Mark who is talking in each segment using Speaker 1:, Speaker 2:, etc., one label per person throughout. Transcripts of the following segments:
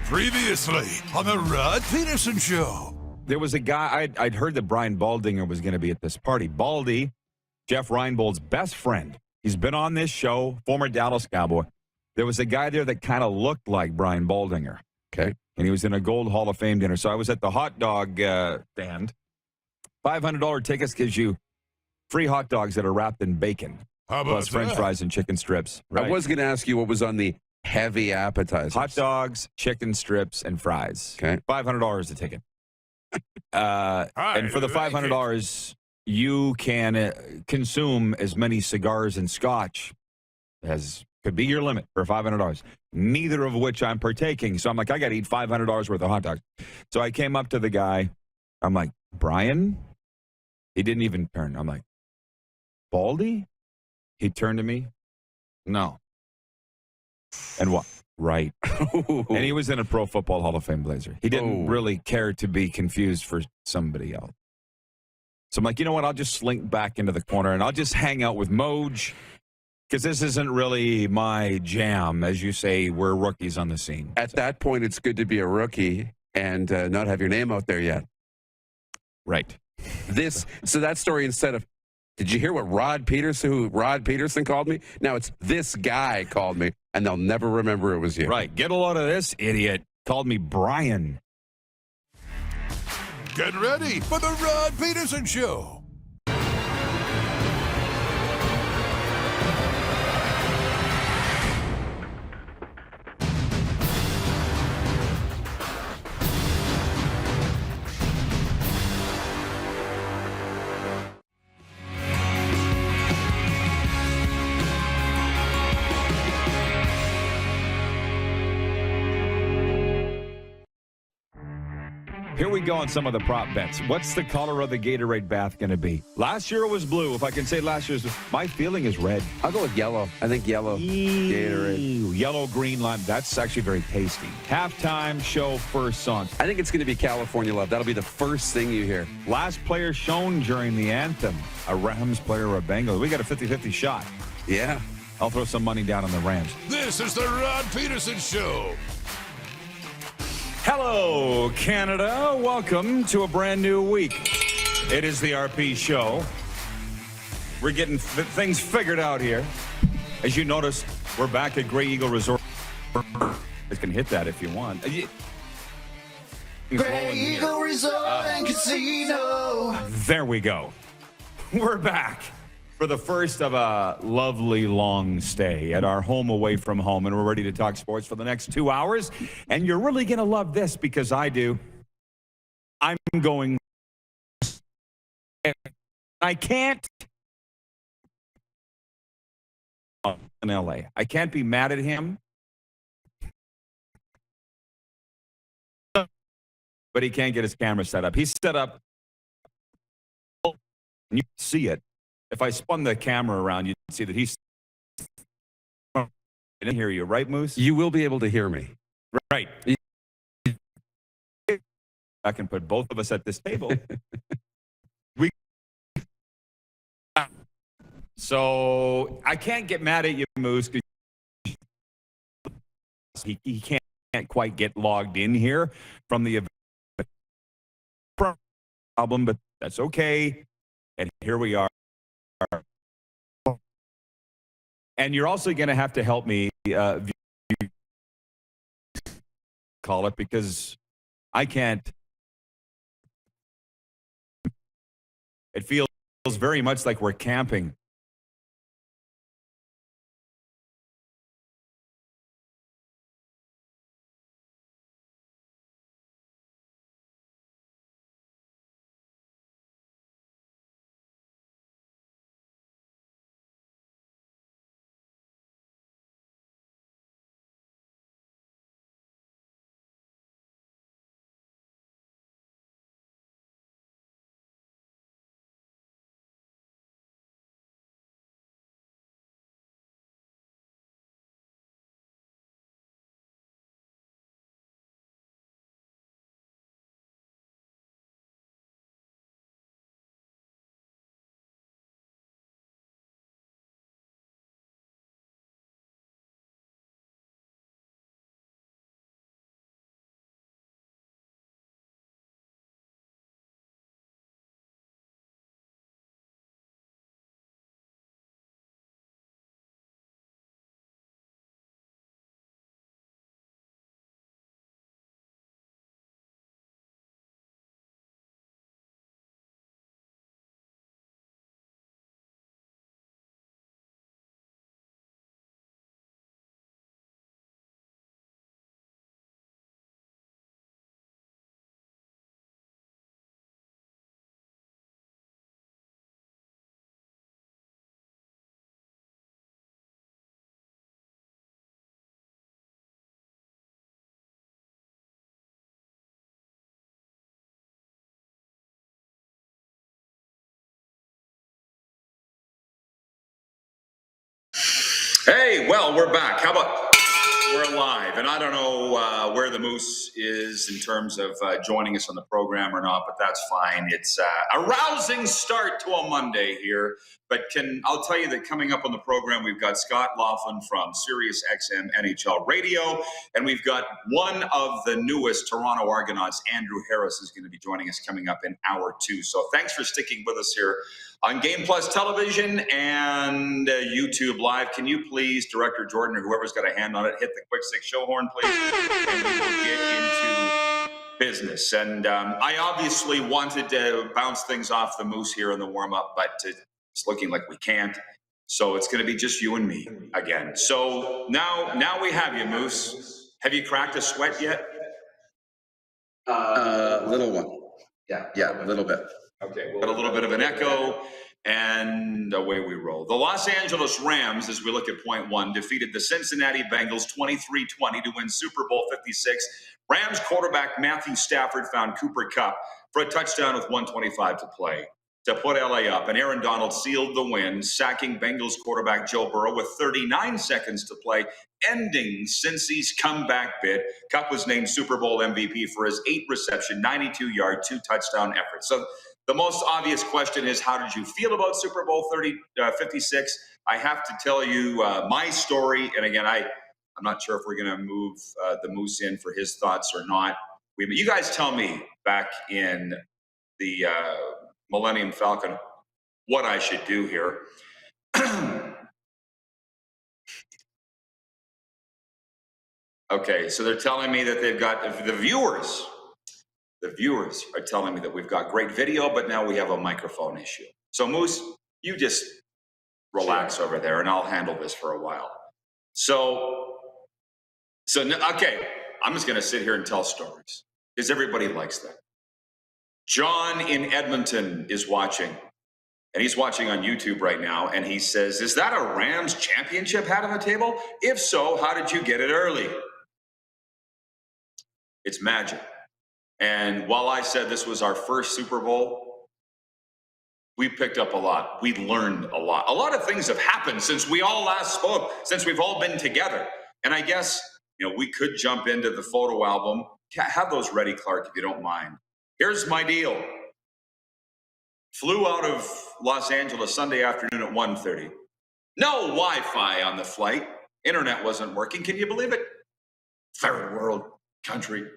Speaker 1: Previously on the Rod Pedersen Show.
Speaker 2: There was a guy, I'd heard that Brian Baldinger was going to be at this party. Baldy, Jeff Reinbold's best friend. He's been on this show, former Dallas Cowboy. There was a guy there that kind of looked like Brian Baldinger.
Speaker 3: Okay.
Speaker 2: And he was in a Gold Hall of Fame dinner. So I was at the hot dog stand. $500 tickets gives you free hot dogs that are wrapped in bacon.
Speaker 1: How about
Speaker 2: plus French
Speaker 1: that?
Speaker 2: fries and chicken strips. Right?
Speaker 3: I was going to ask you what was on the heavy appetizers.
Speaker 2: Hot dogs, chicken strips, and fries.
Speaker 3: Okay.
Speaker 2: $500 a ticket. And for the $500, you can consume as many cigars and scotch as could be your limit for $500. Neither of which I'm partaking. So I'm like, I got to eat $500 worth of hot dogs. So I came up to the guy. I'm like, Brian? He didn't even turn. I'm like, Baldy? He turned to me. No. And what? Right. And he was in a Pro Football Hall of Fame blazer. He didn't really care to be confused for somebody else. So I'm like, you know what? I'll just slink back into the corner and I'll just hang out with Moj because this isn't really my jam. As you say, we're rookies on the scene.
Speaker 3: At that point, it's good to be a rookie and not have your name out there yet.
Speaker 2: Right.
Speaker 3: So that story, instead of, did you hear what Rod Pedersen called me? Now it's this guy called me, and they'll never remember it was you.
Speaker 2: Right. Get a load of this idiot. Called me Brian.
Speaker 1: Get ready for the Rod Pedersen Show.
Speaker 2: Here we go on some of the prop bets. What's the color of the Gatorade bath going to be? Last year it was blue. If I can say last year's, my feeling is red.
Speaker 3: I'll go with yellow. I think yellow. Gatorade.
Speaker 2: Yellow, green, lime. That's actually very tasty. Halftime show, first song.
Speaker 3: I think it's going to be California Love. That'll be the first thing you hear.
Speaker 2: Last player shown during the anthem. A Rams player or a Bengals. We got a 50-50 shot.
Speaker 3: Yeah.
Speaker 2: I'll throw some money down on the Rams.
Speaker 1: This is the Rod Pedersen Show.
Speaker 2: Hello, Canada. Welcome to a brand new week. It is the RP Show. We're getting things figured out here. As you notice, we're back at Grey Eagle Resort. You can hit that if you want.
Speaker 4: Grey Eagle Resort and Casino.
Speaker 2: There we go. We're back for the first of a lovely long stay at our home away from home, and we're ready to talk sports for the next 2 hours. And you're really going to love this because I do. I'm going. I can't. In LA, I can't be mad at him. But he can't get his camera set up. He's set up. And you can see it. If I spun the camera around, you'd see that he's. I didn't hear you, right, Moose?
Speaker 3: You will be able to hear me.
Speaker 2: Right. I can put both of us at this table. So I can't get mad at you, Moose, because he can't quite get logged in here from the event problem, but that's okay. And here we are. And you're also going to have to help me call it because I can't. It feels very much like we're camping.
Speaker 5: Hey, well, we're back. How about we're live? And I don't know where the Moose is in terms of joining us on the program or not, but that's fine. It's a rousing start to a Monday here. But I'll tell you that coming up on the program, we've got Scott Laughlin from SiriusXM NHL Radio, and we've got one of the newest Toronto Argonauts, Andrew Harris, is going to be joining us coming up in hour 2. So thanks for sticking with us here on Game Plus Television and YouTube Live. Can you please, Director Jordan, or whoever's got a hand on it, hit the quick 6 show horn, please? And we will get into business. And I obviously wanted to bounce things off the Moose here in the warm-up, but it's looking like we can't. So it's going to be just you and me again. So now we have you, Moose. Have you cracked a sweat yet?
Speaker 3: Little one. Yeah, a little bit.
Speaker 5: Okay, got a little bit of an echo, and away we roll. The Los Angeles Rams, as we look at point 1, defeated the Cincinnati Bengals 23-20 to win Super Bowl 56. Rams quarterback Matthew Stafford found Cooper Kupp for a touchdown with 1:25 to play to put LA up, and Aaron Donald sealed the win, sacking Bengals quarterback Joe Burrow with 39 seconds to play, ending Cincy's comeback bid. Kupp was named Super Bowl MVP for his 8-reception, 92-yard, 2-touchdown effort. So the most obvious question is, how did you feel about Super Bowl 56? I have to tell you my story, and again, I'm not sure if we're going to move the Moose in for his thoughts or not. You guys tell me back in the Millennium Falcon what I should do here. Okay, so they're telling me that they've got the viewers are telling me that we've got great video, but now we have a microphone issue. So Moose, you just relax over there and I'll handle this for a while. So okay, I'm just going to sit here and tell stories because everybody likes that. John in Edmonton is watching, and he's watching on YouTube right now, and he says, is that a Rams championship hat on the table? If so, how did you get it early? It's magic. And while I said this was our first Super Bowl, we picked up a lot. We learned a lot. A lot of things have happened since we all last spoke, since we've all been together. And I guess, we could jump into the photo album. Have those ready, Clark, if you don't mind. Here's my deal. Flew out of Los Angeles Sunday afternoon at 1:30. No Wi-Fi on the flight. Internet wasn't working. Can you believe it? Third world country.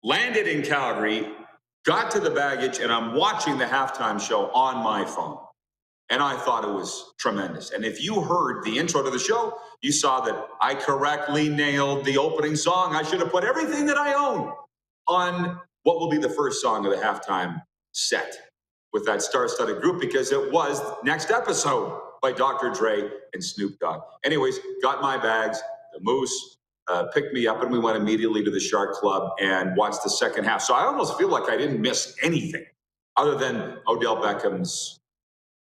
Speaker 5: Landed in Calgary, got to the baggage, and I'm watching the halftime show on my phone. And I thought it was tremendous. And if you heard the intro to the show, you saw that I correctly nailed the opening song. I should have put everything that I own on what will be the first song of the halftime set with that star-studded group, because it was Next Episode by Dr. Dre and Snoop Dogg. Anyways, got my bags, the Moose picked me up, and we went immediately to the Shark Club and watched the second half. So I almost feel like I didn't miss anything other than Odell Beckham's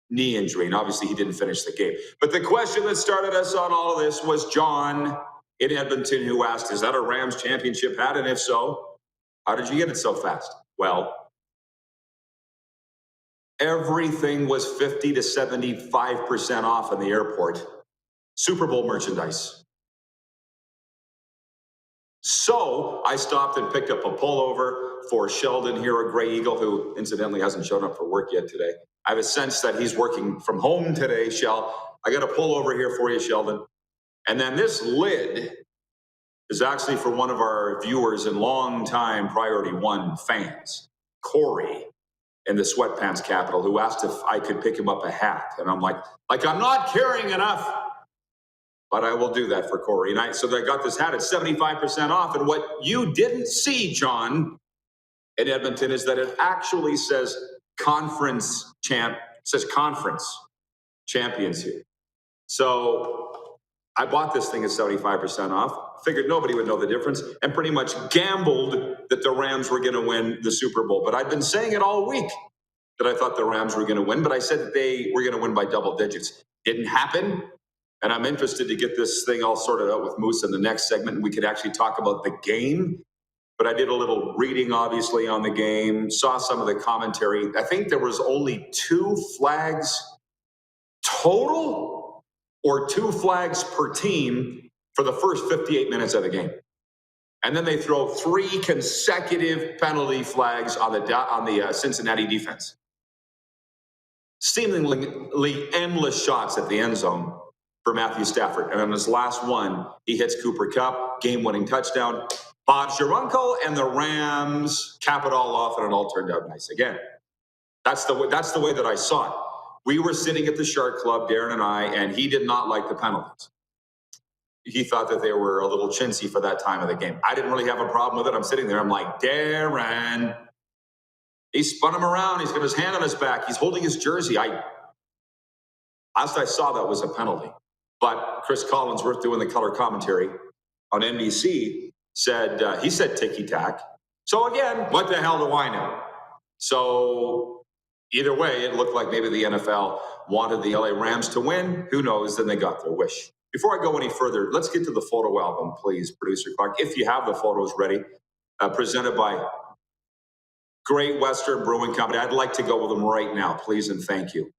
Speaker 5: knee injury, and obviously he didn't finish the game. But the question that started us on all of this was John in Edmonton, who asked, is that a Rams championship hat? And if so, how did you get it so fast? Well, everything was 50 to 75% off in the airport. Super Bowl merchandise. So I stopped and picked up a pullover for Sheldon here, a Gray Eagle, who incidentally hasn't shown up for work yet today. I have a sense that he's working from home today, Shell. I got a pullover here for you, Sheldon. And then this lid is actually for one of our viewers and longtime Priority One fans, Corey in the Sweatpants Capital, who asked if I could pick him up a hat. And I'm like I'm not carrying enough, but I will do that for Corey. And so I got this hat at 75% off. And what you didn't see, John, in Edmonton, is that it actually says conference champions here. So I bought this thing at 75% off, figured nobody would know the difference, and pretty much gambled that the Rams were going to win the Super Bowl. But I've been saying it all week that I thought the Rams were going to win, but I said that they were going to win by double digits. Didn't happen. And I'm interested to get this thing all sorted out with Moose in the next segment, and we could actually talk about the game. But I did a little reading, obviously, on the game, saw some of the commentary. I think there was only 2 flags total or 2 flags per team for the first 58 minutes of the game. And then they throw 3 consecutive penalty flags on the Cincinnati defense. Seemingly endless shots at the end zone for Matthew Stafford. And on his last one, he hits Cooper Kupp, game-winning touchdown. Bob's your uncle, and the Rams cap it all off, and it all turned out nice again. That's the way that I saw it. We were sitting at the Shark Club, Darren and I, and he did not like the penalties. He thought that they were a little chintzy for that time of the game. I didn't really have a problem with it. I'm sitting there. I'm like, Darren. He spun him around. He's got his hand on his back. He's holding his jersey. As I saw, that was a penalty. But Chris Collinsworth, doing the color commentary on NBC, said ticky-tack. So again, what the hell do I know? So either way, it looked like maybe the NFL wanted the LA Rams to win. Who knows? Then they got their wish. Before I go any further, let's get to the photo album, please, Producer Clark. If you have the photos ready, presented by Great Western Brewing Company. I'd like to go with them right now, please, and thank you.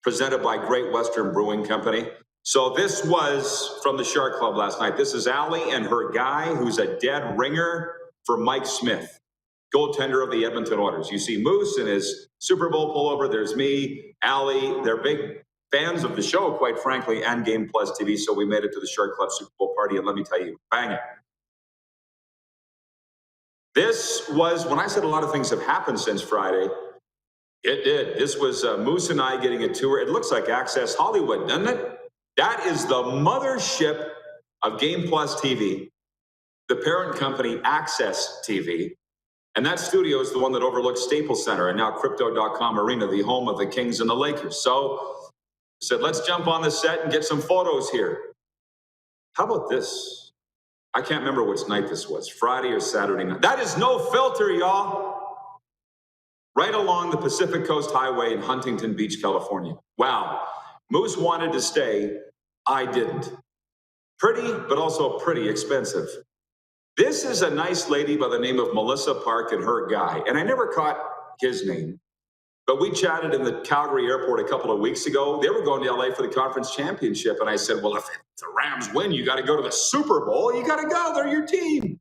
Speaker 5: Presented by Great Western Brewing Company. So this was from the Shark Club last night. This is Allie and her guy, who's a dead ringer for Mike Smith, goaltender of the Edmonton Oilers. You see Moose in his Super Bowl pullover. There's me, Allie. They're big fans of the show, quite frankly, and Game Plus TV. So we made it to the Shark Club Super Bowl party, and let me tell you, bang it. This was, when I said a lot of things have happened since Friday, it did. This was Moose and I getting a tour. It looks like Access Hollywood, doesn't it? That is the mothership of Game Plus TV, the parent company Access TV. And that studio is the one that overlooks Staples Center and now Crypto.com Arena, the home of the Kings and the Lakers. So I said, let's jump on the set and get some photos here. How about this? I can't remember which night this was, Friday or Saturday night. That is no filter, y'all. Right along the Pacific Coast Highway in Huntington Beach, California. Wow. Moose wanted to stay. I didn't. Pretty, but also pretty expensive. This is a nice lady by the name of Melissa Park and her guy. And I never caught his name, but we chatted in the Calgary airport a couple of weeks ago. They were going to LA for the conference championship. And I said, well, if the Rams win, you got to go to the Super Bowl. You got to go. They're your team.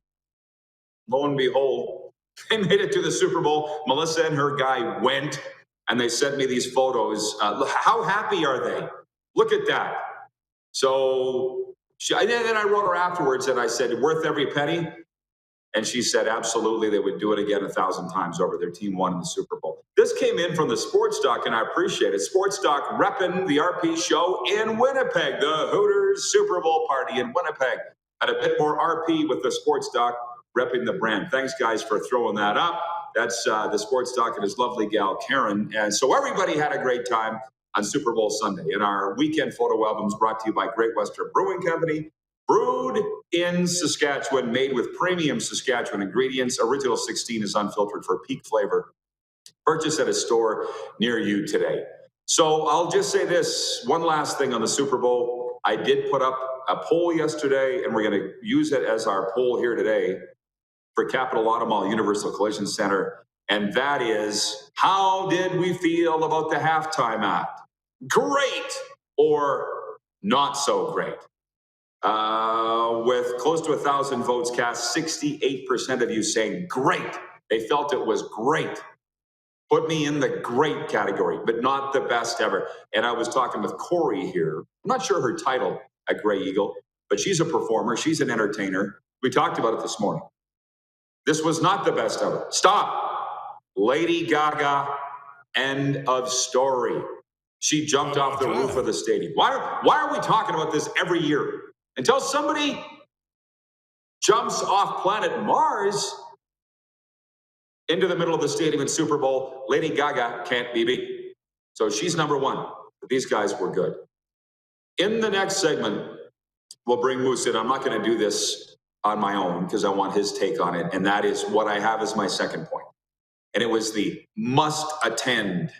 Speaker 5: Lo and behold, they made it to the Super Bowl. Melissa and her guy went, and they sent me these photos. How happy are they? Look at that. So and then I wrote her afterwards, and I said, worth every penny? And she said, absolutely, they would do it again 1,000 times over. Their team won in the Super Bowl. This came in from the Sports Doc, and I appreciate it. Sports Doc repping the RP show in Winnipeg, the Hooters Super Bowl party in Winnipeg. Had a bit more RP with the Sports Doc repping the brand. Thanks, guys, for throwing that up. That's the Sports Doc and his lovely gal, Karen. And so everybody had a great time on Super Bowl Sunday. And our weekend photo albums brought to you by Great Western Brewing Company. Brewed in Saskatchewan, made with premium Saskatchewan ingredients. Original 16 is unfiltered for peak flavor. Purchase at a store near you today. So I'll just say this, one last thing on the Super Bowl. I did put up a poll yesterday, and we're going to use it as our poll here today for Capital Auto Mall Universal Collision Center. And that is, how did we feel about the halftime act? Great or not so great? With close to 1,000 votes cast, 68% of you saying great. They felt it was great. Put me in the great category, but not the best ever. And I was talking with Corey here. I'm not sure her title at Grey Eagle, but she's a performer. She's an entertainer. We talked about it this morning. This was not the best ever. Stop. Lady Gaga, end of story. She jumped off the roof of the stadium. Why are we talking about this every year? Until somebody jumps off planet Mars into the middle of the stadium in Super Bowl, Lady Gaga can't be beat. So she's number one. But these guys were good. In the next segment, we'll bring Moose in. I'm not going to do this on my own because I want his take on it. And that is what I have as my second point. And it was the must-attend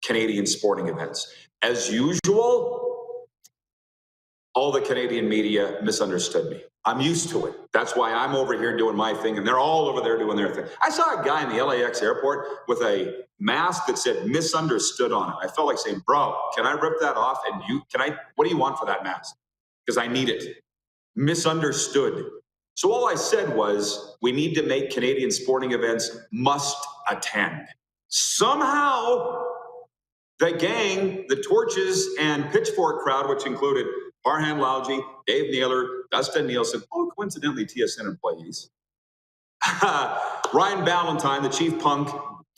Speaker 5: Canadian sporting events. As usual, all the Canadian media misunderstood me. I'm used to it. That's why I'm over here doing my thing, and they're all over there doing their thing. I saw a guy in the LAX airport with a mask that said misunderstood on it. I felt like saying, bro, can I rip that off? And what do you want for that mask? Because I need it. Misunderstood. So all I said was, we need to make Canadian sporting events must attend. Somehow, the gang, the Torches and Pitchfork crowd, which included Farhan Lalji, Dave Naylor, Dustin Nielsen, coincidentally TSN employees, Ryan Ballantyne, the chief punk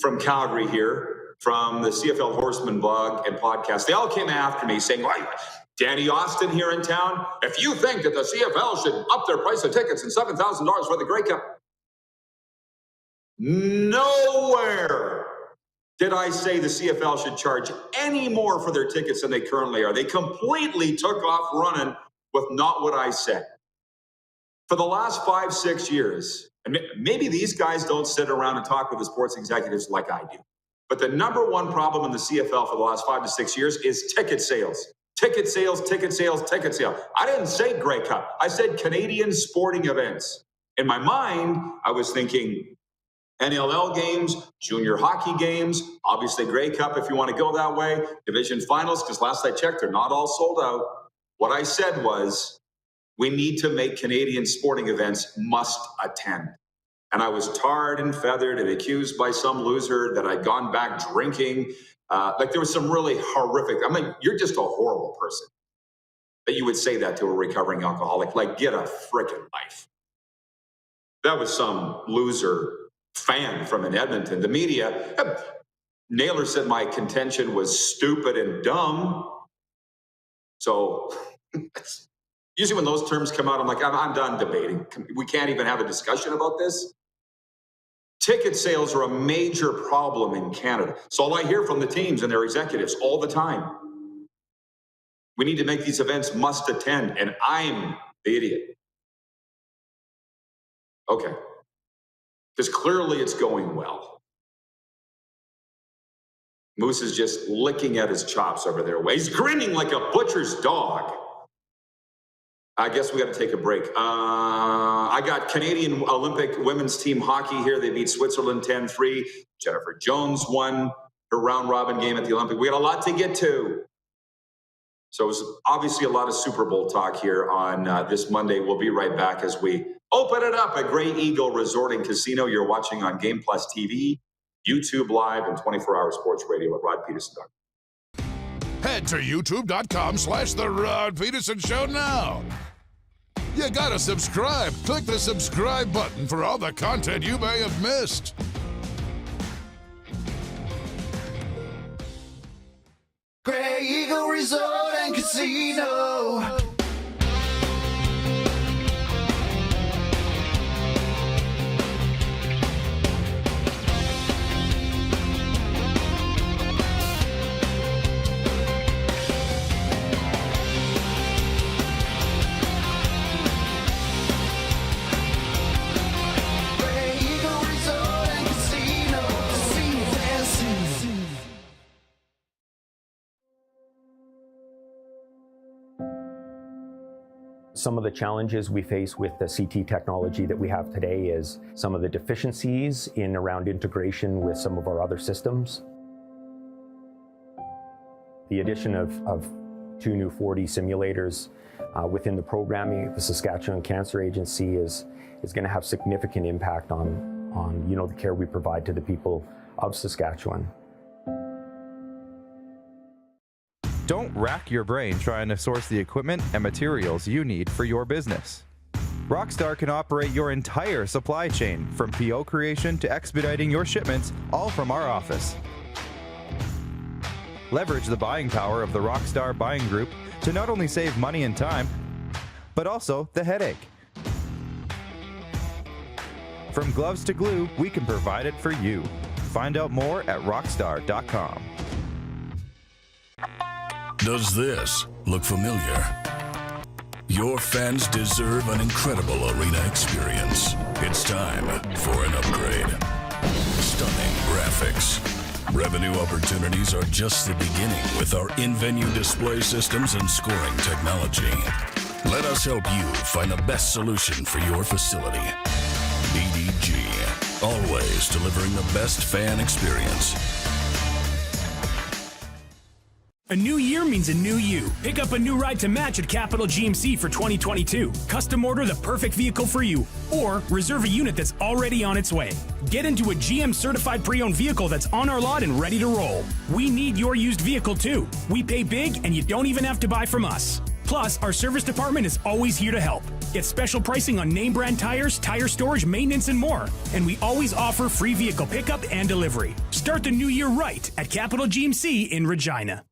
Speaker 5: from Calgary here, from the CFL Horseman blog and podcast, they all came after me saying, Danny Austin here in town, if you think that the CFL should up their price of tickets and $7,000 for the Grey Cup, nowhere did I say the CFL should charge any more for their tickets than they currently are. They completely took off running with not what I said. For the last 5-6 years, and maybe these guys don't sit around and talk with the sports executives like I do, but the number one problem in the CFL for the last 5 to 6 years is ticket sales. Ticket sales, ticket sales, ticket sales. I didn't say Grey Cup. I said Canadian sporting events. In my mind, I was thinking NLL games, junior hockey games, obviously Grey Cup if you want to go that way, division finals, because last I checked, they're not all sold out. What I said was, we need to make Canadian sporting events must attend. And I was tarred and feathered and accused by some loser that I'd gone back drinking. There was some really horrific, you're just a horrible person that you would say that to a recovering alcoholic. Like, get a frickin' life. That was some loser fan from in Edmonton. The media, Naylor said my contention was stupid and dumb. So usually when those terms come out, I'm like, I'm done debating. We can't even have a discussion about this. Ticket sales are a major problem in Canada. So all I hear from the teams and their executives all the time, we need to make these events must attend, and I'm the idiot. Okay. Because clearly it's going well. Moose is just licking at his chops over there. He's grinning like a butcher's dog. I guess we got to take a break. I got Canadian Olympic women's team hockey here. They beat Switzerland 10-3. Jennifer Jones won her round-robin game at the Olympic. We got a lot to get to. So it was obviously a lot of Super Bowl talk here on this Monday. We'll be right back as we open it up at Grey Eagle Resort and Casino. You're watching on Game Plus TV, YouTube Live, and 24-hour sports radio at rodpeterson.com.
Speaker 1: Head to youtube.com/The Rod Pedersen Show now. You gotta subscribe. Click the subscribe button for all the content you may have missed.
Speaker 4: Grey Eagle Resort and Casino.
Speaker 6: Some of the challenges we face with the CT technology that we have today is some of the deficiencies in around integration with some of our other systems. The addition of 2 new 4D simulators within the programming of the Saskatchewan Cancer Agency is going to have significant impact on the care we provide to the people of Saskatchewan.
Speaker 7: Don't rack your brain trying to source the equipment and materials you need for your business. Rockstar can operate your entire supply chain, from PO creation to expediting your shipments, all from our office. Leverage the buying power of the Rockstar buying group to not only save money and time, but also the headache. From gloves to glue, we can provide it for you. Find out more at rockstar.com.
Speaker 1: Does this look familiar? Your fans deserve an incredible arena experience. It's time for an upgrade. Stunning graphics. Revenue opportunities are just the beginning with our in-venue display systems and scoring technology. Let us help you find the best solution for your facility. BDG. always delivering the best fan experience.
Speaker 8: A new year means a new you. Pick up a new ride to match at Capital GMC for 2022. Custom order the perfect vehicle for you, or reserve a unit that's already on its way. Get into a GM certified pre-owned vehicle that's on our lot and ready to roll. We need your used vehicle too. We pay big and you don't even have to buy from us. Plus, our service department is always here to help. Get special pricing on name brand tires, tire storage, maintenance, and more. And we always offer free vehicle pickup and delivery. Start the new year right at Capital GMC in Regina.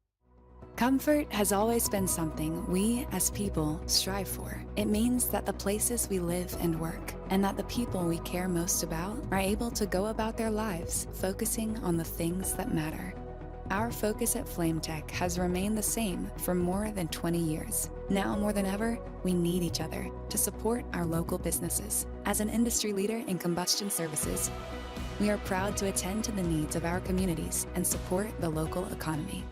Speaker 9: Comfort has always been something we, as people, strive for. It means that the places we live and work, and that the people we care most about, are able to go about their lives focusing on the things that matter. Our focus at FlameTech has remained the same for more than 20 years. Now more than ever, we need each other to support our local businesses. As an industry leader in combustion services, we are proud to attend to the needs of our communities and support the local economy.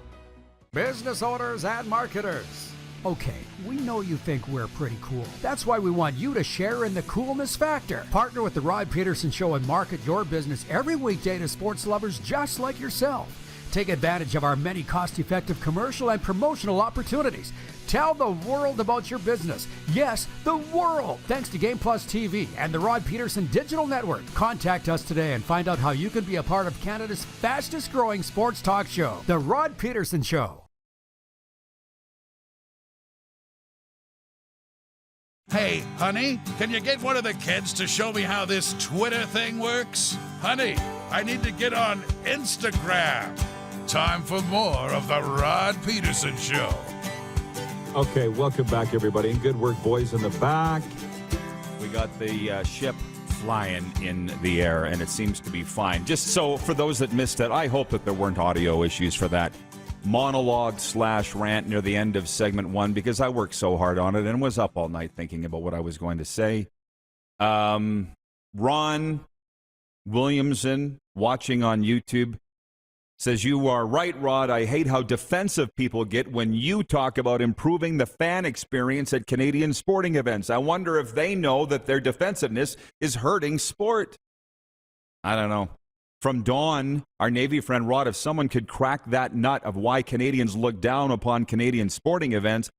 Speaker 10: Business owners and marketers. Okay, we know you think we're pretty cool. That's why we want you to share in the coolness factor. Partner with the Rod Pedersen Show and market your business every weekday to sports lovers just like yourself. Take advantage of our many cost-effective commercial and promotional opportunities. Tell the world about your business. Yes, the world. Thanks to Game Plus TV and the Rod Pedersen Digital Network. Contact us today and find out how you can be a part of Canada's fastest-growing sports talk show, The Rod Pedersen Show.
Speaker 11: Hey, honey, can you get one of the kids to show me how this Twitter thing works? Honey, I need to get on Instagram. Time for more of the Rod Pedersen Show.
Speaker 2: Okay, welcome back, everybody. And good work, boys, in the back. We got the ship flying in the air, and it seems to be fine. Just so, for those that missed it, I hope that there weren't audio issues for that monologue/rant near the end of segment 1, because I worked so hard on it and was up all night thinking about what I was going to say. Ron Williamson, watching on YouTube, says, "You are right, Rod. I hate how defensive people get when you talk about improving the fan experience at Canadian sporting events. I wonder if they know that their defensiveness is hurting sport." I don't know. From Dawn, our Navy friend, Rod, if someone could crack that nut of why Canadians look down upon Canadian sporting events,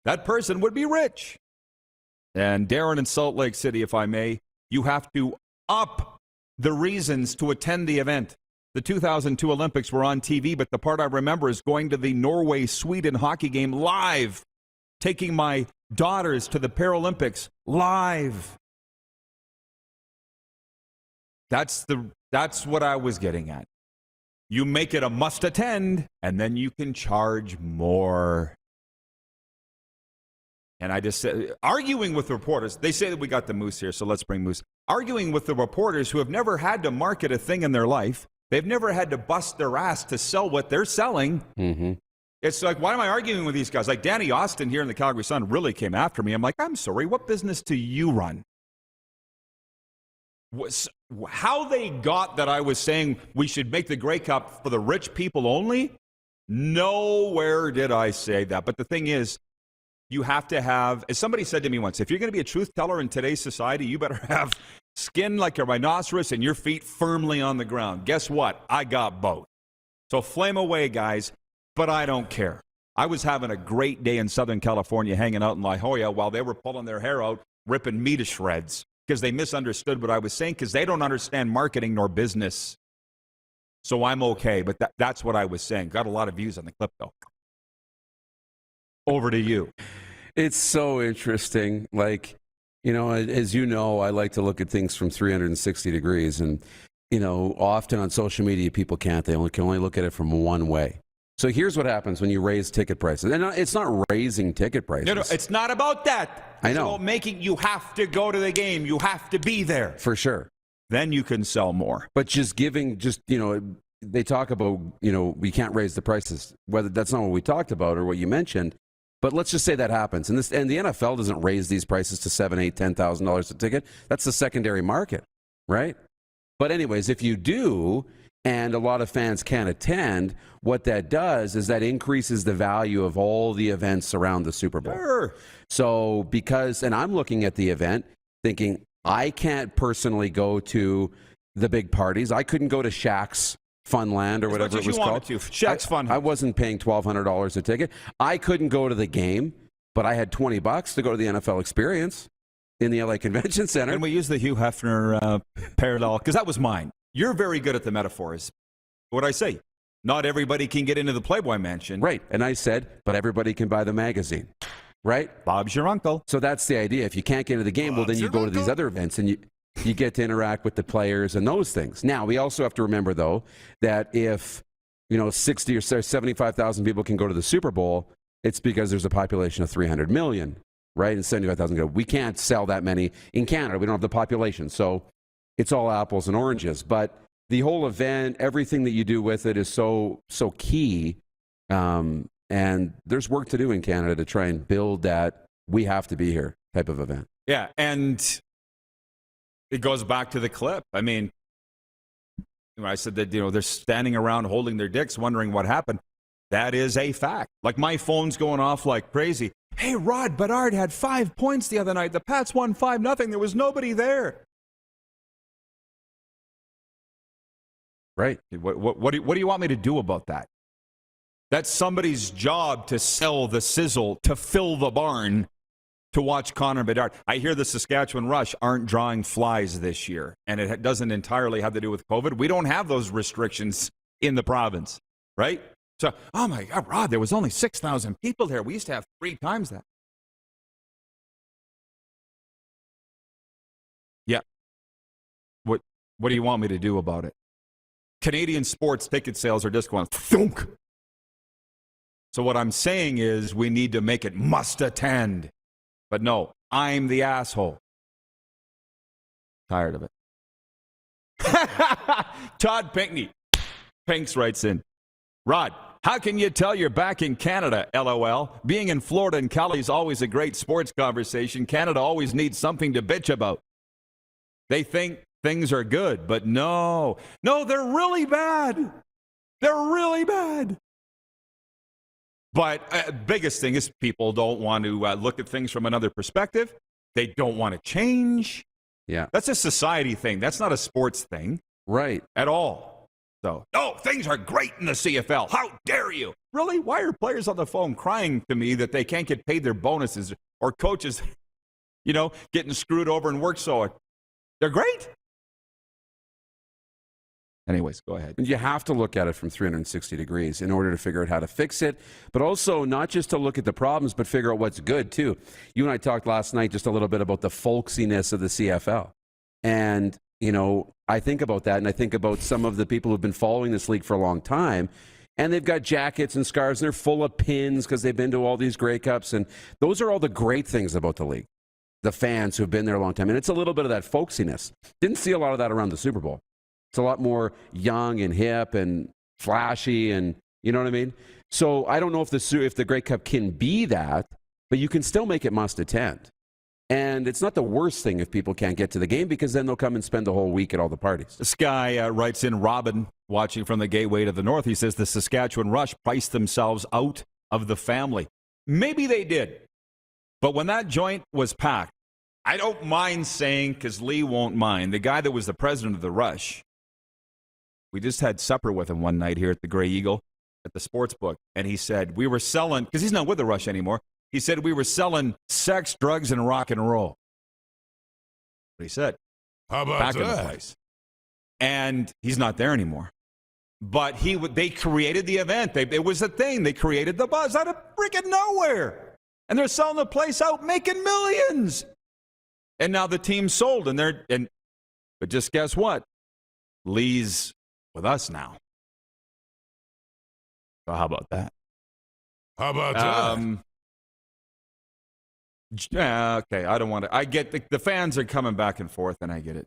Speaker 2: that person would be rich. And Darren in Salt Lake City, if I may, you have to up the reasons to attend the event. The 2002 Olympics were on TV, but the part I remember is going to the Norway-Sweden hockey game live, taking my daughters to the Paralympics live. That's what I was getting at. You make it a must attend, and then you can charge more. And I just said, arguing with the reporters, they say that we got the Moose here, so let's bring Moose. Arguing with the reporters who have never had to market a thing in their life. They've never had to bust their ass to sell what they're selling. Mm-hmm. It's like, why am I arguing with these guys? Like Danny Austin here in the Calgary Sun really came after me. I'm like, I'm sorry, what business do you run? How they got that I was saying we should make the Grey Cup for the rich people only? Nowhere did I say that. But the thing is, you have to have, as somebody said to me once, if you're going to be a truth teller in today's society, you better have skin like a rhinoceros and your feet firmly on the ground. Guess what? I got both. So flame away, guys, but I don't care. I was having a great day in Southern California hanging out in La Jolla while they were pulling their hair out, ripping me to shreds because they misunderstood what I was saying because they don't understand marketing nor business. So I'm okay, but that's what I was saying. Got a lot of views on the clip, though. Over to you.
Speaker 3: It's so interesting. Like, you know, as you know, I like to look at things from 360 degrees. And, you know, often on social media, people can't. They can only look at it from one way. So here's what happens when you raise ticket prices. And it's not raising ticket prices.
Speaker 2: No, it's not about that.
Speaker 3: I know.
Speaker 2: It's about making, you have to go to the game. You have to be there.
Speaker 3: For sure.
Speaker 2: Then you can sell more.
Speaker 3: But you know, they talk about, you know, we can't raise the prices. Whether that's not what we talked about or what you mentioned. But let's just say that happens. And the NFL doesn't raise these prices to $7,000, $8,000, $10,000 a ticket. That's the secondary market, right? But anyways, if you do, and a lot of fans can't attend, what that does is that increases the value of all the events around the Super Bowl.
Speaker 2: Sure.
Speaker 3: So and I'm looking at the event thinking, I can't personally go to, the big parties. I couldn't go to Shaq's Funland or whatever it was called.
Speaker 2: Shaq's Fun.
Speaker 3: I wasn't paying $1,200 a ticket. I couldn't go to the game, but I had $20 to go to the NFL Experience in the LA Convention Center.
Speaker 2: And we use the Hugh Hefner parallel because that was mine. You're very good at the metaphors. What I say? Not everybody can get into the Playboy Mansion.
Speaker 3: Right. And I said, but everybody can buy the magazine. Right?
Speaker 2: Bob's your uncle.
Speaker 3: So that's the idea. If you can't get into the game, well, then you go to these other events and you get to interact with the players and those things. Now, we also have to remember, though, that if 60 or 75,000 people can go to the Super Bowl, it's because there's a population of 300 million, right? And 75,000 go. We can't sell that many in Canada. We don't have the population. So it's all apples and oranges. But the whole event, everything that you do with it is so key. And there's work to do in Canada to try and build that we have to be here type of event.
Speaker 2: Yeah, and it goes back to the clip. I mean, I said that, they're standing around holding their dicks wondering what happened. That is a fact. Like, my phone's going off like crazy. Hey, Rod Bedard had 5 points the other night. The Pats won 5-0. There was nobody there.
Speaker 3: Right.
Speaker 2: What do you want me to do about that? That's somebody's job to sell the sizzle, to fill the barn, to watch Connor Bedard. I hear the Saskatchewan Rush aren't drawing flies this year, and it doesn't entirely have to do with COVID. We don't have those restrictions in the province, right? So, oh my God, Rod, there was only 6,000 people there. We used to have 3 times that. Yeah. What do you want me to do about it? Canadian sports ticket sales are just going thunk. So what I'm saying is we need to make it must attend. But no, I'm the asshole. Tired of it. Todd Pinkney. Pinks writes in, Rod, how can you tell you're back in Canada, LOL? Being in Florida and Cali is always a great sports conversation. Canada always needs something to bitch about. They think things are good, but no, they're really bad. They're really bad. But biggest thing is people don't want to look at things from another perspective. They don't want to change.
Speaker 3: Yeah.
Speaker 2: That's a society thing. That's not a sports thing.
Speaker 3: Right.
Speaker 2: At all. So, no, things are great in the CFL. How dare you? Really? Why are players on the phone crying to me that they can't get paid their bonuses or coaches, getting screwed over and work so they're great? Anyways, go ahead.
Speaker 3: You have to look at it from 360 degrees in order to figure out how to fix it, but also not just to look at the problems, but figure out what's good, too. You and I talked last night just a little bit about the folksiness of the CFL. And, I think about that, and I think about some of the people who've been following this league for a long time, and they've got jackets and scarves, and they're full of pins because they've been to all these Grey Cups, and those are all the great things about the league, the fans who've been there a long time. And it's a little bit of that folksiness. Didn't see a lot of that around the Super Bowl. It's a lot more young and hip and flashy, and you know what I mean? So I don't know if the Grey Cup can be that, but you can still make it must attend. And it's not the worst thing if people can't get to the game, because then they'll come and spend the whole week at all the parties.
Speaker 2: This guy writes in, Robin, watching from the gateway to the north. He says the Saskatchewan Rush priced themselves out of the family. Maybe they did. But when that joint was packed, I don't mind saying, because Lee won't mind, the guy that was the president of the Rush, we just had supper with him one night here at the Grey Eagle at the sports book. And he said, we were selling, because he's not with the Rush anymore, he said we were selling sex, drugs, and rock and roll. What he said.
Speaker 11: How about
Speaker 2: back
Speaker 11: that?
Speaker 2: in the place. And he's not there anymore. But they created the event. It was a thing. They created the buzz out of freaking nowhere. And they're selling the place out, making millions. And now the team's sold. But just guess what? Lee's with us now. So how about that?
Speaker 11: How about that?
Speaker 2: Okay, I don't want to. I get the fans are coming back and forth, and I get it.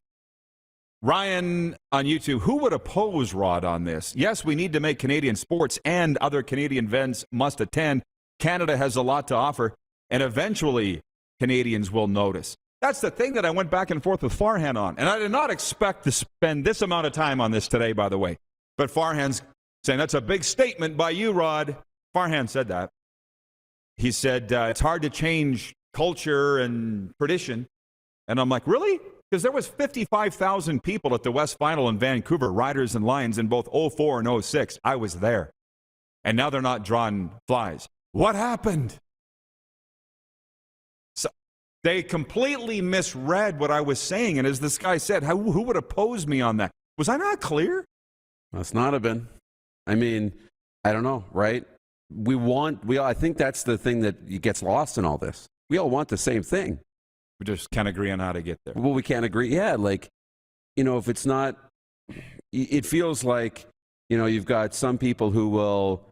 Speaker 2: Ryan on YouTube, who would oppose Rod on this? Yes, we need to make Canadian sports and other Canadian events must attend. Canada has a lot to offer, and eventually Canadians will notice. That's the thing that I went back and forth with Farhan on, and I did not expect to spend this amount of time on this today, by the way. But Farhan's saying, that's a big statement by you, Rod. Farhan said that. He said, it's hard to change culture and tradition. And I'm like, really? Because there was 55,000 people at the West Final in Vancouver, Riders and Lions in both 04 and 06. I was there. And now they're not drawing flies. What happened? So they completely misread what I was saying. And as this guy said, who would oppose me on that? Was I not clear?
Speaker 3: Must not have been. I mean, I don't know, right? I think that's the thing that gets lost in all this. We all want the same thing.
Speaker 2: We just can't agree on how to get there.
Speaker 3: Well, we can't agree. Yeah, like, if it's not, it feels like, you've got some people who will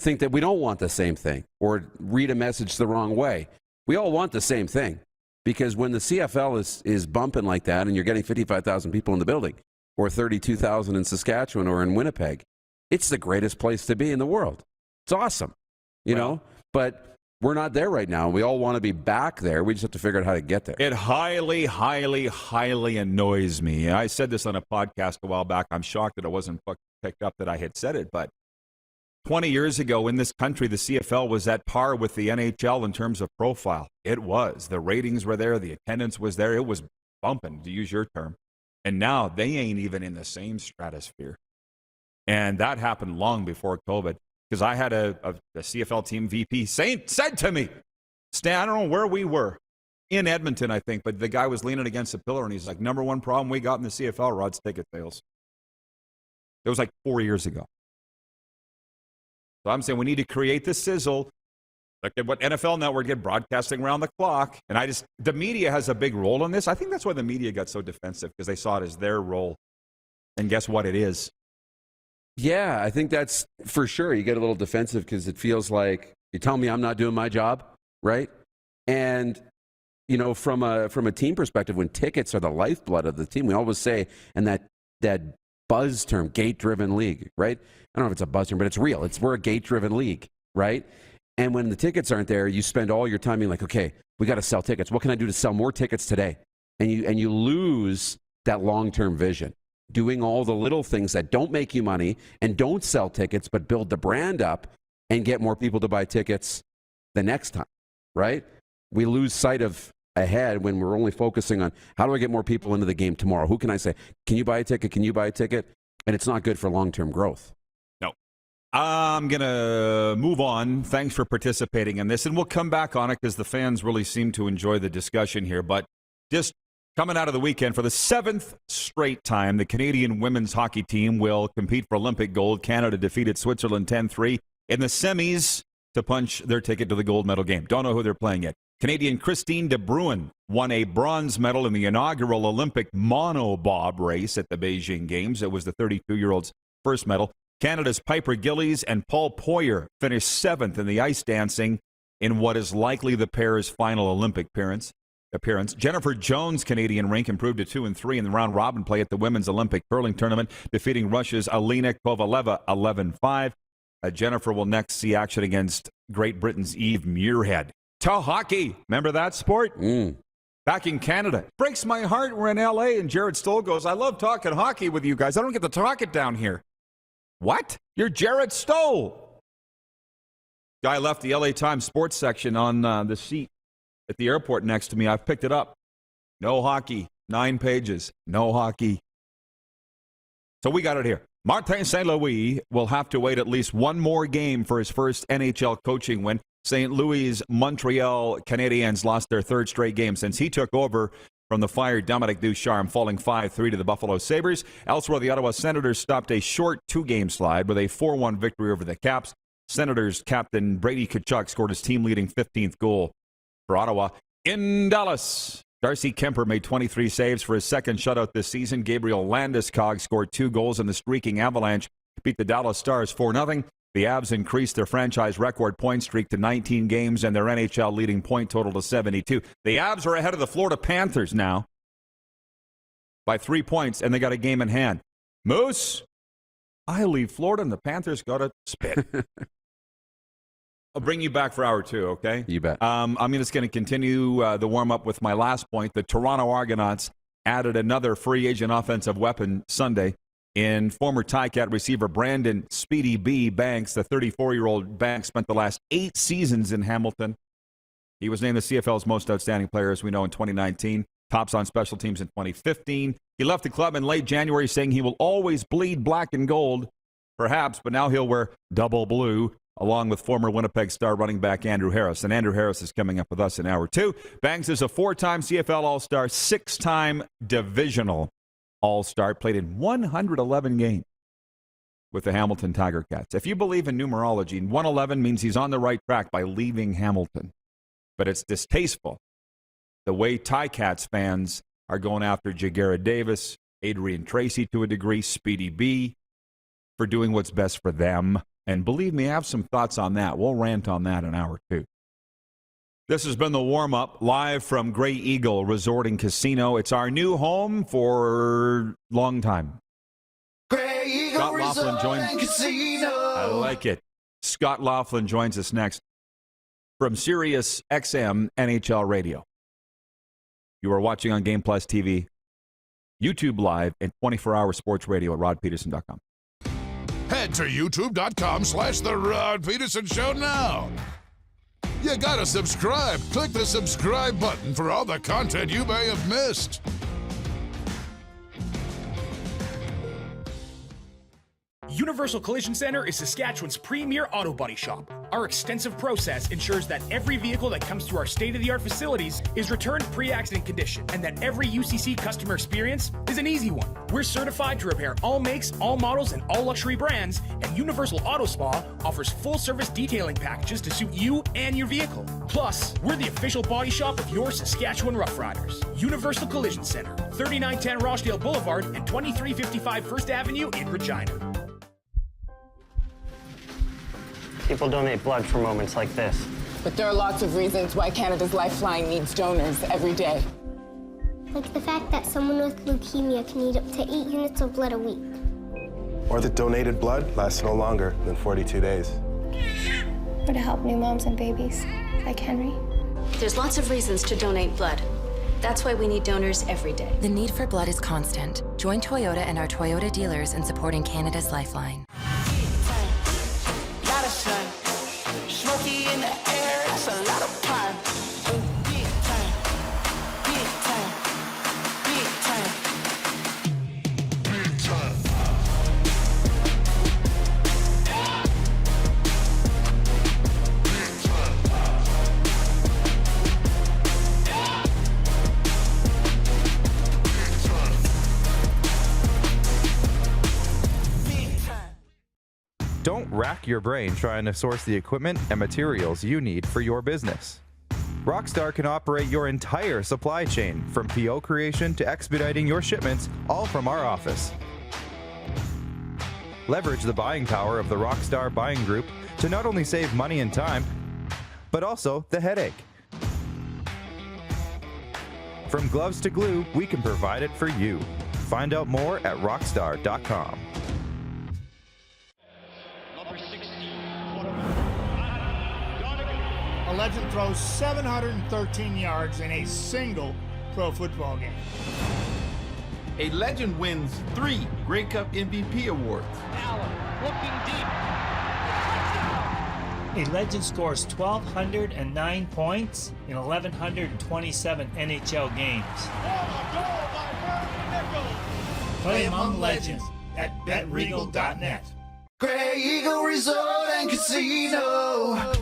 Speaker 3: think that we don't want the same thing or read a message the wrong way. We all want the same thing, because when the CFL is bumping like that and you're getting 55,000 people in the building or 32,000 in Saskatchewan or in Winnipeg, it's the greatest place to be in the world. It's awesome, you know, but we're not there right now. We all want to be back there. We just have to figure out how to get there.
Speaker 2: It highly, highly, highly annoys me. I said this on a podcast a while back. I'm shocked that it wasn't picked up that I had said it, but 20 years ago in this country, the CFL was at par with the NHL in terms of profile. It was. The ratings were there. The attendance was there. It was bumping, to use your term. And now they ain't even in the same stratosphere. And that happened long before COVID. Because I had a CFL team VP said to me, Stan, I don't know where we were, in Edmonton, I think, but the guy was leaning against a pillar, and he's like, number one problem we got in the CFL, Rod's ticket sales. It was like 4 years ago. So I'm saying we need to create the sizzle. Look at what NFL Network did, broadcasting around the clock. And the media has a big role in this. I think that's why the media got so defensive, because they saw it as their role. And guess what it is?
Speaker 3: Yeah, I think that's for sure. You get a little defensive because it feels like you tell me I'm not doing my job, right? And, from a team perspective, when tickets are the lifeblood of the team, we always say, and that buzz term, gate-driven league, right? I don't know if it's a buzz term, but it's real. We're a gate-driven league, right? And when the tickets aren't there, you spend all your time being like, okay, we got to sell tickets. What can I do to sell more tickets today? And you lose that long-term vision. Doing all the little things that don't make you money and don't sell tickets, but build the brand up and get more people to buy tickets the next time, right? We lose sight of ahead when we're only focusing on how do I get more people into the game tomorrow? Who can I say, can you buy a ticket? Can you buy a ticket? And it's not good for long-term growth.
Speaker 2: No. I'm going to move on. Thanks for participating in this. And we'll come back on it because the fans really seem to enjoy the discussion here. But just coming out of the weekend, for the 7th straight time, the Canadian women's hockey team will compete for Olympic gold. Canada defeated Switzerland 10-3 in the semis to punch their ticket to the gold medal game. Don't know who they're playing yet. Canadian Christine de Bruin won a bronze medal in the inaugural Olympic monobob race at the Beijing Games. It was the 32-year-old's first medal. Canada's Piper Gillies and Paul Poyer finished 7th in the ice dancing in what is likely the pair's final Olympic appearance. Jennifer Jones' Canadian rink improved to 2-3 in the round-robin play at the Women's Olympic Curling Tournament, defeating Russia's Alina Kovaleva 11-5. Jennifer will next see action against Great Britain's Eve Muirhead. To hockey. Remember that sport? Back in Canada. Breaks my heart. We're in L.A., and Jared Stoll goes, I love talking hockey with you guys. I don't get to talk it down here. What? You're Jared Stoll. Guy left the L.A. Times sports section on the seat at the airport next to me. I've picked it up. No hockey. 9 pages. No hockey. So we got it here. Martin St. Louis will have to wait at least one more game for his first NHL coaching win. St. Louis' Montreal Canadiens lost their 3rd straight game since he took over from the fired Dominic Ducharme, falling 5-3 to the Buffalo Sabres. Elsewhere, the Ottawa Senators stopped a short 2-game slide with a 4-1 victory over the Caps. Senators captain Brady Tkachuk scored his team-leading 15th goal for Ottawa. In Dallas, Darcy Kemper made 23 saves for his 2nd shutout this season. Gabriel Landeskog scored 2 goals, and the streaking Avalanche beat the Dallas Stars 4-0. The Avs increased their franchise record point streak to 19 games and their NHL leading point total to 72. The Avs are ahead of the Florida Panthers now by 3 points, and they got a game in hand. Moose, I leave Florida, and the Panthers got to spit. I'll bring you back for hour 2, okay?
Speaker 3: You bet.
Speaker 2: I'm just going to continue the warm-up with my last point. The Toronto Argonauts added another free agent offensive weapon Sunday in former Ticat receiver Brandon Speedy B. Banks. The 34-year-old Banks spent the last 8 seasons in Hamilton. He was named the CFL's most outstanding player, as we know, in 2019. tops on special teams in 2015. He left the club in late January saying he will always bleed black and gold, perhaps, but now he'll wear double blue, along with former Winnipeg star running back Andrew Harris. And Andrew Harris is coming up with us in hour 2. Bangs is a 4-time CFL All-Star, 6-time divisional All-Star, played in 111 games with the Hamilton Tiger Cats. If you believe in numerology, 111 means he's on the right track by leaving Hamilton. But it's distasteful the way Ticats fans are going after Jagera Davis, Adrian Tracy to a degree, Speedy B, for doing what's best for them. And believe me, I have some thoughts on that. We'll rant on that in hour 2. This has been the warm-up live from Grey Eagle Resort and Casino. It's our new home for a long time.
Speaker 4: Grey Eagle
Speaker 2: Scott Laughlin
Speaker 4: Resort
Speaker 2: joins.
Speaker 4: and Casino.
Speaker 2: I like it. Scott Laughlin joins us next from SiriusXM NHL Radio. You are watching on Game Plus TV, YouTube Live, and 24-hour sports radio at rodpedersen.com.
Speaker 11: Head to youtube.com/The Rod Pedersen Show now. You gotta subscribe. Click the subscribe button for all the content you may have missed.
Speaker 8: Universal Collision Center is Saskatchewan's premier auto body shop. Our extensive process ensures that every vehicle that comes through our state-of-the-art facilities is returned pre-accident condition, and that every UCC customer experience is an easy one. We're certified to repair all makes, all models, and all luxury brands, and Universal Auto Spa offers full-service detailing packages to suit you and your vehicle. Plus, we're the official body shop of your Saskatchewan Rough Riders. Universal Collision Center, 3910 Rochdale Boulevard and 2355 First Avenue in Regina.
Speaker 12: People donate blood for moments like this.
Speaker 13: But there are lots of reasons why Canada's Lifeline needs donors every day.
Speaker 14: Like the fact that someone with leukemia can need up to 8 units of blood a week.
Speaker 15: Or that donated blood lasts no longer than 42 days.
Speaker 14: Or to help new moms and babies, like Henry.
Speaker 16: There's lots of reasons to donate blood. That's why we need donors every day.
Speaker 17: The need for blood is constant. Join Toyota and our Toyota dealers in supporting Canada's Lifeline.
Speaker 4: Smoky in the air, that's a lot of pine. Big time, big time, big time, big time.
Speaker 7: Don't rack your brain trying to source the equipment and materials you need for your business. Rockstar can operate your entire supply chain, from PO creation to expediting your shipments, all from our office. Leverage the buying power of the Rockstar Buying Group to not only save money and time, but also the headache. From gloves to glue, we can provide it for you. Find out more at rockstar.com.
Speaker 18: A legend throws 713 yards in a single pro football game.
Speaker 19: A legend wins 3 Grey Cup MVP awards.
Speaker 20: Allen looking deep.
Speaker 21: A legend scores 1,209 points in 1,127 NHL games. Play among legends at betregal.net.
Speaker 4: Grey Eagle Resort and Casino.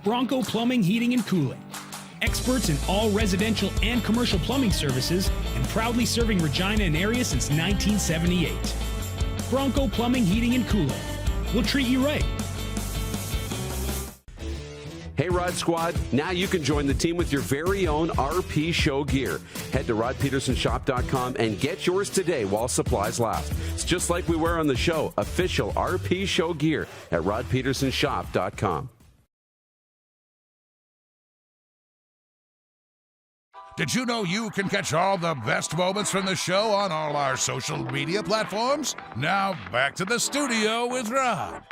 Speaker 8: Bronco Plumbing, Heating, and Cooling. Experts in all residential and commercial plumbing services, and proudly serving Regina and area since 1978. Bronco Plumbing, Heating, and Cooling. We'll treat you right.
Speaker 3: Hey, Rod Squad, now you can join the team with your very own RP Show gear. Head to rodpedersenshop.com and get yours today while supplies last. It's just like we wear on the show, official RP Show gear at rodpedersenshop.com.
Speaker 11: Did you know you can catch all the best moments from the show on all our social media platforms? Now, back to the studio with Rod.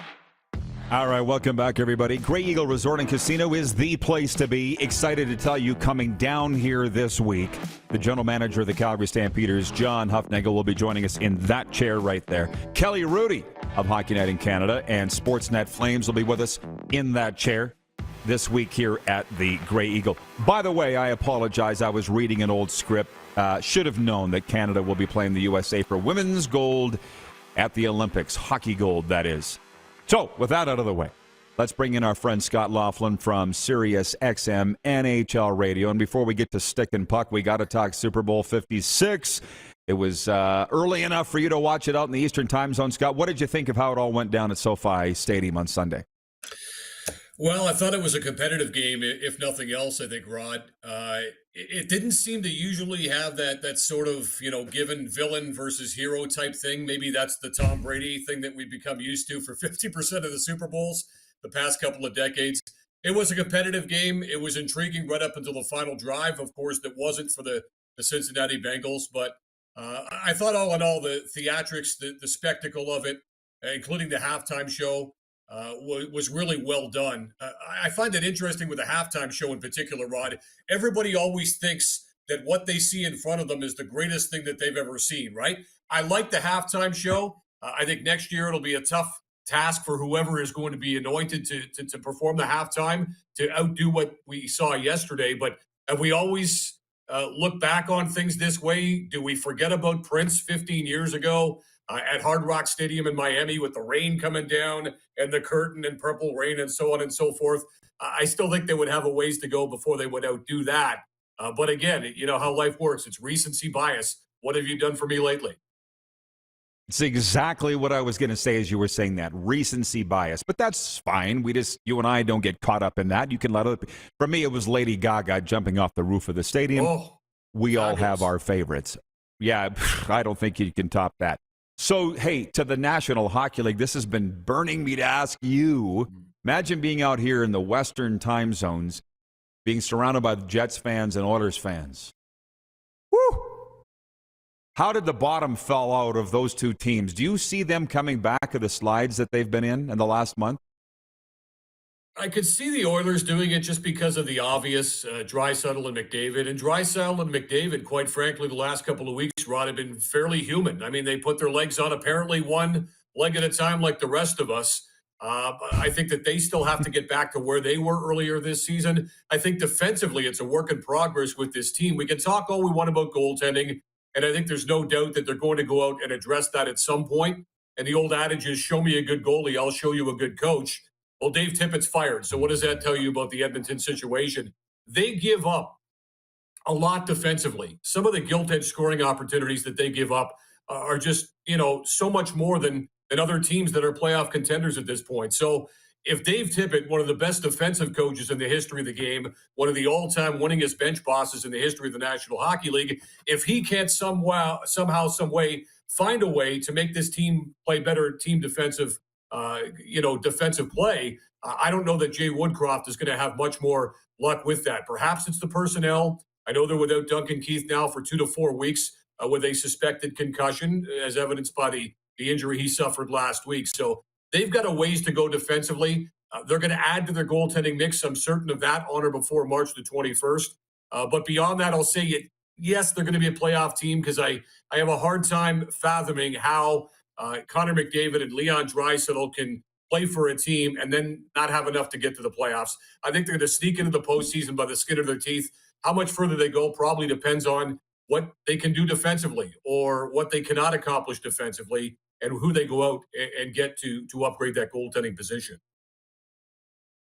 Speaker 2: All right, welcome back, everybody. Grey Eagle Resort and Casino is the place to be. Excited to tell you, coming down here this week, the general manager of the Calgary Stampeders, John Huffnagel, will be joining us in that chair right there. Kelly Rudy of Hockey Night in Canada and Sportsnet Flames will be with us in that chair this week here at the Grey Eagle. By the way, I apologize. I was reading an old script. Should have known that Canada will be playing the USA for women's gold at the Olympics. Hockey gold, that is. So, with that out of the way, let's bring in our friend Scott Laughlin from SiriusXM NHL Radio. And before we get to Stick and Puck, we got to talk Super Bowl 56. It was early enough for you to watch it out in the Eastern time zone. Scott, what did you think of how it all went down at SoFi Stadium on Sunday?
Speaker 5: Well, I thought it was a competitive game, if nothing else, I think, Rod. It didn't seem to usually have that sort of, given villain versus hero type thing. Maybe that's the Tom Brady thing that we've become used to for 50% of the Super Bowls the past couple of decades. It was a competitive game. It was intriguing right up until the final drive. Of course, that wasn't for the Cincinnati Bengals. But I thought all in all, the theatrics, the spectacle of it, including the halftime show, was really well done. I find it interesting with the halftime show in particular, Rod. Everybody always thinks that what they see in front of them is the greatest thing that they've ever seen, right? I like the halftime show. I think next year it'll be a tough task for whoever is going to be anointed to perform the halftime to outdo what we saw yesterday. But have we always look back on things this way? Do we forget about Prince 15 years ago? At Hard Rock Stadium in Miami with the rain coming down and the curtain and purple rain and so on and so forth. I still think they would have a ways to go before they would outdo that. But again, you know how life works. It's recency bias. What have you done for me lately?
Speaker 2: It's exactly what I was going to say as you were saying that. Recency bias. But that's fine. You and I don't get caught up in that. You can let other people. For me, it was Lady Gaga jumping off the roof of the stadium.
Speaker 5: Oh,
Speaker 2: we all have our favorites. Yeah, I don't think you can top that. So, hey, to the National Hockey League, this has been burning me to ask you. Imagine being out here in the Western time zones, being surrounded by Jets fans and Oilers fans. Woo! How did the bottom fall out of those two teams? Do you see them coming back of the slides that they've been in the last month?
Speaker 5: I could see the Oilers doing it just because of the obvious Draisaitl and McDavid. And Draisaitl and McDavid, quite frankly, the last couple of weeks, Rod, have been fairly human. I mean, they put their legs on apparently one leg at a time like the rest of us. I think that they still have to get back to where they were earlier this season. I think defensively, it's a work in progress with this team. We can talk all we want about goaltending, and I think there's no doubt that they're going to go out and address that at some point. And the old adage is, show me a good goalie, I'll show you a good coach. Well, Dave Tippett's fired. So what does that tell you about the Edmonton situation? They give up a lot defensively. Some of the gilt-edged scoring opportunities that they give up are just, so much more than other teams that are playoff contenders at this point. So if Dave Tippett, one of the best defensive coaches in the history of the game, one of the all-time winningest bench bosses in the history of the National Hockey League, if he can't somehow, some way find a way to make this team play better team defensive defensive play, I don't know that Jay Woodcroft is going to have much more luck with that. Perhaps it's the personnel. I know they're without Duncan Keith now for 2 to 4 weeks with a suspected concussion, as evidenced by the injury he suffered last week. So they've got a ways to go defensively. They're going to add to their goaltending mix. I'm certain of that on or before March the 21st. But beyond that, I'll say yes, they're going to be a playoff team because I have a hard time fathoming how Connor McDavid and Leon Draisaitl can play for a team and then not have enough to get to the playoffs. I think they're going to sneak into the postseason by the skin of their teeth. How much further they go probably depends on what they can do defensively or what they cannot accomplish defensively and who they go out and get to upgrade that goaltending position.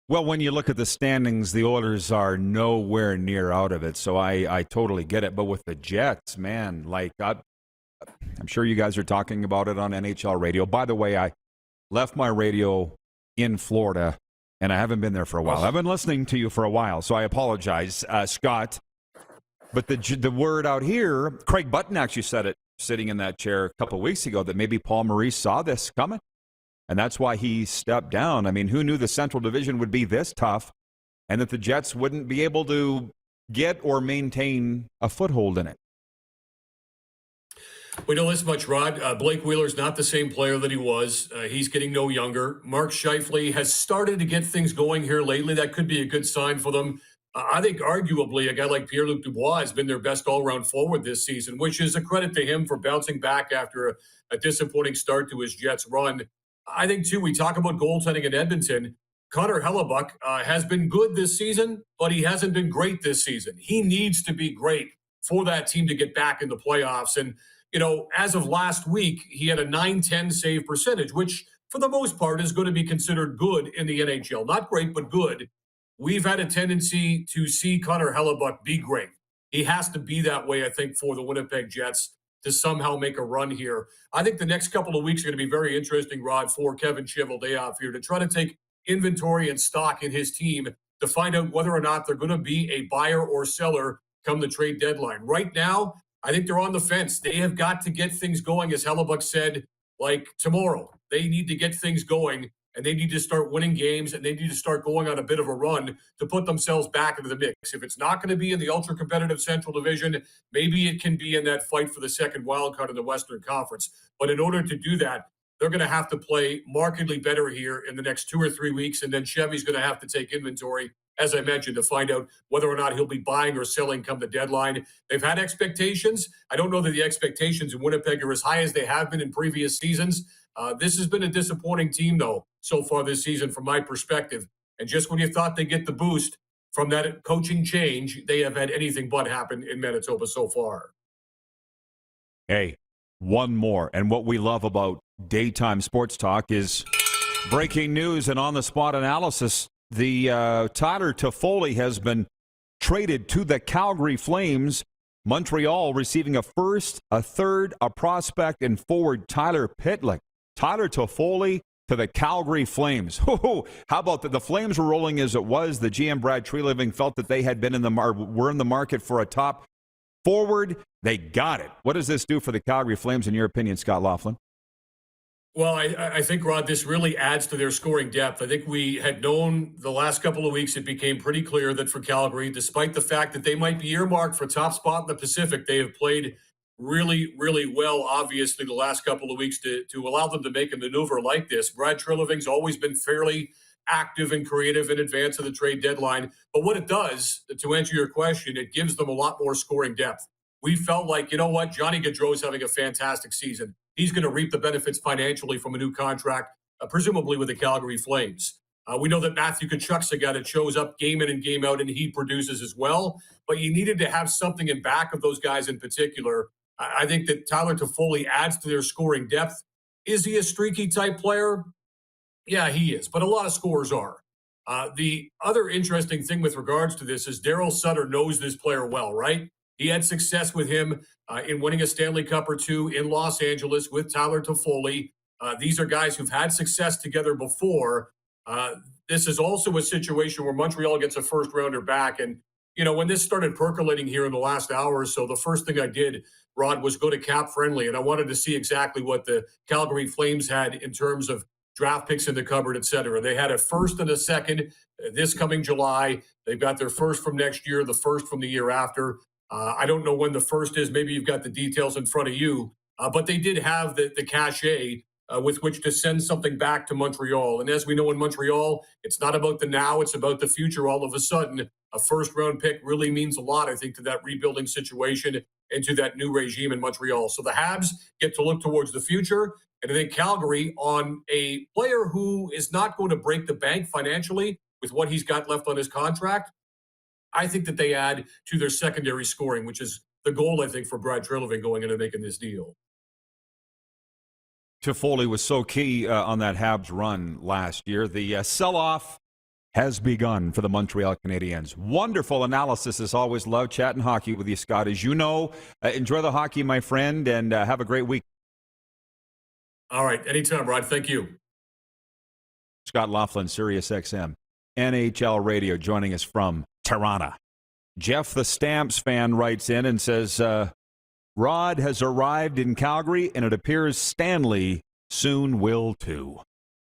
Speaker 2: Well, when you look at the standings, the Oilers are nowhere near out of it, so I totally get it. But with the Jets, man, I'm sure you guys are talking about it on NHL radio. By the way, I left my radio in Florida, and I haven't been there for a while. I've been listening to you for a while, so I apologize, Scott. But the word out here, Craig Button actually said it sitting in that chair a couple of weeks ago, that maybe Paul Maurice saw this coming, and that's why he stepped down. I mean, who knew the Central Division would be this tough and that the Jets wouldn't be able to get or maintain a foothold in it?
Speaker 5: We know this much, Rod. Blake Wheeler's not the same player that he was. He's getting no younger. Mark Scheifele has started to get things going here lately. That could be a good sign for them. I think arguably a guy like Pierre-Luc Dubois has been their best all-around forward this season, which is a credit to him for bouncing back after a disappointing start to his Jets run. I think, too, we talk about goaltending in Edmonton. Connor Hellebuck has been good this season, but he hasn't been great this season. He needs to be great for that team to get back in the playoffs. And as of last week, he had a .910 save percentage, which for the most part is going to be considered good in the NHL. Not great, but good. We've had a tendency to see Connor Hellebuck be great. He has to be that way, I think, for the Winnipeg Jets to somehow make a run here. I think the next couple of weeks are going to be very interesting, Rod, for Kevin Cheveldayoff here to try to take inventory and stock in his team to find out whether or not they're going to be a buyer or seller come the trade deadline. Right now, I think they're on the fence. They have got to get things going, as Hellebuck said, like tomorrow. They need to get things going, and they need to start winning games, and they need to start going on a bit of a run to put themselves back into the mix. If it's not going to be in the ultra-competitive Central Division, maybe it can be in that fight for the second wild card in the Western Conference. But in order to do that, they're going to have to play markedly better here in the next 2 or 3 weeks, and then Chevy's going to have to take inventory, as I mentioned, to find out whether or not he'll be buying or selling come the deadline. They've had expectations. I don't know that the expectations in Winnipeg are as high as they have been in previous seasons. This has been a disappointing team, though, so far this season from my perspective. And just when you thought they'd get the boost from that coaching change, they have had anything but happen in Manitoba so far.
Speaker 2: Hey, one more. And what we love about daytime sports talk is breaking news and on-the-spot analysis. The Tyler Toffoli has been traded to the Calgary Flames. Montreal receiving a first, a third, a prospect, and forward Tyler Pitlick. Tyler Toffoli to the Calgary Flames. How about that? The Flames were rolling as it was. The GM Brad Treliving felt that they had been were in the market for a top forward. They got it. What does this do for the Calgary Flames, in your opinion, Scott Laughlin?
Speaker 5: Well, I think, Rod, this really adds to their scoring depth. I think we had known the last couple of weeks, it became pretty clear that for Calgary, despite the fact that they might be earmarked for top spot in the Pacific, they have played really, really well, obviously, the last couple of weeks to allow them to make a maneuver like this. Brad Treliving's always been fairly active and creative in advance of the trade deadline. But what it does, to answer your question, it gives them a lot more scoring depth. We felt like, you know what, Johnny Gaudreau's having a fantastic season. He's going to reap the benefits financially from a new contract, presumably with the Calgary Flames. We know that Matthew Tkachuk's a guy that shows up game in and game out, and he produces as well. But you needed to have something in back of those guys in particular. I think that Tyler Toffoli adds to their scoring depth. Is he a streaky type player? Yeah, he is, but a lot of scorers are. The other interesting thing with regards to this is Daryl Sutter knows this player well, right? He had success with him in winning a Stanley Cup or two in Los Angeles with Tyler Toffoli. These are guys who've had success together before. This is also a situation where Montreal gets a first-rounder back. And, when this started percolating here in the last hour or so, the first thing I did, Rod, was go to Cap Friendly, and I wanted to see exactly what the Calgary Flames had in terms of draft picks in the cupboard, et cetera. They had a first and a second this coming July. They've got their first from next year, the first from the year after. I don't know when the first is. Maybe you've got the details in front of you. But they did have the cachet with which to send something back to Montreal. And as we know in Montreal, it's not about the now, it's about the future. All of a sudden, a first-round pick really means a lot, I think, to that rebuilding situation and to that new regime in Montreal. So the Habs get to look towards the future. And I think Calgary, on a player who is not going to break the bank financially with what he's got left on his contract, I think that they add to their secondary scoring, which is the goal, I think, for Brad Treliving going into making this deal.
Speaker 2: Toffoli was so key on that Habs run last year. The sell-off has begun for the Montreal Canadiens. Wonderful analysis, as always. Love chatting hockey with you, Scott. As you know, enjoy the hockey, my friend, and have a great week.
Speaker 5: All right. Anytime, Rod. Thank you.
Speaker 2: Scott Laughlin, SiriusXM, NHL Radio, joining us from Toronto. Jeff, the Stamps fan, writes in and says, Rod has arrived in Calgary, and it appears Stanley soon will too.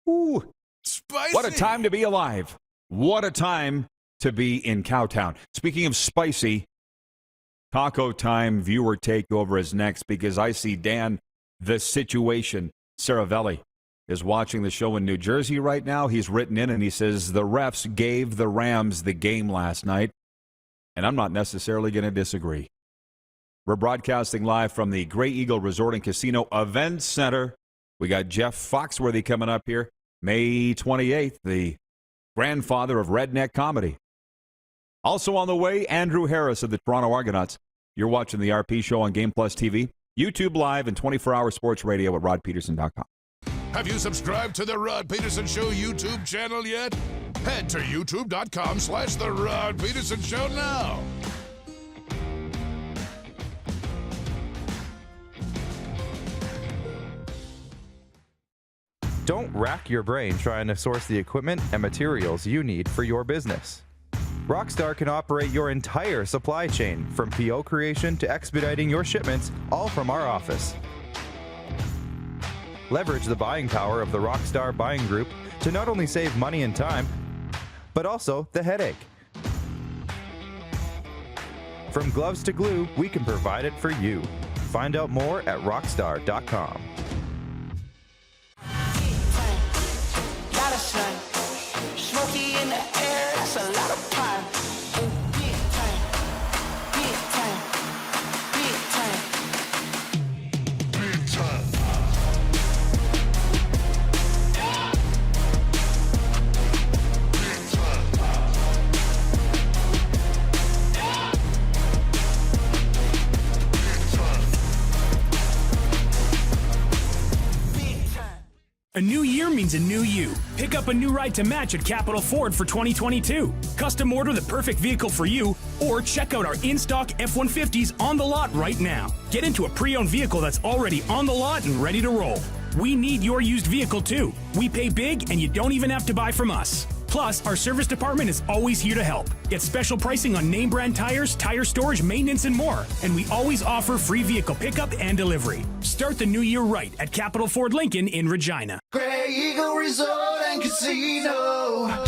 Speaker 2: Ooh,
Speaker 11: spicy.
Speaker 2: What a time to be alive. What a time to be in Cowtown. Speaking of spicy, Taco Time viewer takeover is next because I see Dan, the situation, Saravelli, is watching the show in New Jersey right now. He's written in and he says the refs gave the Rams the game last night, and I'm not necessarily going to disagree. We're broadcasting live from the Grey Eagle Resort and Casino Event Center. We got Jeff Foxworthy coming up here May 28th, the grandfather of redneck comedy. Also on the way, Andrew Harris of the Toronto Argonauts. You're watching the RP Show on Game Plus TV, YouTube Live, and 24-hour sports radio at rodpedersen.com.
Speaker 11: Have you subscribed to the Rod Pedersen Show YouTube channel yet? Head to youtube.com/The Rod Pedersen Show now.
Speaker 7: Don't rack your brain trying to source the equipment and materials you need for your business. Rockstar can operate your entire supply chain, from PO creation to expediting your shipments, all from our office. Leverage the buying power of the Rockstar buying group to not only save money and time, but also the headache. From gloves to glue, we can provide it for you. Find out more at rockstar.com.
Speaker 4: Smoky in the air, that's a lot of pine. Big time, big time, big time, big time.
Speaker 8: A new year means a new you. Pick up a new ride to match at Capital Ford for 2022. Custom order the perfect vehicle for you, or check out our in-stock F-150s on the lot right now. Get into a pre-owned vehicle that's already on the lot and ready to roll. We need your used vehicle too. We pay big and you don't even have to buy from us. Plus, our service department is always here to help. Get special pricing on name brand tires, tire storage, maintenance, and more. And we always offer free vehicle pickup and delivery. Start the new year right at Capital Ford Lincoln in Regina.
Speaker 4: Grey Eagle Resort and Casino.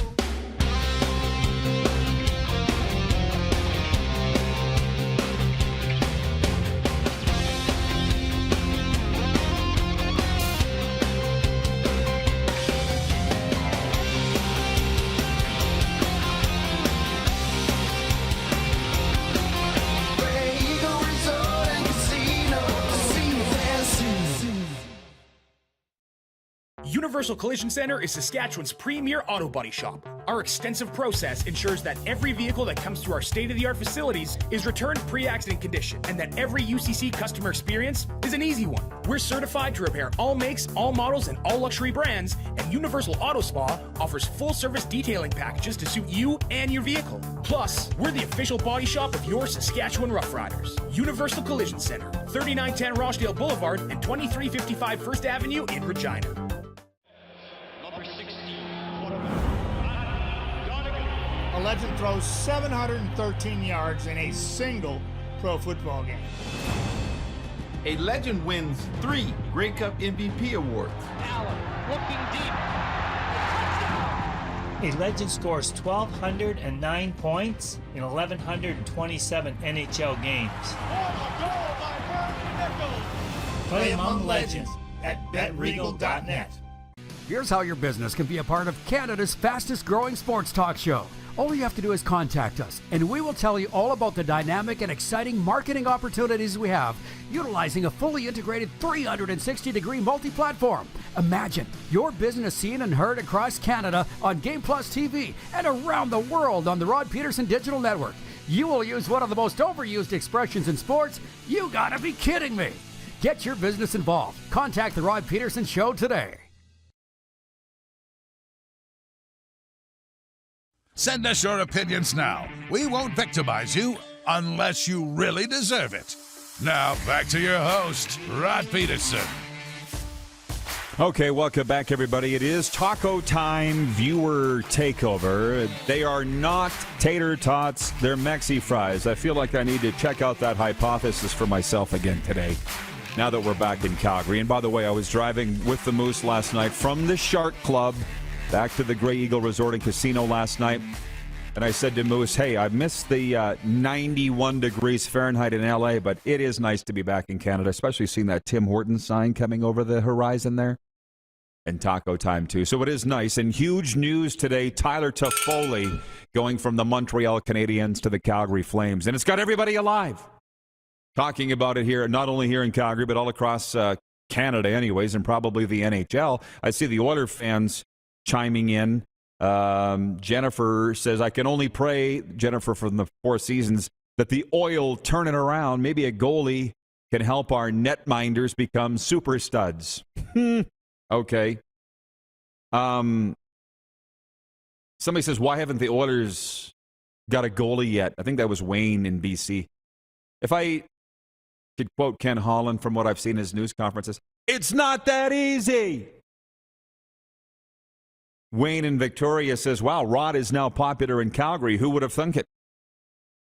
Speaker 8: Universal Collision Center is Saskatchewan's premier auto body shop. Our extensive process ensures that every vehicle that comes through our state-of-the-art facilities is returned pre-accident condition, and that every UCC customer experience is an easy one. We're certified to repair all makes, all models, and all luxury brands, and Universal Auto Spa offers full-service detailing packages to suit you and your vehicle. Plus, we're the official body shop of your Saskatchewan Rough Riders. Universal Collision Center, 3910 Rochdale Boulevard and 2355 First Avenue in Regina.
Speaker 18: A legend throws 713 yards in a single pro football game.
Speaker 19: A legend wins 3 Grey Cup MVP awards.
Speaker 20: Allen looking deep.
Speaker 21: A legend scores 1,209 points in 1,127 NHL games. Play among legends at betregal.net.
Speaker 10: Here's how your business can be a part of Canada's fastest growing sports talk show. All you have to do is contact us, and we will tell you all about the dynamic and exciting marketing opportunities we have, utilizing a fully integrated 360-degree multi-platform. Imagine your business seen and heard across Canada on Game Plus TV and around the world on the Rod Pedersen Digital Network. You will use one of the most overused expressions in sports. You gotta be kidding me. Get your business involved. Contact the Rod Pedersen Show today.
Speaker 11: Send us your opinions now. We won't victimize you unless you really deserve it. Now, back to your host, Rod Pedersen.
Speaker 2: Okay, welcome back, everybody. It is Taco Time viewer takeover. They are not tater tots. They're Mexi fries. I feel like I need to check out that hypothesis for myself again today, now that we're back in Calgary. And by the way, I was driving with the Moose last night from the Shark Club back to the Grey Eagle Resort and Casino last night. And I said to Moose, hey, I missed the 91 degrees Fahrenheit in L.A., but it is nice to be back in Canada, especially seeing that Tim Hortons sign coming over the horizon there. And taco time, too. So it is nice. And huge news today, Tyler Toffoli going from the Montreal Canadiens to the Calgary Flames. And it's got everybody alive. Talking about it here, not only here in Calgary, but all across Canada anyways, and probably the NHL. I see the Oiler fans chiming in. Jennifer says, I can only pray, Jennifer from the Four Seasons, that the Oil turn it around. Maybe a goalie can help our netminders become super studs. Okay. Somebody says, why haven't the Oilers got a goalie yet? I think that was Wayne in BC. If I could quote Ken Holland from what I've seen in his news conferences, it's not that easy. Wayne in Victoria says, wow, Rod is now popular in Calgary. Who would have thunk it?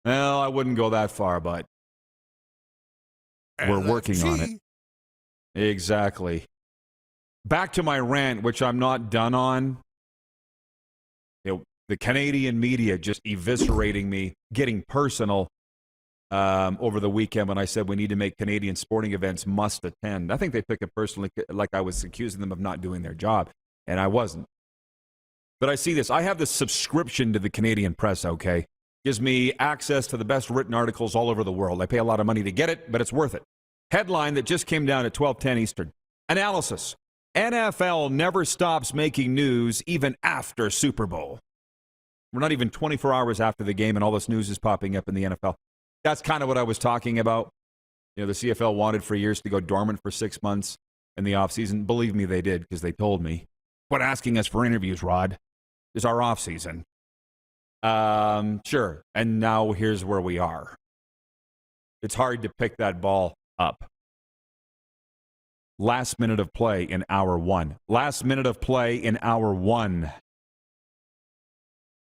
Speaker 2: Well, I wouldn't go that far, but we're working on it. Exactly. Back to my rant, which I'm not done on. You know, the Canadian media just eviscerating me, getting personal over the weekend when I said we need to make Canadian sporting events must attend. I think they took it personally, like I was accusing them of not doing their job, and I wasn't. But I see this. I have this subscription to the Canadian Press, okay? Gives me access to the best written articles all over the world. I pay a lot of money to get it, but it's worth it. Headline that just came down at 12:10 Eastern. Analysis. NFL never stops making news even after Super Bowl. We're not even 24 hours after the game, and all this news is popping up in the NFL. That's kind of what I was talking about. You know, the CFL wanted for years to go dormant for 6 months in the offseason. Believe me, they did, because they told me. Quit asking us for interviews, Rod. It's our offseason. Sure. And now here's where we are. It's hard to pick that ball up. Last minute of play in hour one. Last minute of play in hour one.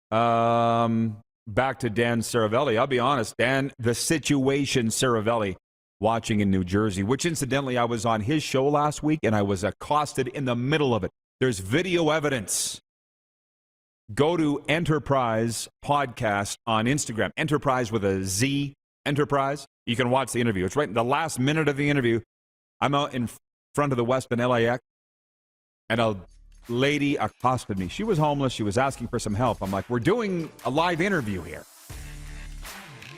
Speaker 2: Back to Dan Saravelli. I'll be honest, Dan, the situation Saravelli watching in New Jersey, which incidentally I was on his show last week and I was accosted in the middle of it. There's video evidence. Go to Enterprise Podcast on Instagram. Enterprise with a Z, Enterprise. You can watch the interview. It's right in the last minute of the interview. I'm out in front of the Westin LAX, and a lady accosted me. She was homeless. She was asking for some help. I'm like, we're doing a live interview here.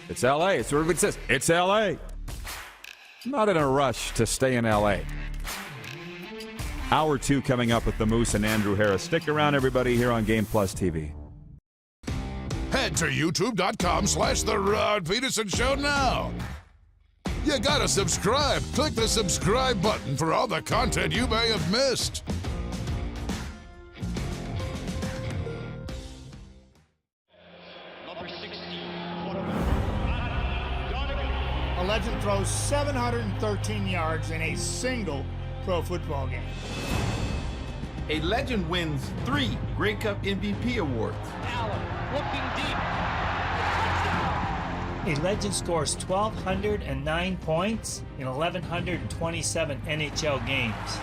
Speaker 2: It's LA. It's what it says. It's LA. I'm not in a rush to stay in LA. Hour 2 coming up with the Moose and Andrew Harris. Stick around, everybody, here on Game Plus TV.
Speaker 11: Head to youtube.com/The Rod Pedersen Show now. You gotta subscribe. Click the subscribe button for all the content you may have missed.
Speaker 18: A legend throws 713 yards in a single pro football game.
Speaker 19: A legend wins 3 Grey Cup MVP awards.
Speaker 20: Allen looking deep.
Speaker 21: A legend scores 1,209 points in 1,127 NHL games.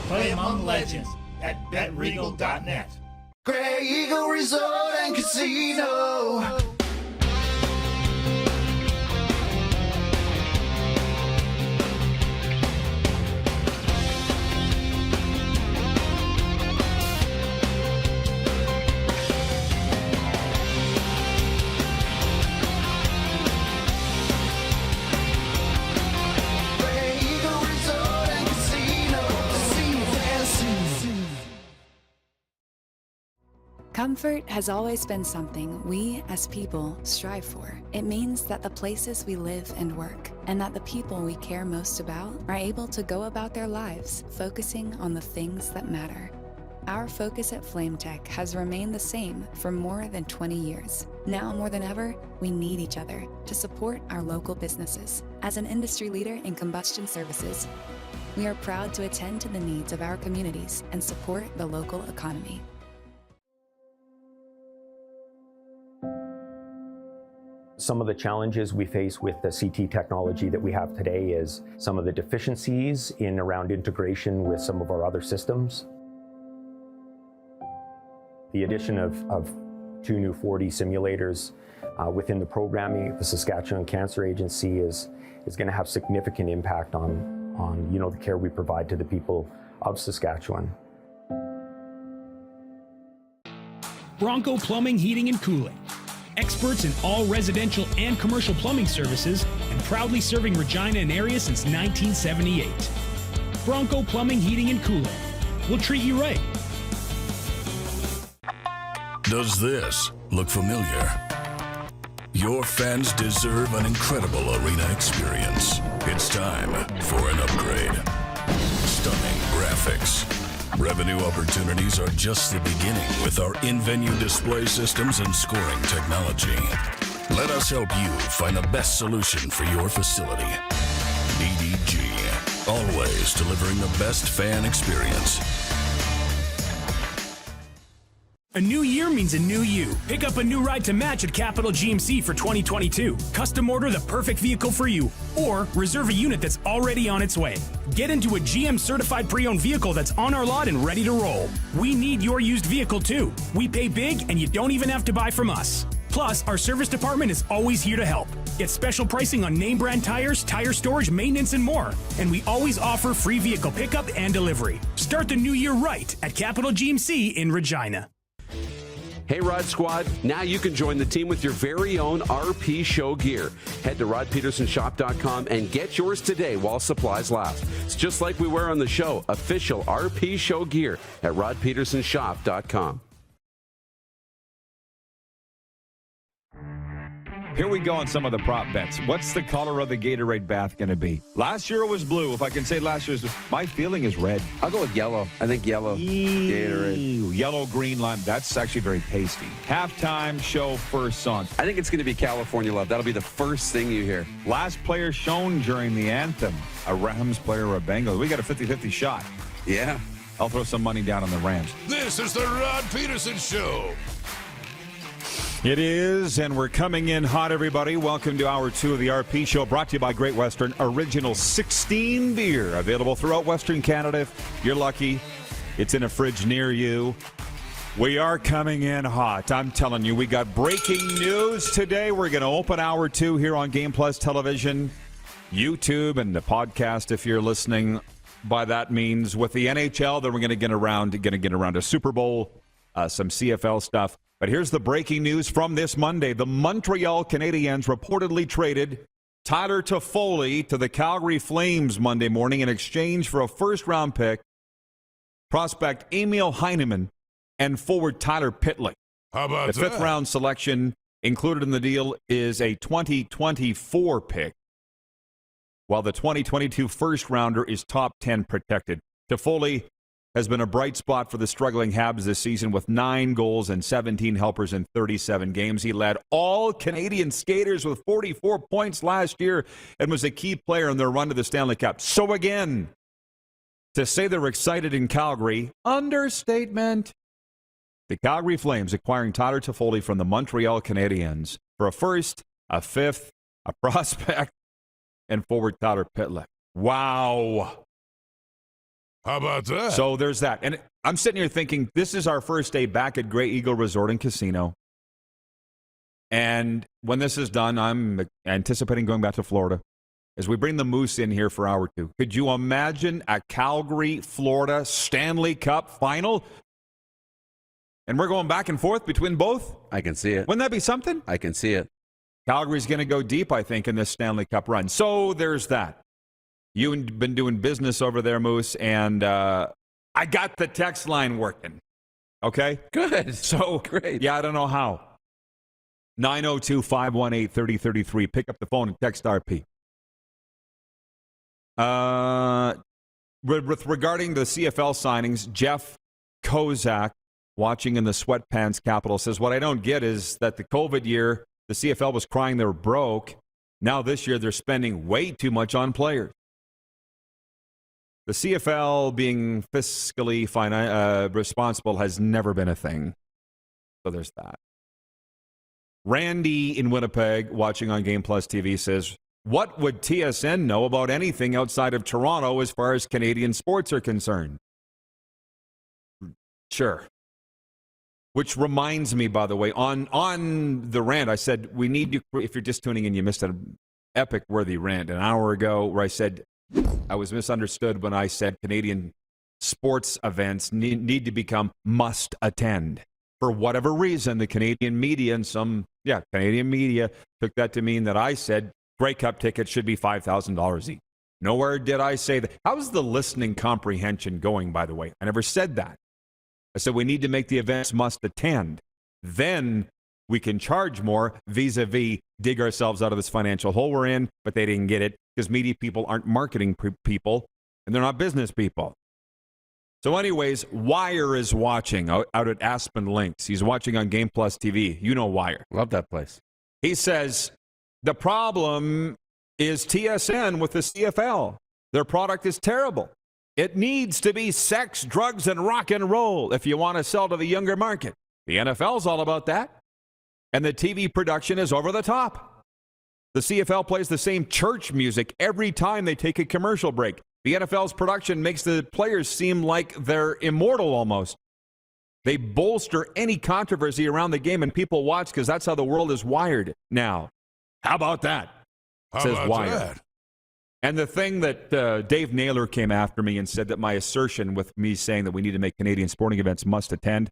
Speaker 21: Play among legends at betregal.net.
Speaker 4: Grey Eagle Resort and Casino.
Speaker 9: Comfort has always been something we, as people, strive for. It means that the places we live and work, and that the people we care most about, are able to go about their lives, focusing on the things that matter. Our focus at FlameTech has remained the same for more than 20 years. Now more than ever, we need each other to support our local businesses. As an industry leader in combustion services, we are proud to attend to the needs of our communities and support the local economy.
Speaker 6: Some of the challenges we face with the CT technology that we have today is some of the deficiencies in around integration with some of our other systems. The addition of 2 new 4D simulators within the programming of the Saskatchewan Cancer Agency is going to have significant impact on the care we provide to the people of Saskatchewan.
Speaker 8: Bronco Plumbing, Heating, and Cooling. Experts in all residential and commercial plumbing services and proudly serving Regina and area since 1978. Bronco Plumbing, Heating, and Cooling. We'll treat you right.
Speaker 1: Does this look familiar? Your fans deserve an incredible arena experience. It's time for an upgrade. Stunning graphics. Revenue opportunities are just the beginning with our in-venue display systems and scoring technology. Let us help you find the best solution for your facility. DDG, always delivering the best fan experience.
Speaker 8: A new year means a new you. Pick up a new ride to match at Capital GMC for 2022. Custom order the perfect vehicle for you, or reserve a unit that's already on its way. Get into a GM certified pre-owned vehicle that's on our lot and ready to roll. We need your used vehicle too. We pay big and you don't even have to buy from us. Plus, our service department is always here to help. Get special pricing on name brand tires, tire storage, maintenance, and more. And we always offer free vehicle pickup and delivery. Start the new year right at Capital GMC in Regina.
Speaker 3: Hey, Rod Squad, now you can join the team with your very own RP Show gear. Head to rodpedersenshop.com and get yours today while supplies last. It's just like we wear on the show, official RP Show gear at rodpedersenshop.com.
Speaker 2: Here we go on some of the prop bets. What's the color of the Gatorade bath going to be? Last year it was blue. If I can say last year's, my feeling is red.
Speaker 3: I'll go with yellow. I think yellow. Gatorade.
Speaker 2: Yellow, green, lime. That's actually very tasty. Halftime show first song.
Speaker 3: I think it's going to be California Love. That'll be the first thing you hear.
Speaker 2: Last player shown during the anthem. A Rams player or a Bengals. We got a 50-50 shot.
Speaker 3: Yeah.
Speaker 2: I'll throw some money down on the Rams.
Speaker 11: This is the Rod Pedersen Show.
Speaker 2: It is, and we're coming in hot, everybody. Welcome to Hour 2 of the RP Show, brought to you by Great Western Original 16 beer, available throughout Western Canada. If you're lucky, it's in a fridge near you. We are coming in hot. I'm telling you, we got breaking news today. We're going to open Hour 2 here on Game Plus Television, YouTube, and the podcast if you're listening by that means. With the NHL, then we're going to get around to Super Bowl, some CFL stuff. But here's the breaking news from this Monday. The Montreal Canadiens reportedly traded Tyler Toffoli to the Calgary Flames Monday morning in exchange for a first-round pick, prospect Emil Heineman, and forward Tyler Pitlick.
Speaker 11: How about
Speaker 2: the fifth-round selection included in the deal is a 2024 pick, while the 2022 first-rounder is top 10 protected. Toffoli has been a bright spot for the struggling Habs this season with 9 goals and 17 helpers in 37 games. He led all Canadian skaters with 44 points last year and was a key player in their run to the Stanley Cup. So again, to say they're excited in Calgary, understatement. The Calgary Flames acquiring Tyler Toffoli from the Montreal Canadiens for a first, a fifth, a prospect, and forward Tyler Pitlick. Wow.
Speaker 11: How about that?
Speaker 2: So there's that. And I'm sitting here thinking, this is our first day back at Grey Eagle Resort and Casino. And when this is done, I'm anticipating going back to Florida as we bring the Moose in here for Hour 2. Could you imagine a Calgary, Florida Stanley Cup final? And we're going back and forth between both?
Speaker 3: I can see it.
Speaker 2: Wouldn't that be something?
Speaker 3: I can see it.
Speaker 2: Calgary's going to go deep, I think, in this Stanley Cup run. So there's that. You've been doing business over there, Moose, and I got the text line working. Okay?
Speaker 3: Good.
Speaker 2: So,
Speaker 3: great.
Speaker 2: Yeah, I don't know how. 902-518-3033. Pick up the phone and text RP. Regarding the CFL signings, Jeff Kozak, watching in the sweatpants capital, says, what I don't get is that the COVID year, the CFL was crying they were broke. Now this year, they're spending way too much on players. The CFL being fiscally responsible has never been a thing. So there's that. Randy in Winnipeg, watching on Game Plus TV, says, what would TSN know about anything outside of Toronto as far as Canadian sports are concerned? Sure. Which reminds me, by the way, on the rant, I said we need to, if you're just tuning in, you missed an epic-worthy rant an hour ago where I said I was misunderstood when I said Canadian sports events need to become must-attend. For whatever reason, the Canadian media and Canadian media took that to mean that I said Grey Cup tickets should be $5,000 each. Nowhere did I say that. How's the listening comprehension going, by the way? I never said that. I said we need to make the events must attend. Then we can charge more vis-a-vis dig ourselves out of this financial hole we're in, but they didn't get it because media people aren't marketing people and they're not business people. So anyways, Wire is watching out at Aspen Links. He's watching on Game Plus TV. You know Wire.
Speaker 3: Love that place.
Speaker 2: He says the problem is TSN with the CFL. Their product is terrible. It needs to be sex, drugs, and rock and roll if you want to sell to the younger market. The NFL's all about that. And the TV production is over the top. The CFL plays the same church music every time they take a commercial break. The NFL's production makes the players seem like they're immortal almost. They bolster any controversy around the game, and people watch because that's how the world is wired now. How about that? Says Wire. And the thing that Dave Naylor came after me and said that my assertion with me saying that we need to make Canadian sporting events must attend,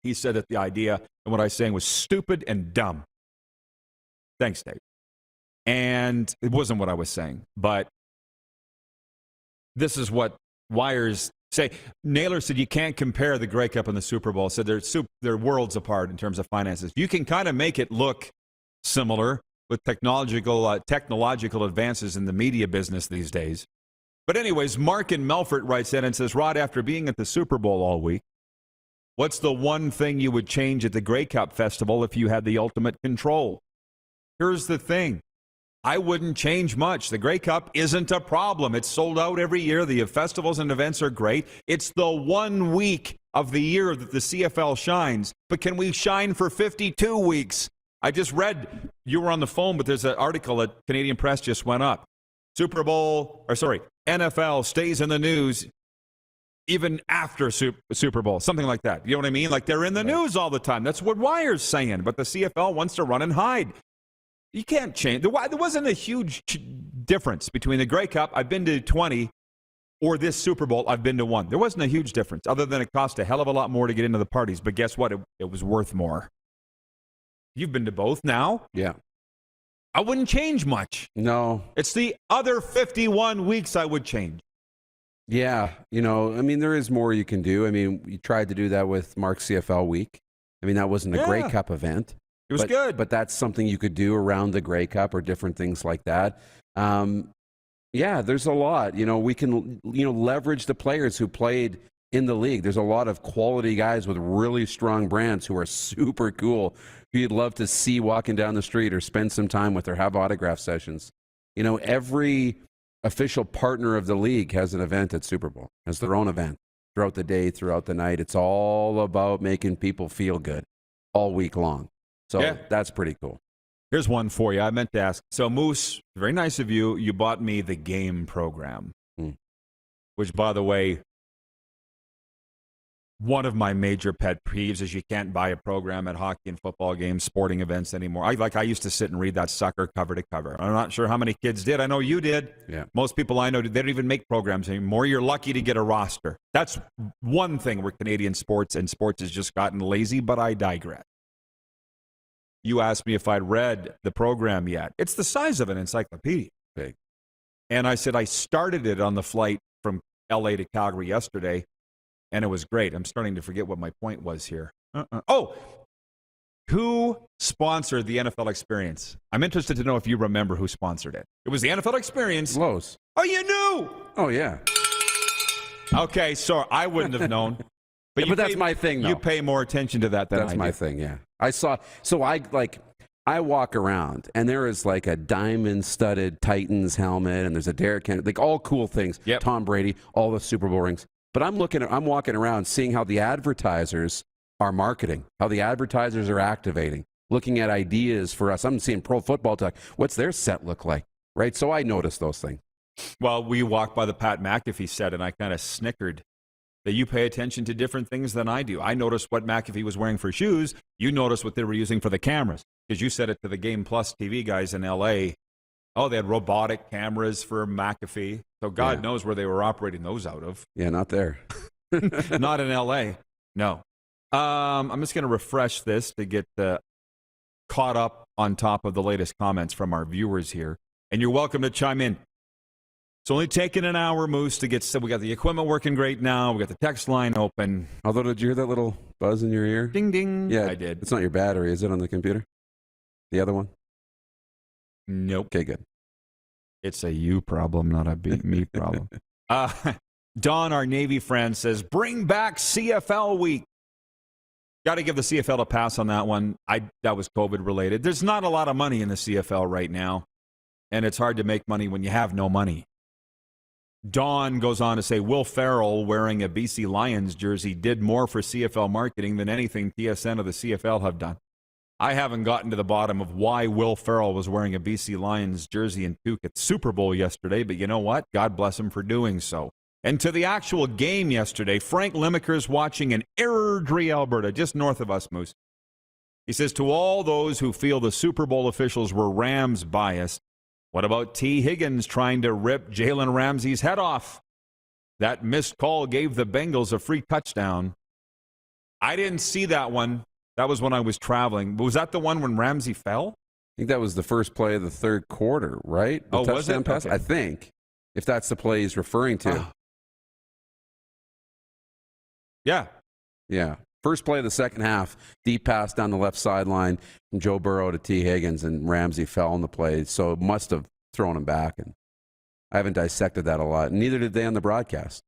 Speaker 2: he said that the idea and what I was saying was stupid and dumb. Thanks, Dave. And it wasn't what I was saying, but this is what Wires say. Naylor said you can't compare the Grey Cup and the Super Bowl. Said they're worlds apart in terms of finances. You can kind of make it look similar with technological advances in the media business these days. But anyways, Mark in Melfort writes in and says, Rod, after being at the Super Bowl all week, what's the one thing you would change at the Grey Cup Festival if you had the ultimate control? Here's the thing. I wouldn't change much. The Grey Cup isn't a problem. It's sold out every year. The festivals and events are great. It's the 1 week of the year that the CFL shines. But can we shine for 52 weeks? I just read, you were on the phone, but there's an article that Canadian Press just went up. NFL stays in the news even after Super Bowl, something like that. You know what I mean? Like they're in the news all the time. That's what Wire's saying. But the CFL wants to run and hide. You can't change. There wasn't a huge difference between the Grey Cup, I've been to 20, or this Super Bowl, I've been to 1. There wasn't a huge difference, other than it cost a hell of a lot more to get into the parties. But guess what? It was worth more. You've been to both now?
Speaker 3: Yeah.
Speaker 2: I wouldn't change much.
Speaker 3: No.
Speaker 2: It's the other 51 weeks I would change.
Speaker 3: Yeah. There is more you can do. You tried to do that with Mark's CFL week. That wasn't a Grey Cup event.
Speaker 2: It was good.
Speaker 3: But that's something you could do around the Grey Cup or different things like that. There's a lot. We can, leverage the players who played in the league. There's a lot of quality guys with really strong brands who are super cool, who you'd love to see walking down the street or spend some time with or have autograph sessions. Every official partner of the league has an event at Super Bowl, has their own event throughout the day, throughout the night. It's all about making people feel good all week long. So that's pretty cool.
Speaker 2: Here's one for you. I meant to ask. So, Moose, very nice of you. You bought me the game program, which, by the way, one of my major pet peeves is you can't buy a program at hockey and football games, sporting events anymore. I used to sit and read that sucker cover to cover. I'm not sure how many kids did. I know you did.
Speaker 3: Yeah.
Speaker 2: Most people I know, they don't even make programs anymore. You're lucky to get a roster. That's one thing where Canadian sports has just gotten lazy, but I digress. You asked me if I'd read the program yet. It's the size of an encyclopedia.
Speaker 3: Big.
Speaker 2: And I said I started it on the flight from L.A. to Calgary yesterday, and it was great. I'm starting to forget what my point was here. Oh, who sponsored the NFL Experience? I'm interested to know if you remember who sponsored it. It was the NFL Experience.
Speaker 3: Lowe's.
Speaker 2: Oh, you knew?
Speaker 3: Oh, yeah.
Speaker 2: Okay, so I wouldn't have known.
Speaker 3: But that's my thing, though.
Speaker 2: You pay more attention to that than I do.
Speaker 3: That's my thing, yeah. I walk around, and there is like a diamond-studded Titans helmet, and there's a Derrick Henry, like all cool things.
Speaker 2: Yep.
Speaker 3: Tom Brady, all the Super Bowl rings. But I'm walking around seeing how the advertisers are marketing, how the advertisers are activating, looking at ideas for us. I'm seeing Pro Football Talk. What's their set look like, right? So I noticed those things.
Speaker 2: Well, we walked by the Pat McAfee set, and I kind of snickered that you pay attention to different things than I do. I noticed what McAfee was wearing for shoes. You noticed what they were using for the cameras because you said it to the Game Plus TV guys in L.A. Oh, they had robotic cameras for McAfee. So God knows where they were operating those out of.
Speaker 3: Yeah, not there.
Speaker 2: Not in L.A. No. I'm just going to refresh this to get caught up on top of the latest comments from our viewers here. And you're welcome to chime in. It's only taken an hour, Moose, to get. So we got the equipment working great now. We got the text line open.
Speaker 3: Although, did you hear that little buzz in your ear?
Speaker 2: Ding, ding.
Speaker 3: Yeah,
Speaker 2: I did.
Speaker 3: It's not your battery, is it, on the computer? The other one?
Speaker 2: Nope.
Speaker 3: Okay, good.
Speaker 2: It's a you problem, not a me problem. Don, our Navy friend, says, bring back CFL week. Got to give the CFL a pass on that one. That was COVID related. There's not a lot of money in the CFL right now, and it's hard to make money when you have no money. Don goes on to say, Will Ferrell wearing a BC Lions jersey did more for CFL marketing than anything TSN or the CFL have done. I haven't gotten to the bottom of why Will Ferrell was wearing a BC Lions jersey and toque at Super Bowl yesterday, but you know what? God bless him for doing so. And to the actual game yesterday, Frank Limaker's watching in Airdrie, Alberta, just north of us, Moose. He says, to all those who feel the Super Bowl officials were Rams biased, what about T. Higgins trying to rip Jalen Ramsey's head off? That missed call gave the Bengals a free touchdown. I didn't see that one. That was when I was traveling. Was that the one when Ramsey fell?
Speaker 3: I think that was the first play of the third quarter, right? The
Speaker 2: was it?
Speaker 3: Pass?
Speaker 2: Okay.
Speaker 3: I think, if that's the play he's referring to.
Speaker 2: Yeah.
Speaker 3: Yeah. First play of the second half, deep pass down the left sideline from Joe Burrow to T. Higgins, and Ramsey fell on the play, so it must have thrown him back. And I haven't dissected that a lot. Neither did they on the broadcast.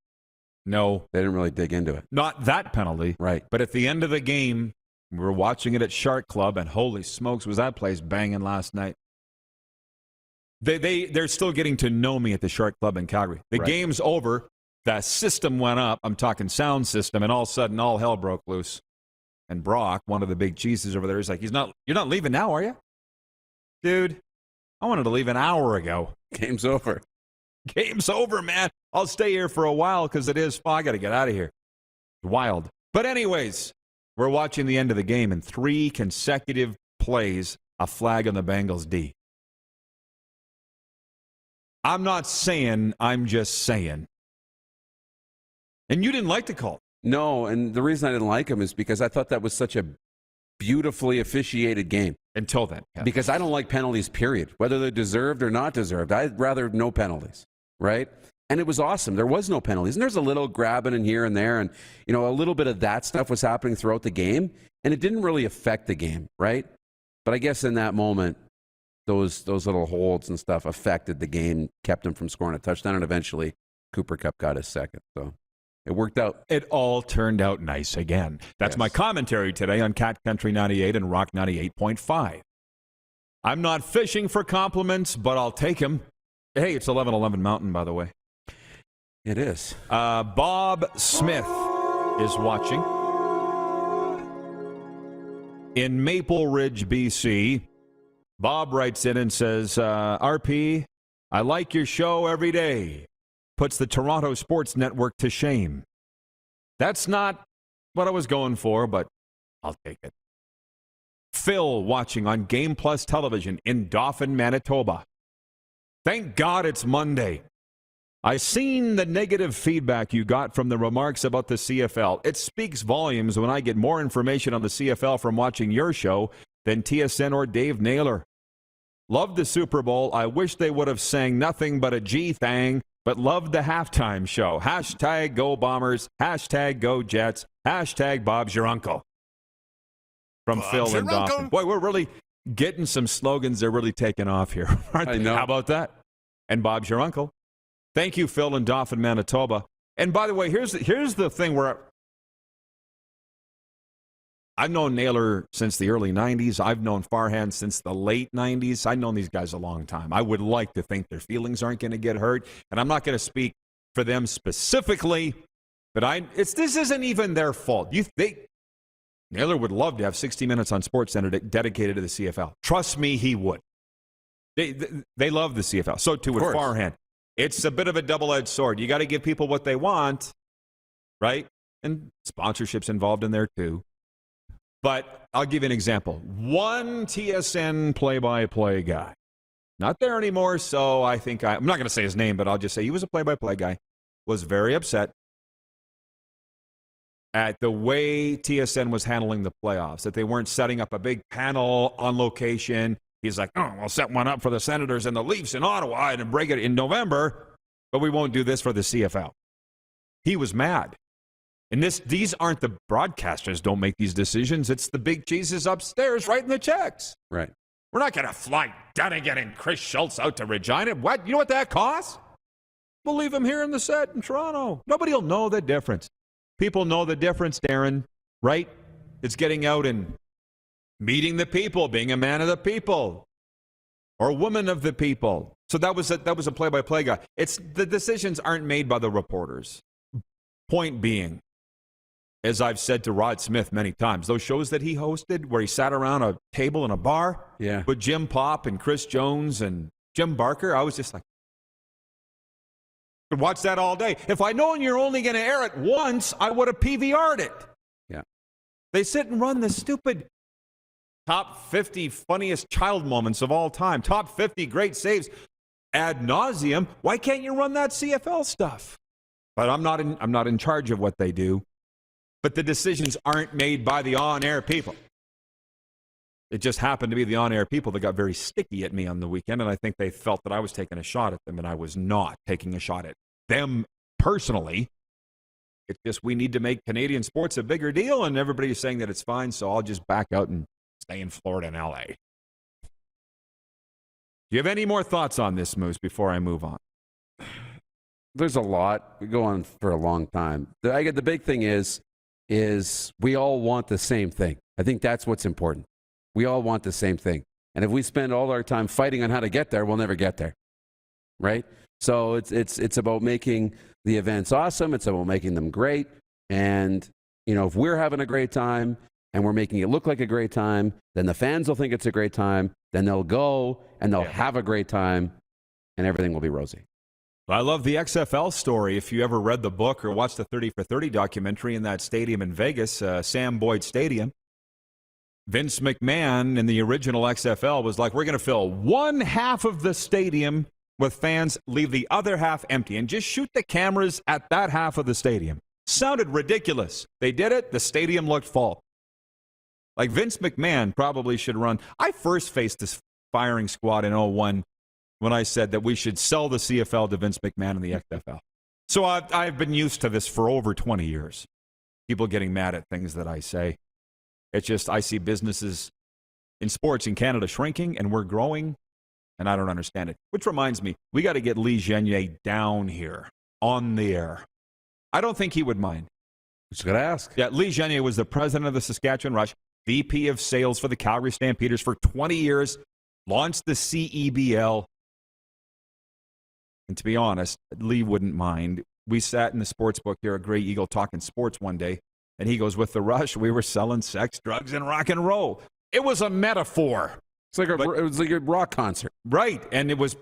Speaker 2: No.
Speaker 3: They didn't really dig into it.
Speaker 2: Not that penalty.
Speaker 3: Right.
Speaker 2: But at the end of the game, we were watching it at Shark Club, and holy smokes, was that place banging last night. They're still getting to know me at the Shark Club in Calgary. The game's over. The system went up. I'm talking sound system, and all of a sudden, all hell broke loose. And Brock, one of the big cheeses over there, is like, you're not leaving now, are you? Dude, I wanted to leave an hour ago.
Speaker 3: Game's over.
Speaker 2: Game's over, man. I'll stay here for a while because I got to get out of here. Wild. But anyways, we're watching the end of the game, and 3 consecutive plays, a flag on the Bengals D. I'm not saying, I'm just saying. And you didn't like the call.
Speaker 3: No, and the reason I didn't like him is because I thought that was such a beautifully officiated game.
Speaker 2: Until then. Yeah.
Speaker 3: Because I don't like penalties, period. Whether they're deserved or not deserved. I'd rather no penalties, right? And it was awesome. There was no penalties. And there's a little grabbing in here and there. And, a little bit of that stuff was happening throughout the game. And it didn't really affect the game, right? But I guess in that moment, those little holds and stuff affected the game, kept him from scoring a touchdown. And eventually, Cooper Kupp got his second. So it worked out.
Speaker 2: It all turned out nice again. That's my commentary today on Cat Country 98 and Rock 98.5. I'm not fishing for compliments, but I'll take them. Hey, it's 1111 Mountain, by the way.
Speaker 3: It is.
Speaker 2: Bob Smith is watching in Maple Ridge, BC. Bob writes in and says, RP, I like your show every day. Puts the Toronto Sports Network to shame. That's not what I was going for, but I'll take it. Phil watching on Game Plus Television in Dauphin, Manitoba. Thank God it's Monday. I seen the negative feedback you got from the remarks about the CFL. It speaks volumes when I get more information on the CFL from watching your show than TSN or Dave Naylor. Loved the Super Bowl. I wish they would have sang nothing but a G-thang, but loved the halftime show. Hashtag Go Bombers. Hashtag Go Jets. Hashtag Bob's your uncle. From Phil and Dauphin. Boy, we're really getting some slogans. They're really taking off here. I know. How about that? And Bob's your uncle. Thank you, Phil in Dauphin, Manitoba. And by the way, here's the thing where I've known Naylor since the early 90s. I've known Farhan since the late 90s. I've known these guys a long time. I would like to think their feelings aren't going to get hurt. And I'm not going to speak for them specifically, but this isn't even their fault. Naylor would love to have 60 Minutes on SportsCenter dedicated to the CFL. Trust me, he would. They love the CFL. So too would Farhan. It's a bit of a double-edged sword. You got to give people what they want, right? And sponsorships involved in there too. But I'll give you an example. One TSN play-by-play guy, not there anymore, so I'm not going to say his name, but I'll just say he was a play-by-play guy, was very upset at the way TSN was handling the playoffs, that they weren't setting up a big panel on location. He's like, oh, we'll set one up for the Senators and the Leafs in Ottawa and break it in November, but we won't do this for the CFL. He was mad. And these aren't the broadcasters don't make these decisions. It's the big cheeses upstairs writing the checks.
Speaker 3: Right.
Speaker 2: We're not going to fly Dunnigan and Chris Schultz out to Regina. What? You know what that costs? We'll leave him here in the set in Toronto. Nobody will know the difference. People know the difference, Darren, right? It's getting out and meeting the people, being a man of the people or woman of the people. So that was a play-by-play guy. The decisions aren't made by the reporters. Point being, as I've said to Rod Smith many times, those shows that he hosted where he sat around a table in a bar with Jim Popp and Chris Jones and Jim Barker, I was just like, watch that all day. If I'd known you're only going to air it once, I would have PVR'd it.
Speaker 3: Yeah.
Speaker 2: They sit and run the stupid top 50 funniest child moments of all time, top 50 great saves ad nauseum. Why can't you run that CFL stuff? But I'm not in charge of what they do. But the decisions aren't made by the on-air people. It just happened to be the on-air people that got very sticky at me on the weekend, and I think they felt that I was taking a shot at them, and I was not taking a shot at them personally. It's just we need to make Canadian sports a bigger deal, and everybody's saying that it's fine, so I'll just back out and stay in Florida and L.A. Do you have any more thoughts on this, Moose, before I move on?
Speaker 3: There's a lot. We go on for a long time. The big thing is we all want the same thing. I think that's what's important. We all want the same thing. And if we spend all our time fighting on how to get there, we'll never get there. Right? So it's about making the events awesome. It's about making them great. And, if we're having a great time and we're making it look like a great time, then the fans will think it's a great time. Then they'll go and they'll have a great time and everything will be rosy.
Speaker 2: I love the XFL story. If you ever read the book or watched the 30 for 30 documentary in that stadium in Vegas, Sam Boyd Stadium, Vince McMahon in the original XFL was like, we're going to fill one half of the stadium with fans, leave the other half empty, and just shoot the cameras at that half of the stadium. Sounded ridiculous. They did it. The stadium looked full. Like Vince McMahon probably should run. I first faced this firing squad in 2001 when I said that we should sell the CFL to Vince McMahon and the XFL. So I've been used to this for over 20 years. People getting mad at things that I say. It's just I see businesses in sports in Canada shrinking, and we're growing, and I don't understand it. Which reminds me, we got to get Lee Genier down here on the air. I don't think he would mind.
Speaker 3: Just got to ask.
Speaker 2: Yeah, Lee Genier was the president of the Saskatchewan Rush, VP of sales for the Calgary Stampeders for 20 years, launched the CEBL. And to be honest, Lee wouldn't mind. We sat in the sports book here at Grey Eagle talking sports one day, and he goes, with the Rush, we were selling sex, drugs, and rock and roll. It was a metaphor.
Speaker 3: It was like a rock concert.
Speaker 2: Right. And it was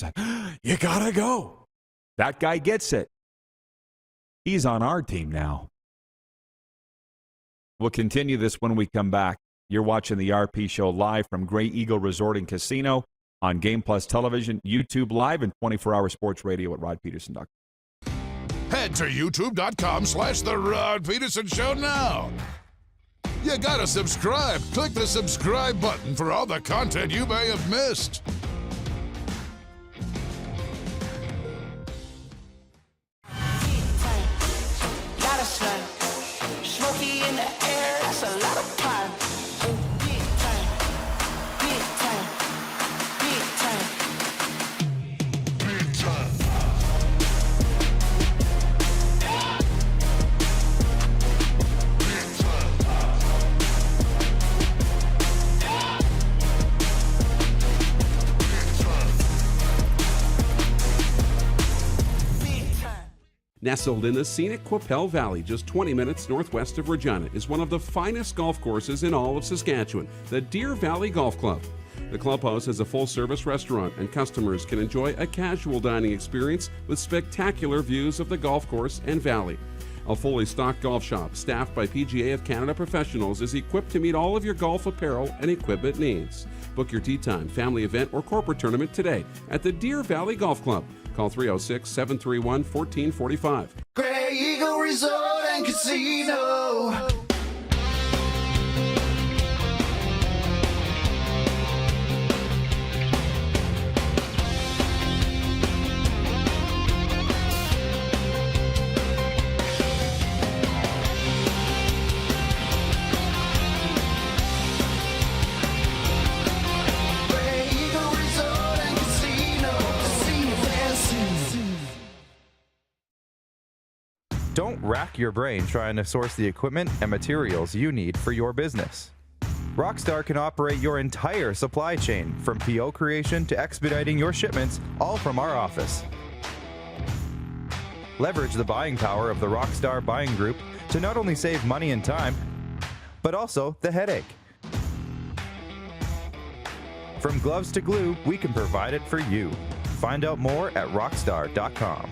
Speaker 2: like, you got to go. That guy gets it. He's on our team now. We'll continue this when we come back. You're watching the RP Show live from Grey Eagle Resort and Casino on Game Plus Television, YouTube Live, and 24-hour sports radio at rodpedersen.com.
Speaker 11: Head to youtube.com/The Rod Pedersen Show now. You gotta subscribe. Click the subscribe button for all the content you may have missed.
Speaker 4: Lot of sun, smoky in the air, that's a lot of pine. Big time, big time, big time, big time.
Speaker 12: Nestled in the scenic Qu'Appelle Valley, just 20 minutes northwest of Regina, is one of the finest golf courses in all of Saskatchewan, the Deer Valley Golf Club. The clubhouse has a full-service restaurant, and customers can enjoy a casual dining experience with spectacular views of the golf course and valley. A fully stocked golf shop staffed by PGA of Canada professionals is equipped to meet all of your golf apparel and equipment needs. Book your tee time, family event, or corporate tournament today at the Deer Valley Golf Club. Call 306-731-1445.
Speaker 4: Grey Eagle Resort and Casino.
Speaker 7: Don't rack your brain trying to source the equipment and materials you need for your business. Rockstar can operate your entire supply chain, from PO creation to expediting your shipments, all from our office. Leverage the buying power of the Rockstar buying group to not only save money and time, but also the headache. From gloves to glue, we can provide it for you. Find out more at rockstar.com.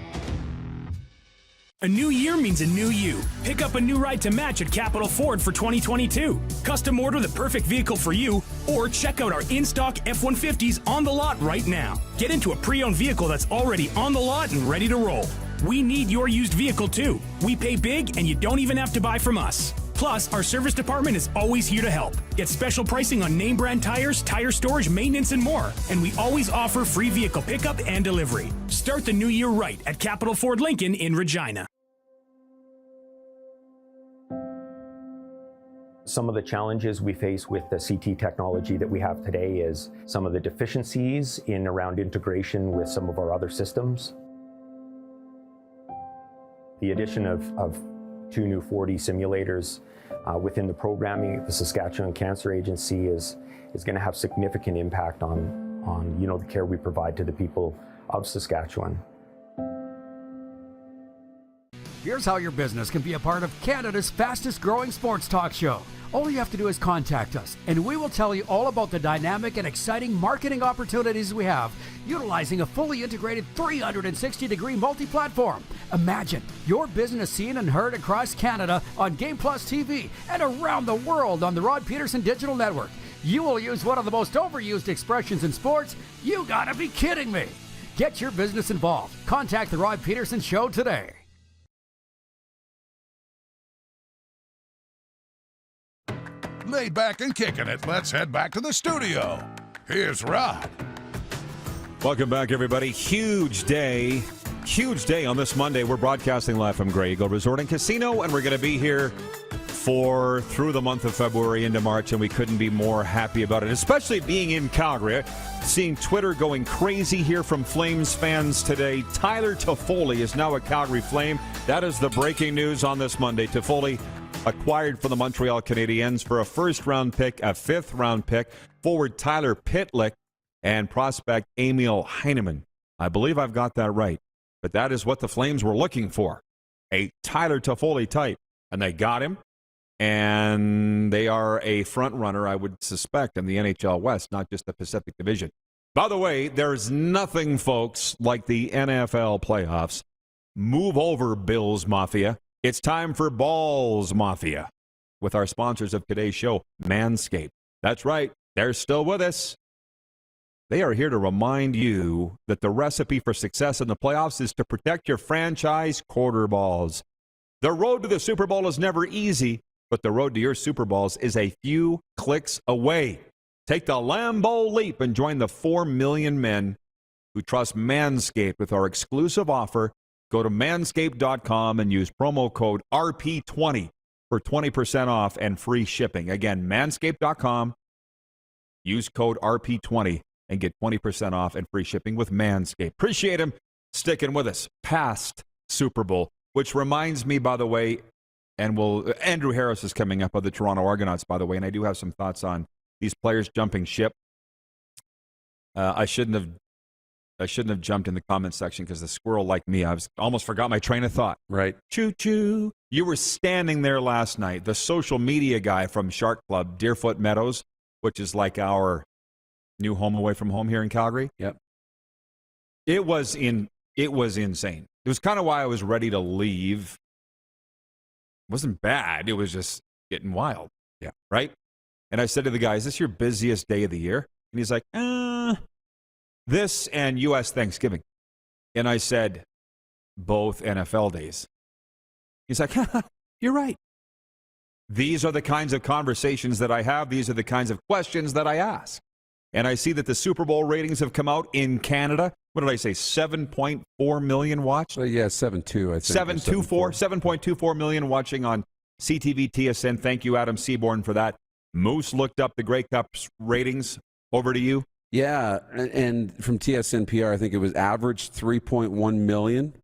Speaker 8: A new year means a new you. Pick up a new ride to match at Capital Ford for 2022. Custom order the perfect vehicle for you, or check out our in-stock F-150s on the lot right now. Get into a pre-owned vehicle that's already on the lot and ready to roll. We need your used vehicle too. We pay big and you don't even have to buy from us. Plus, our service department is always here to help. Get special pricing on name brand tires, tire storage, maintenance, and more. And we always offer free vehicle pickup and delivery. Start the new year right at Capital Ford Lincoln in Regina.
Speaker 6: Some of the challenges we face with the CT technology that we have today is some of the deficiencies in around integration with some of our other systems. The addition of 2 new 4D simulators within the programming at the Saskatchewan Cancer Agency is going to have significant impact on the care we provide to the people of Saskatchewan.
Speaker 10: Here's how your business can be a part of Canada's fastest growing sports talk show. All you have to do is contact us, and we will tell you all about the dynamic and exciting marketing opportunities we have, utilizing a fully integrated 360-degree multi-platform. Imagine your business seen and heard across Canada on Game Plus TV and around the world on the Rod Pedersen Digital Network. You will use one of the most overused expressions in sports. You gotta be kidding me. Get your business involved. Contact the Rod Pedersen Show today.
Speaker 11: Laid back and kicking it, let's head back to the studio. Here's Rod.
Speaker 2: Welcome back, everybody. Huge day on this Monday. We're broadcasting live from Grey Eagle Resort and Casino, and we're going to be here through the month of February into March, and we couldn't be more happy about it, especially being in Calgary. Seeing Twitter going crazy here from Flames fans today. Tyler Toffoli is now a Calgary Flame. That is the breaking news on this Monday. Toffoli acquired from the Montreal Canadiens for a first-round pick, a fifth-round pick, forward Tyler Pitlick, and prospect Emil Heineman. I believe I've got that right, but that is what the Flames were looking for, a Tyler Toffoli type, and they got him, and they are a front-runner, I would suspect, in the NHL West, not just the Pacific Division. By the way, there's nothing, folks, like the NFL playoffs. Move over, Bills Mafia. It's time for Balls Mafia with our sponsors of today's show, Manscaped. That's right, they're still with us. They are here to remind you that the recipe for success in the playoffs is to protect your franchise quarter balls. The road to the Super Bowl is never easy, but the road to your Super Bowls is a few clicks away. Take the Lambeau leap and join the 4 million men who trust Manscaped with our exclusive offer. Go to manscaped.com and use promo code RP20 for 20% off and free shipping. Again, manscaped.com. Use code RP20 and get 20% off and free shipping with Manscaped. Appreciate him sticking with us past Super Bowl, which reminds me, by the way, Andrew Harris is coming up of the Toronto Argonauts, by the way, and I do have some thoughts on these players jumping ship. I shouldn't have jumped in the comment section because the squirrel like me, almost forgot my train of thought.
Speaker 3: Right.
Speaker 2: Choo-choo. You were standing there last night, the social media guy from Shark Club, Deerfoot Meadows, which is like our new home away from home here in Calgary.
Speaker 3: Yep.
Speaker 2: It was insane. It was kind of why I was ready to leave wasn't bad. It was just getting wild.
Speaker 3: Yeah.
Speaker 2: Right? And I said to the guy, is this your busiest day of the year? And he's like, this and U.S. Thanksgiving. And I said, both NFL days. He's like, you're right. These are the kinds of conversations that I have. These are the kinds of questions that I ask. And I see that the Super Bowl ratings have come out in Canada. What did I say? 7.4 million watched?
Speaker 3: Yeah, 7.2, I think.
Speaker 2: 7.24 million watching on CTV TSN. Thank you, Adam Seaborn, for that. Moose looked up the Grey Cup's ratings. Over to you.
Speaker 3: Yeah, and from TSN PR, I think it was average 3.1 million.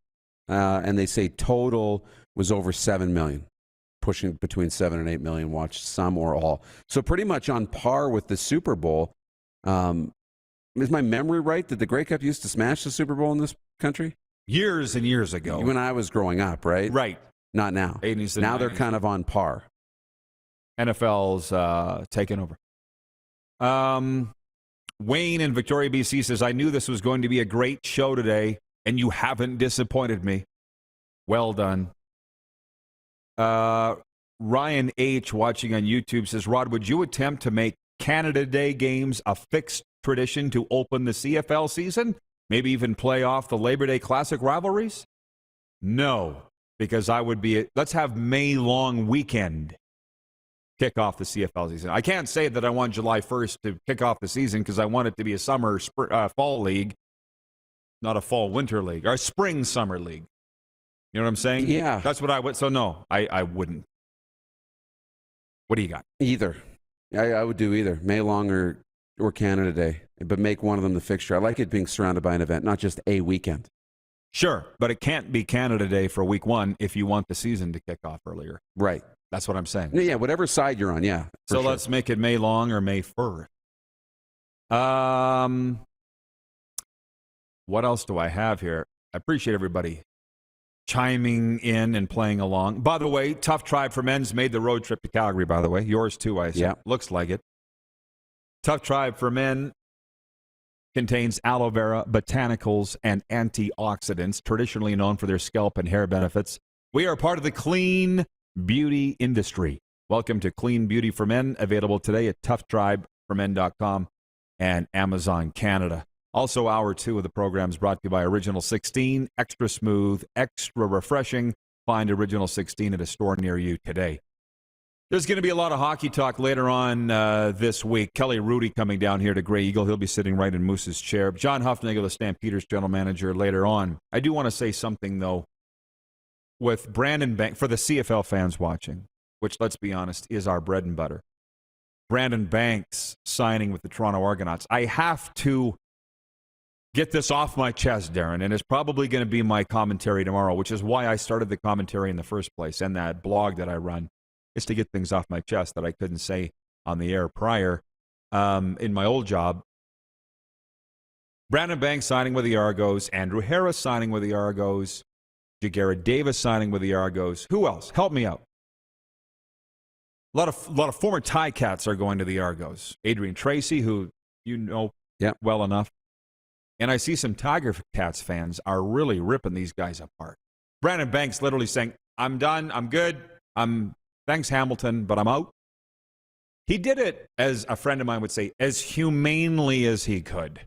Speaker 3: And they say total was over 7 million, pushing between 7 and 8 million watched, some or all. So pretty much on par with the Super Bowl. Is my memory right that the Grey Cup used to smash the Super Bowl in this country?
Speaker 2: Years and years ago.
Speaker 3: When I was growing up, right?
Speaker 2: Right.
Speaker 3: Not now.
Speaker 2: 80s and
Speaker 3: now
Speaker 2: 90s.
Speaker 3: they're kind of on par.
Speaker 2: NFL's taken over. Wayne in Victoria, BC says, I knew this was going to be a great show today, and you haven't disappointed me. Well done. Ryan H. watching on YouTube says, Rod, would you attempt to make Canada Day games a fixed tradition to open the CFL season? Maybe even play off the Labor Day Classic rivalries? No, because I would be, let's have May long weekend kick off the CFL season. I can't say that I want July 1st to kick off the season because I want it to be a fall league, not a fall-winter league, or a spring-summer league. You know what I'm saying?
Speaker 3: Yeah.
Speaker 2: That's what I would. So, no, I wouldn't. What do you got?
Speaker 3: Either. I would do either, May long or Canada Day, but make one of them the fixture. I like it being surrounded by an event, not just a weekend.
Speaker 2: Sure, but it can't be Canada Day for week one if you want the season to kick off earlier.
Speaker 3: Right.
Speaker 2: That's what I'm saying.
Speaker 3: Yeah, whatever side you're on, yeah.
Speaker 2: So
Speaker 3: sure.
Speaker 2: Let's make it May long or May 1st. What else do I have here? I appreciate everybody chiming in and playing along. By the way, Tough Tribe for Men's made the road trip to Calgary, by the way. Yours too, I assume.
Speaker 3: Yeah.
Speaker 2: Looks like it. Tough Tribe for Men contains aloe vera, botanicals, and antioxidants, traditionally known for their scalp and hair benefits. We are part of the clean beauty industry. Welcome to Clean Beauty for Men, available today at toughtribeformen.com and Amazon Canada. Also, hour 2 of the program is brought to you by Original 16, extra smooth, extra refreshing. Find Original 16 at a store near you today. There's going to be a lot of hockey talk later on this week. Kelly Rudy coming down here to Grey Eagle. He'll be sitting right in Moose's chair. John Huffnagel, the Stampeders general manager, later on. I do want to say something, though, with Brandon Banks, for the CFL fans watching, which, let's be honest, is our bread and butter. Brandon Banks signing with the Toronto Argonauts. I have to get this off my chest, Darren, and it's probably going to be my commentary tomorrow, which is why I started the commentary in the first place and that blog that I run. Is to get things off my chest that I couldn't say on the air prior in my old job. Brandon Banks signing with the Argos, Andrew Harris signing with the Argos, Jagarrett Davis signing with the Argos. Who else? Help me out. A lot of former Ticats are going to the Argos. Adrian Tracy, who you know well enough. And I see some Tiger Cats fans are really ripping these guys apart. Brandon Banks literally saying, I'm done, I'm good, thanks, Hamilton, but I'm out. He did it, as a friend of mine would say, as humanely as he could.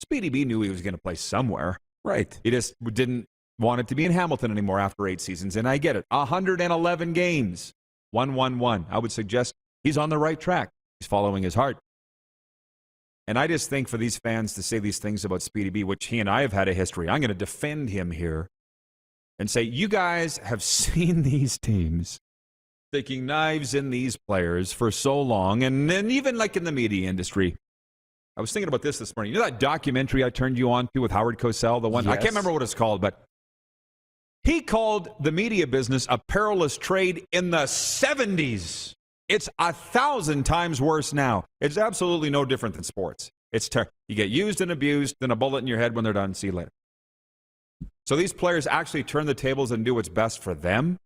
Speaker 2: Speedy B knew he was going to play somewhere.
Speaker 3: Right.
Speaker 2: He just didn't want it to be in Hamilton anymore after 8 seasons, and I get it. 111 games, 1-1-1. I would suggest he's on the right track. He's following his heart. And I just think for these fans to say these things about Speedy B, which he and I have had a history, I'm going to defend him here and say, you guys have seen these teams sticking knives in these players for so long, and then even like in the media industry. I was thinking about this morning. You know that documentary I turned you on to with Howard Cosell? The one,
Speaker 3: yes.
Speaker 2: I can't remember what it's called, but he called the media business a perilous trade in the 70s. It's 1,000 times worse now. It's absolutely no different than sports. It's you get used and abused, then a bullet in your head when they're done. See you later. So these players actually turn the tables and do what's best for them,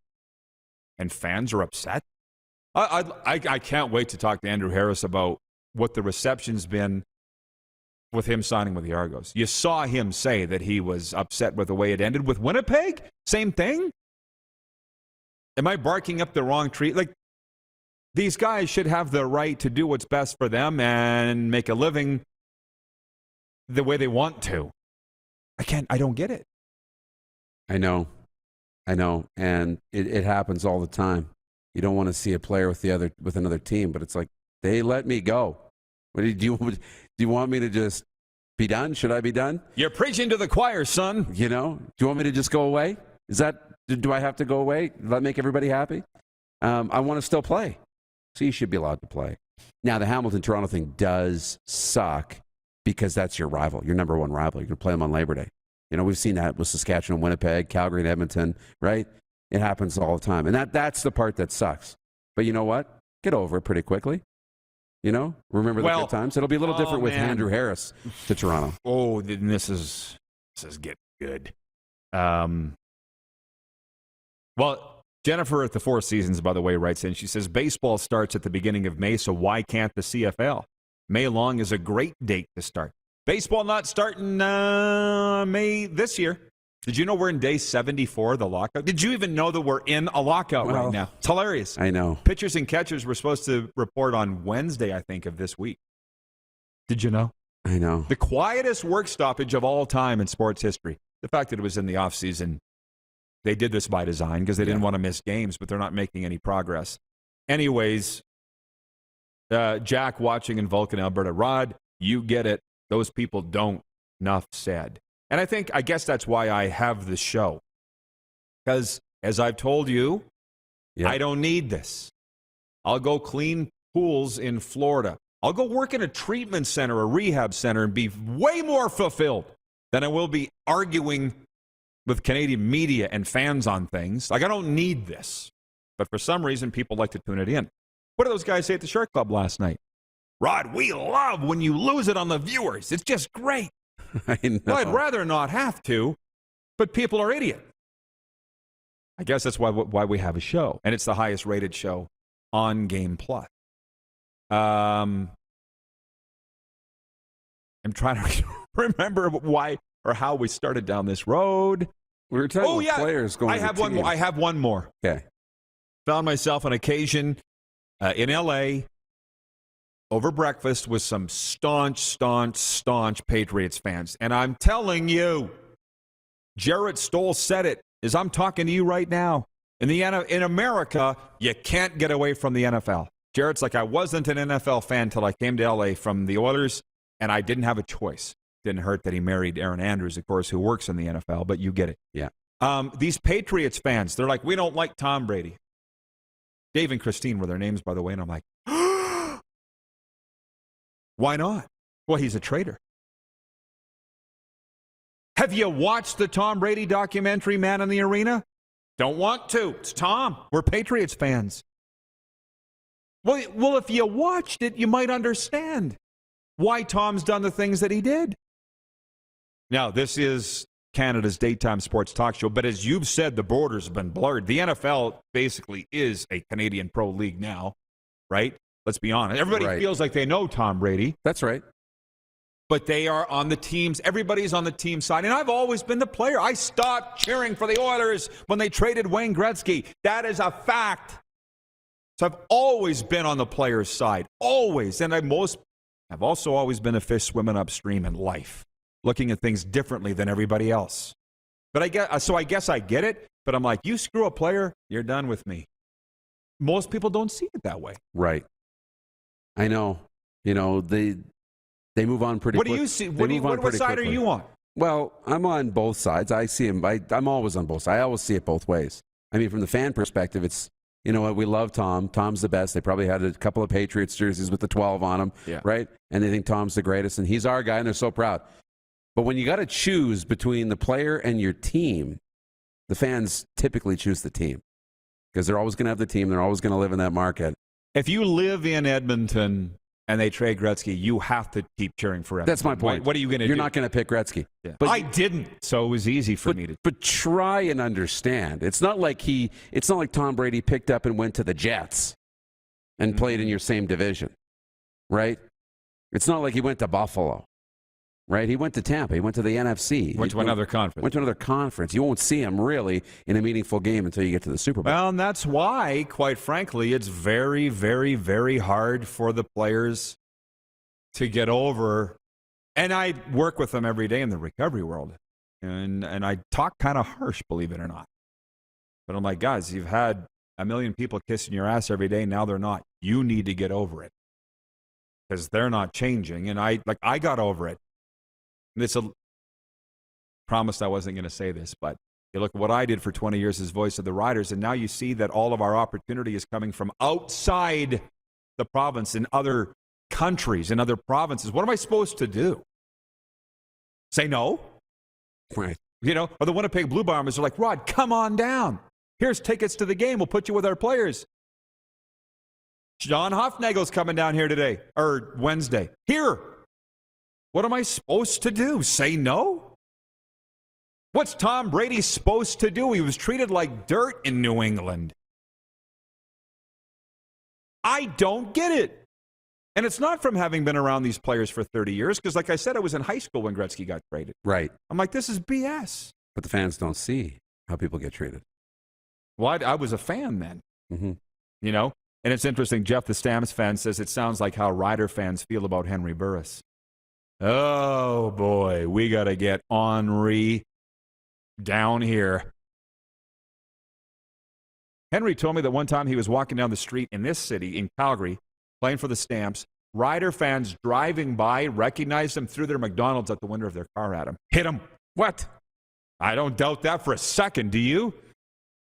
Speaker 2: and fans are upset. I can't wait to talk to Andrew Harris about what the reception's been with him signing with the Argos. You saw him say that he was upset with the way it ended with Winnipeg. Same thing. Am I barking up the wrong tree? Like, these guys should have the right to do what's best for them and make a living the way they want to. I don't get it.
Speaker 3: I know. And it happens all the time. You don't want to see a player with another team, but it's like, they let me go. Do you want me to just be done? Should I be done?
Speaker 2: You're preaching to the choir, son.
Speaker 3: Do you want me to just go away? Do I have to go away? Does that make everybody happy? I want to still play. So you should be allowed to play. Now, the Hamilton-Toronto thing does suck because that's your rival, your number one rival. You're going to play them on Labor Day. We've seen that with Saskatchewan, Winnipeg, Calgary, and Edmonton, right? It happens all the time. And that's the part that sucks. But you know what? Get over it pretty quickly. Remember the good times. It'll be a little different with Andrew Harris to Toronto.
Speaker 2: Oh, this is getting good. Well, Jennifer at the Four Seasons, by the way, writes in. She says, baseball starts at the beginning of May, so why can't the CFL? May long is a great date to start. Baseball not starting May this year. Did you know we're in day 74 of the lockout? Did you even know that we're in a lockout right now? It's hilarious.
Speaker 3: I know.
Speaker 2: Pitchers and catchers were supposed to report on Wednesday, I think, of this week. Did you know?
Speaker 3: I know.
Speaker 2: The quietest work stoppage of all time in sports history. The fact that it was in the offseason, they did this by design because they didn't want to miss games, but they're not making any progress. Anyways, Jack watching in Vulcan, Alberta. Rod, you get it. Those people don't. Enough said. And I guess that's why I have this show. Because, as I've told you, I don't need this. I'll go clean pools in Florida. I'll go work in a treatment center, a rehab center, and be way more fulfilled than I will be arguing with Canadian media and fans on things. Like, I don't need this. But for some reason, people like to tune it in. What did those guys say at the Shark Club last night? Rod, we love when you lose it on the viewers. It's just great.
Speaker 3: I know.
Speaker 2: Well, I'd rather not have to, but people are idiots. I guess that's why we have a show, and it's the highest rated show on Game Plus. I'm trying to remember why or how we started down this road.
Speaker 3: We were talking about players going.
Speaker 2: I have one more. I have one more.
Speaker 3: Okay.
Speaker 2: Found myself on occasion in L.A. over breakfast with some staunch Patriots fans. And I'm telling you, Jarrett Stoll said it as I'm talking to you right now. In America, you can't get away from the NFL. Jarrett's like, I wasn't an NFL fan till I came to L.A. from the Oilers, and I didn't have a choice. Didn't hurt that he married Aaron Andrews, of course, who works in the NFL, but you get it.
Speaker 3: Yeah.
Speaker 2: These Patriots fans, they're like, we don't like Tom Brady. Dave and Christine were their names, by the way, and I'm like, why not? Well, he's a traitor. Have you watched the Tom Brady documentary, Man in the Arena? Don't want to. It's Tom. We're Patriots fans. Well, if you watched it, you might understand why Tom's done the things that he did. Now, this is Canada's daytime sports talk show, but as you've said, the borders have been blurred. The NFL basically is a Canadian pro league now, right? Let's be honest. Everybody feels like they know Tom Brady.
Speaker 3: That's right.
Speaker 2: But they are on the teams. Everybody's on the team side. And I've always been the player. I stopped cheering for the Oilers when they traded Wayne Gretzky. That is a fact. So I've always been on the player's side. Always. And I've also always been a fish swimming upstream in life, looking at things differently than everybody else. But I guess I get it. But I'm like, you screw a player, you're done with me. Most people don't see it that way.
Speaker 3: Right. I know. They move on pretty quickly.
Speaker 2: What do you see? What side are you on?
Speaker 3: Well, I'm on both sides. I see him. I'm always on both sides. I always see it both ways. I mean, from the fan perspective, it's, you know what, we love Tom. Tom's the best. They probably had a couple of Patriots jerseys with the 12 on them, right? And they think Tom's the greatest, and he's our guy, and they're so proud. But when you got to choose between the player and your team, the fans typically choose the team because they're always going to have the team. They're always going to live in that market.
Speaker 2: If you live in Edmonton and they trade Gretzky, you have to keep cheering for Edmonton.
Speaker 3: That's my point.
Speaker 2: What are you going to do?
Speaker 3: You're not going to pick Gretzky.
Speaker 2: Yeah. But I didn't, so it was easy for me to.
Speaker 3: But try and understand. It's not like Tom Brady picked up and went to the Jets and played in your same division, right? It's not like he went to Buffalo, right? He went to Tampa. He went to the NFC.
Speaker 2: Went to another conference.
Speaker 3: Went to another conference. You won't see him really in a meaningful game until you get to the Super Bowl.
Speaker 2: Well, and that's why, quite frankly, it's very, very, very hard for the players to get over. And I work with them every day in the recovery world. And I talk kind of harsh, believe it or not. But I'm like, guys, you've had a million people kissing your ass every day. Now they're not. You need to get over it. Because they're not changing. And I got over it. And it's a promised I wasn't going to say this, but you look at what I did for 20 years as voice of the riders, and now you see that all of our opportunity is coming from outside the province, in other countries, in other provinces. What am I supposed to do? Say no?
Speaker 3: Right.
Speaker 2: You know, or the Winnipeg Blue Bombers are like, Rod, come on down. Here's tickets to the game. We'll put you with our players. John Hofnagel's coming down here today, or Wednesday. Here. What am I supposed to do? Say no? What's Tom Brady supposed to do? He was treated like dirt in New England. I don't get it. And it's not from having been around these players for 30 years, because like I said, I was in high school when Gretzky got traded.
Speaker 3: Right.
Speaker 2: I'm like, this is BS.
Speaker 3: But the fans don't see how people get treated.
Speaker 2: Well, I was a fan then.
Speaker 3: Mm-hmm.
Speaker 2: You know? And it's interesting, Jeff, the Stamps fan, says it sounds like how Rider fans feel about Henry Burris. Oh, boy, we got to get Henry down here. Henry told me that one time he was walking down the street in this city, in Calgary, playing for the Stamps. Rider fans driving by recognized him, threw their McDonald's at the window of their car at him. Hit him. What? I don't doubt that for a second. Do you?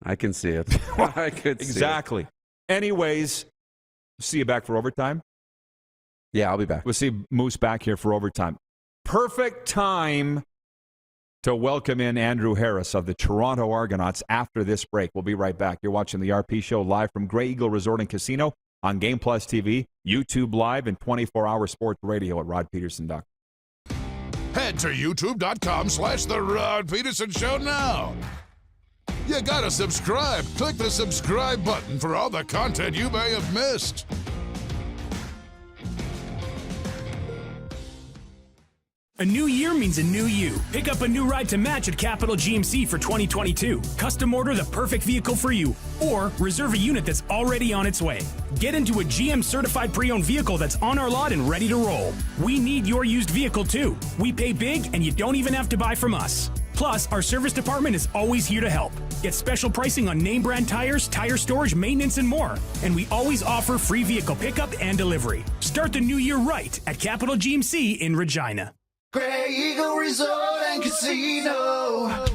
Speaker 3: I can see it. I could see
Speaker 2: exactly.
Speaker 3: it.
Speaker 2: Anyways, see you back for overtime.
Speaker 3: Yeah, I'll be back.
Speaker 2: We'll see Moose back here for overtime. Perfect time to welcome in Andrew Harris of the Toronto Argonauts after this break. We'll be right back. You're watching the RP Show live from Grey Eagle Resort and Casino on Game Plus TV, YouTube Live, and 24-hour sports radio at rodpedersen.com.
Speaker 11: Head to youtube.com/The Rod Pedersen Show now. You gotta subscribe. Click the subscribe button for all the content you may have missed.
Speaker 8: A new year means a new you. Pick up a new ride to match at Capital GMC for 2022. Custom order the perfect vehicle for you, or reserve a unit that's already on its way. Get into a GM certified pre-owned vehicle that's on our lot and ready to roll. We need your used vehicle too. We pay big and you don't even have to buy from us. Plus, our service department is always here to help. Get special pricing on name brand tires, tire storage, maintenance, and more. And we always offer free vehicle pickup and delivery. Start the new year right at Capital GMC in Regina.
Speaker 4: Grey Eagle Resort and Casino.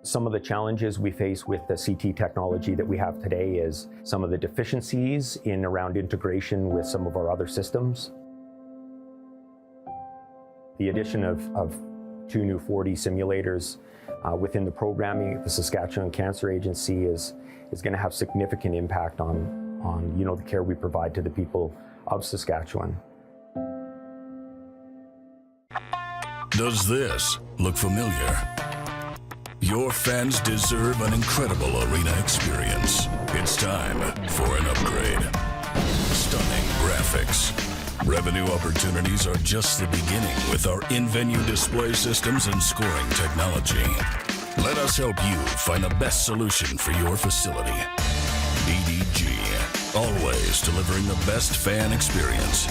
Speaker 6: Some of the challenges we face with the CT technology that we have today is some of the deficiencies in around integration with some of our other systems. The addition of 2 new 4D simulators within the programming, the Saskatchewan Cancer Agency is going to have significant impact on the care we provide to the people of Saskatchewan.
Speaker 1: Does this look familiar? Your fans deserve an incredible arena experience. It's time for an upgrade. Stunning graphics. Revenue opportunities are just the beginning with our in-venue display systems and scoring technology. Let us help you find the best solution for your facility. EDG, always delivering the best fan experience.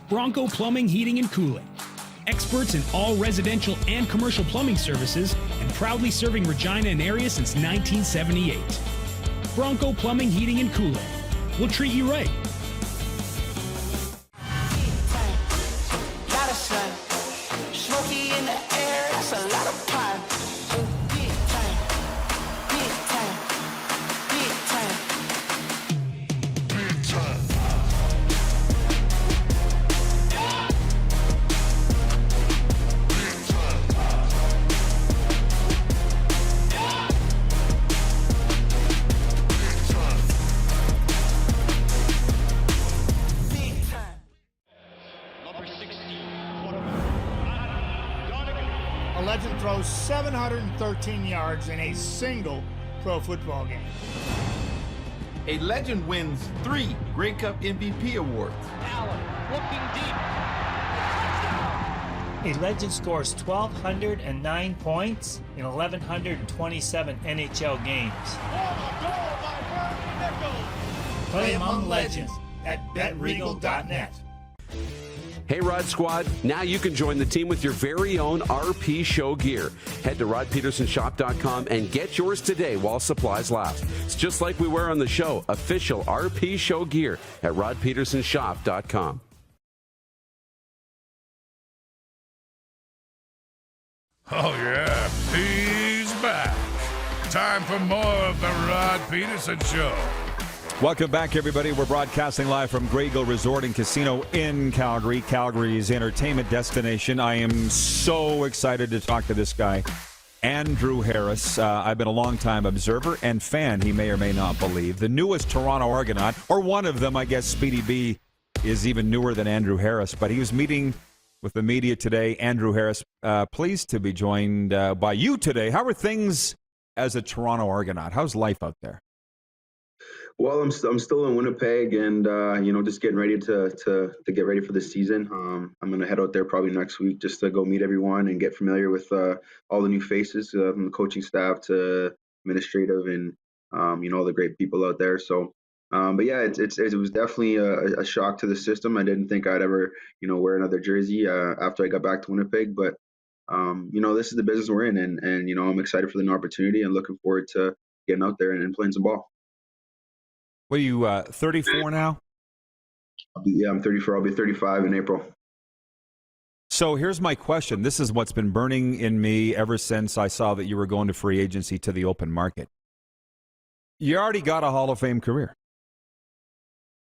Speaker 8: Bronco Plumbing, Heating, and Cooling. Experts in all residential and commercial plumbing services, and proudly serving Regina and area since 1978. Bronco Plumbing, Heating, and Cooling. We'll treat you right.
Speaker 4: Lot of sun, smoky in the air, that's a lot of pine. Big time, big time, big time, big time.
Speaker 18: 713 yards in a single pro football game.
Speaker 19: A legend wins 3 Grey Cup MVP awards.
Speaker 20: Allen looking deep.
Speaker 21: A legend scores 1,209 points in 1,127 NHL games. Play among legends at betregal.net.
Speaker 12: Hey, Rod Squad, now you can join the team with your very own RP Show gear. Head to rodpedersenshop.com and get yours today while supplies last. It's just like we wear on the show, official RP Show gear at rodpedersenshop.com.
Speaker 11: Oh, yeah, he's back. Time for more of the Rod Pedersen Show.
Speaker 2: Welcome back, everybody. We're broadcasting live from Grey Eagle Resort and Casino in Calgary, Calgary's entertainment destination. I am so excited to talk to this guy, Andrew Harris. I've been a long-time observer and fan, he may or may not believe. The newest Toronto Argonaut, or one of them, I guess Speedy B is even newer than Andrew Harris, but he was meeting with the media today. Andrew Harris, pleased to be joined by you today. How are things as a Toronto Argonaut? How's life out there?
Speaker 13: Well, I'm still in Winnipeg, and just getting ready to get ready for the season. I'm gonna head out there probably next week just to go meet everyone and get familiar with all the new faces from the coaching staff to administrative and all the great people out there. So, but yeah, it was definitely a shock to the system. I didn't think I'd ever wear another jersey after I got back to Winnipeg, but this is the business we're in, and I'm excited for the new opportunity and looking forward to getting out there and playing some ball.
Speaker 2: What are you, 34 now?
Speaker 13: I'm 34. I'll be 35 in April.
Speaker 2: So here's my question. This is what's been burning in me ever since I saw that you were going to free agency to the open market. You already got a Hall of Fame career.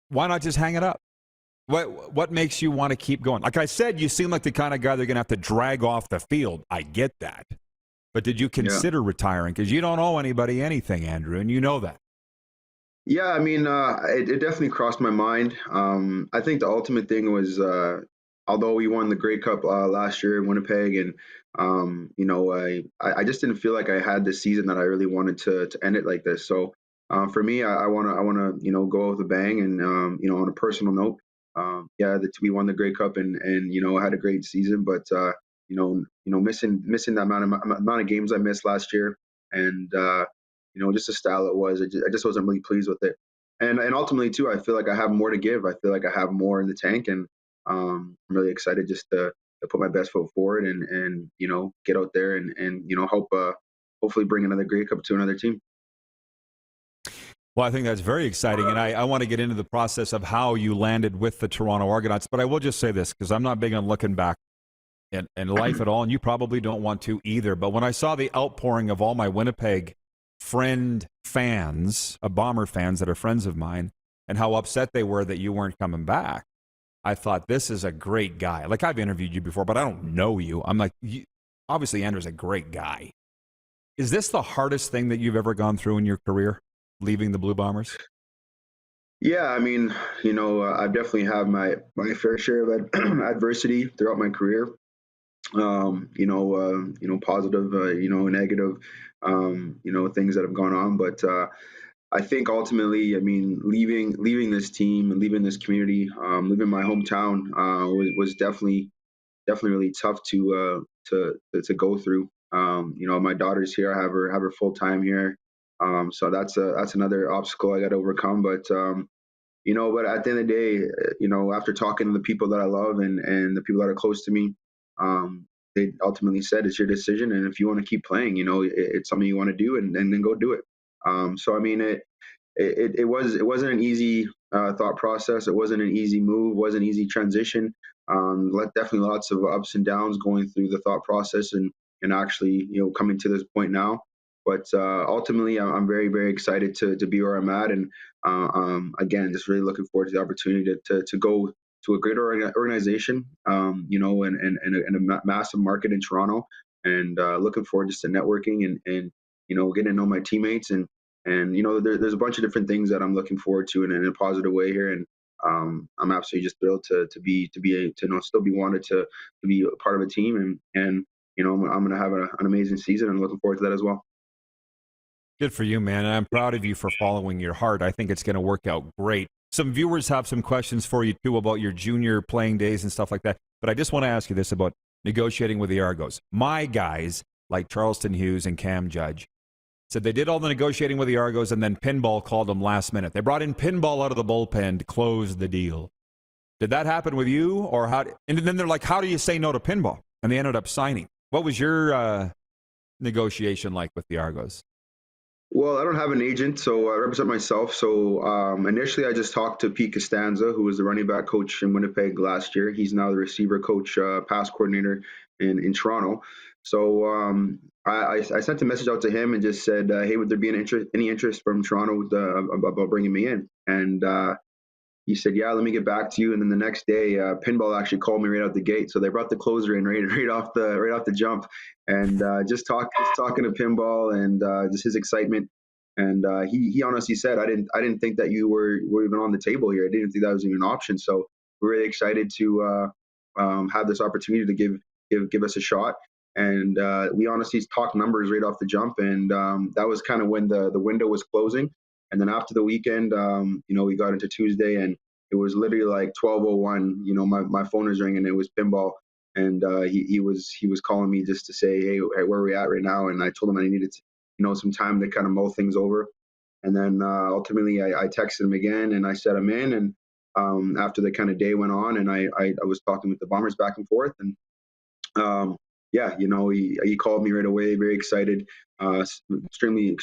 Speaker 2: Why not just hang it up? What makes you want to keep going? Like I said, you seem like the kind of guy they're going to have to drag off the field. I get that. But did you consider retiring? Because you don't owe anybody anything, Andrew, and you know that.
Speaker 13: Yeah, I mean, it definitely crossed my mind. I think the ultimate thing was, although we won the Grey Cup last year in Winnipeg, and I just didn't feel like I had this season that I really wanted to end it like this. So for me, I want to go with a bang, and on a personal note, we won the Grey Cup and had a great season, but missing that amount of games I missed last year, and just the style it was. I just wasn't really pleased with it. And ultimately, too, I feel like I have more to give. I feel like I have more in the tank, and I'm really excited just to put my best foot forward and get out there and hopefully bring another Grey Cup to another team.
Speaker 2: Well, I think that's very exciting, and I want to get into the process of how you landed with the Toronto Argonauts, but I will just say this, because I'm not big on looking back in life at all, and you probably don't want to either. But when I saw the outpouring of all my Winnipeg fans, Bomber fans that are friends of mine, and how upset they were that you weren't coming back, I thought, this is a great guy. Like, I've interviewed you before, but I don't know you. I'm like, obviously Andrew's a great guy. Is this the hardest thing that you've ever gone through in your career, leaving the Blue Bombers?
Speaker 13: Yeah, I mean, I've definitely had my fair share of adversity throughout my career. Positive, negative, things that have gone on. But I think ultimately, I mean, leaving this team and leaving this community, leaving my hometown was definitely really tough to go through. My daughter's here. I have her full time here. So that's another obstacle I got to overcome. But but at the end of the day, after talking to the people that I love and the people that are close to me, they ultimately said it's your decision, and if you want to keep playing, it's something you want to do, and then go do it. So I mean, it wasn't an easy thought process. It wasn't an easy move. Wasn't an easy transition. Definitely lots of ups and downs going through the thought process and actually coming to this point now. But ultimately, I'm very, very excited to be where I'm at, and again, just really looking forward to the opportunity to go to a great organization, and a massive market in Toronto, and looking forward just to networking and getting to know my teammates, and there's a bunch of different things that I'm looking forward to in a positive way here, and I'm absolutely just thrilled to still be wanted to be a part of a team, and I'm going to have an amazing season, and looking forward to that as well.
Speaker 2: Good for you, man. And I'm proud of you for following your heart. I think it's going to work out great. Some viewers have some questions for you, too, about your junior playing days and stuff like that. But I just want to ask you this about negotiating with the Argos. My guys, like Charleston Hughes and Cam Judge, said they did all the negotiating with the Argos, and then Pinball called them last minute. They brought in Pinball out of the bullpen to close the deal. Did that happen with you? Or how? And then they're like, how do you say no to Pinball? And they ended up signing. What was your negotiation like with the Argos?
Speaker 13: Well, I don't have an agent, so I represent myself. So initially, I just talked to Pete Costanza, who was the running back coach in Winnipeg last year. He's now the receiver coach, pass coordinator in Toronto. So I sent a message out to him and just said, hey, would there be any interest from Toronto about bringing me in? And he said, yeah, let me get back to you. And then the next day, Pinball actually called me right out the gate. So they brought the closer in right off the jump, and just talking to Pinball and just his excitement. And he honestly said, I didn't think that you were even on the table here. I didn't think that was even an option. So we're really excited to have this opportunity to give us a shot. And we honestly talked numbers right off the jump, and that was kind of when the window was closing. And then after the weekend, we got into Tuesday, and it was literally like 12:01. My phone was ringing, and it was Pinball, and he was calling me just to say, hey, where are we at right now? And I told him I needed some time to kind of mull things over. And then ultimately, I texted him again, and I set him in. And after the kind of day went on, and I was talking with the Bombers back and forth, and he called me right away, very excited, extremely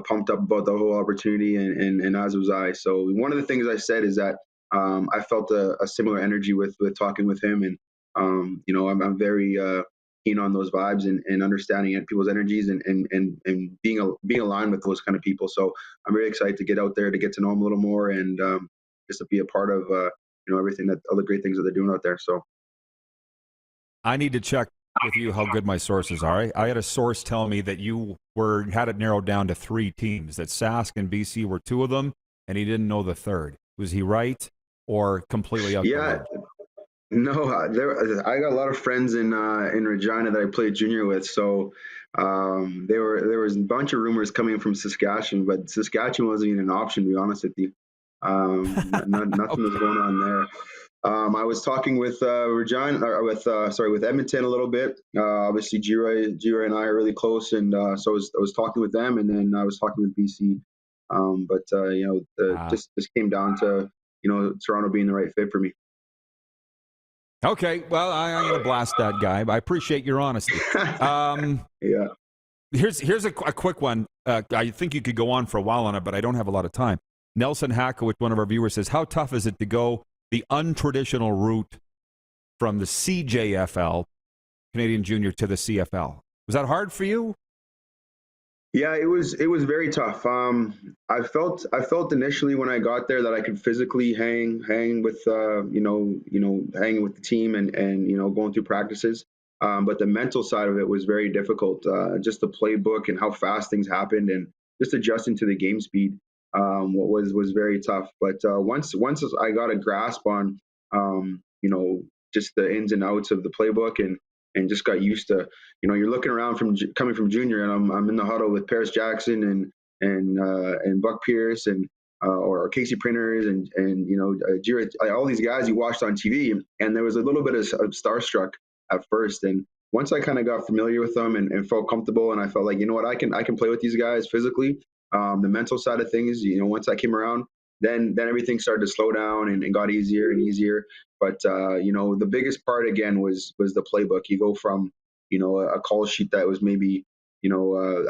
Speaker 13: pumped up about the whole opportunity, and as was I. So one of the things I said is that I felt a similar energy with talking with him, and I'm very keen on those vibes and understanding people's energies and being aligned with those kind of people. So I'm very excited to get out there to get to know them a little more, and just to be a part of everything all the great things that they're doing out there. So.
Speaker 2: I need to check with you how good my sources are. I had a source tell me that you had it narrowed down to 3 teams, that Sask and BC were 2 of them, and he didn't know the third. Was he right or completely out?
Speaker 13: Yeah, no, I got a lot of friends in Regina that I played junior with, so there was a bunch of rumors coming from Saskatchewan, but Saskatchewan wasn't even an option, to be honest with you. Nothing was going on there. I was talking with Regina, with Edmonton a little bit. Obviously, G-Roy and I are really close, and so I was talking with them, and then I was talking with BC. Just came down to Toronto being the right fit for me.
Speaker 2: Okay, well, I'm going to blast that guy, but I appreciate your honesty.
Speaker 13: Yeah.
Speaker 2: Here's a quick one. I think you could go on for a while on it, but I don't have a lot of time. Nelson Hackowicz, one of our viewers, says, how tough is it to go the untraditional route from the CJFL, Canadian Junior, to the CFL? Was that hard for you?
Speaker 13: Yeah, it was very tough. I felt initially when I got there that I could physically hang with hanging with the team and going through practices. But the mental side of it was very difficult. Just the playbook and how fast things happened, and just adjusting to the game speed was very tough. But once I got a grasp on just the ins and outs of the playbook and just got used to, you're looking around coming from junior, and I'm in the huddle with Paris Jackson and Buck Pierce or Casey Printers and all these guys you watched on TV, and there was a little bit of starstruck at first, and once I kind of got familiar with them and felt comfortable, and I felt like, I can play with these guys physically. The mental side of things, once I came around, then everything started to slow down and got easier and easier. But the biggest part again was the playbook. You go from a call sheet that was maybe